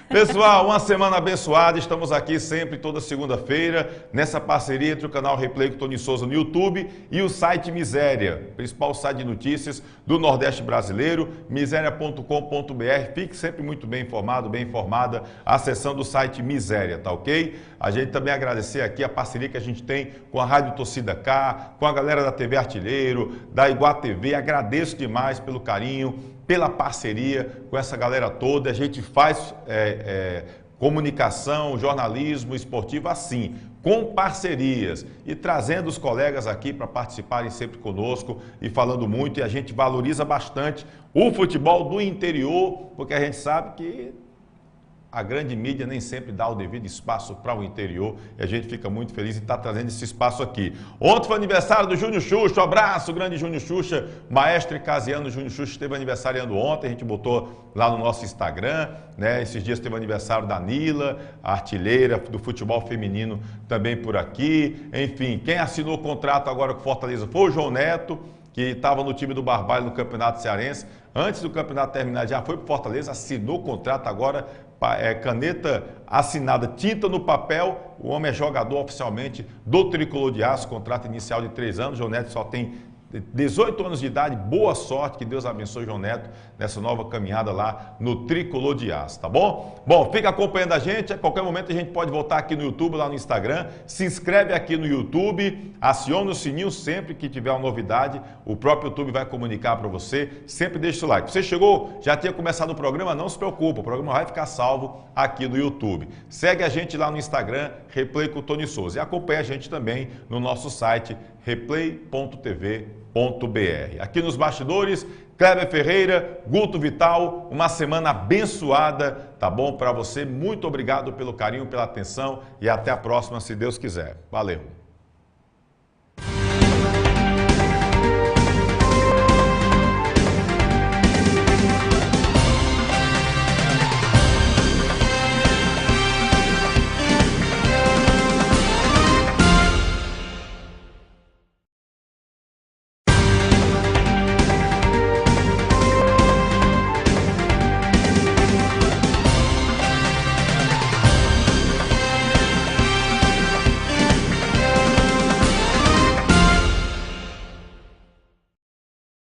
Pessoal, uma semana abençoada, estamos aqui sempre, toda segunda-feira, nessa parceria entre o canal Replay com Tony Souza no YouTube e o site Miséria, principal site de notícias do Nordeste brasileiro, miséria.com.br. Fique sempre muito bem informado, bem informada, acessando o site Miséria, tá ok? A gente também agradecer aqui a parceria que a gente tem com a Rádio Torcida K, com a galera da TV Artilheiro, da Iguá TV. Agradeço demais pelo carinho, pela parceria com essa galera toda. A gente faz comunicação, jornalismo esportivo assim, com parcerias e trazendo os colegas aqui para participarem sempre conosco e falando muito. E a gente valoriza bastante o futebol do interior, porque a gente sabe que a grande mídia nem sempre dá o devido espaço para o interior e a gente fica muito feliz em estar trazendo esse espaço aqui. Ontem foi aniversário do Júnior Xuxa, um abraço, grande Júnior Xuxa, maestro e casiano Júnior Xuxa esteve aniversariando ontem, a gente botou lá no nosso Instagram, né? Esses dias teve aniversário da Nila, a artilheira do futebol feminino também por aqui. Enfim, quem assinou o contrato agora com Fortaleza foi o João Neto, que estava no time do Barbalho no Campeonato Cearense. Antes do campeonato terminar, já foi para Fortaleza, assinou o contrato agora, caneta assinada, tinta no papel. O homem é jogador oficialmente do Tricolor de Aço, contrato inicial de 3 anos. João Neto só tem 18 anos de idade, boa sorte, que Deus abençoe João Neto nessa nova caminhada lá no Tricolor de Aço, tá bom? Bom, fica acompanhando a gente, a qualquer momento a gente pode voltar aqui no YouTube, lá no Instagram, se inscreve aqui no YouTube, aciona o sininho sempre que tiver uma novidade, o próprio YouTube vai comunicar para você, sempre deixa o like. Você chegou, já tinha começado o programa, não se preocupa, o programa vai ficar salvo aqui no YouTube. Segue a gente lá no Instagram, Replay com Tony Souza, e acompanha a gente também no nosso site, replay.tv.br. Aqui nos bastidores, Kleber Ferreira, Guto Vital, uma semana abençoada, tá bom? Para você, muito obrigado pelo carinho, pela atenção e até a próxima, se Deus quiser. Valeu!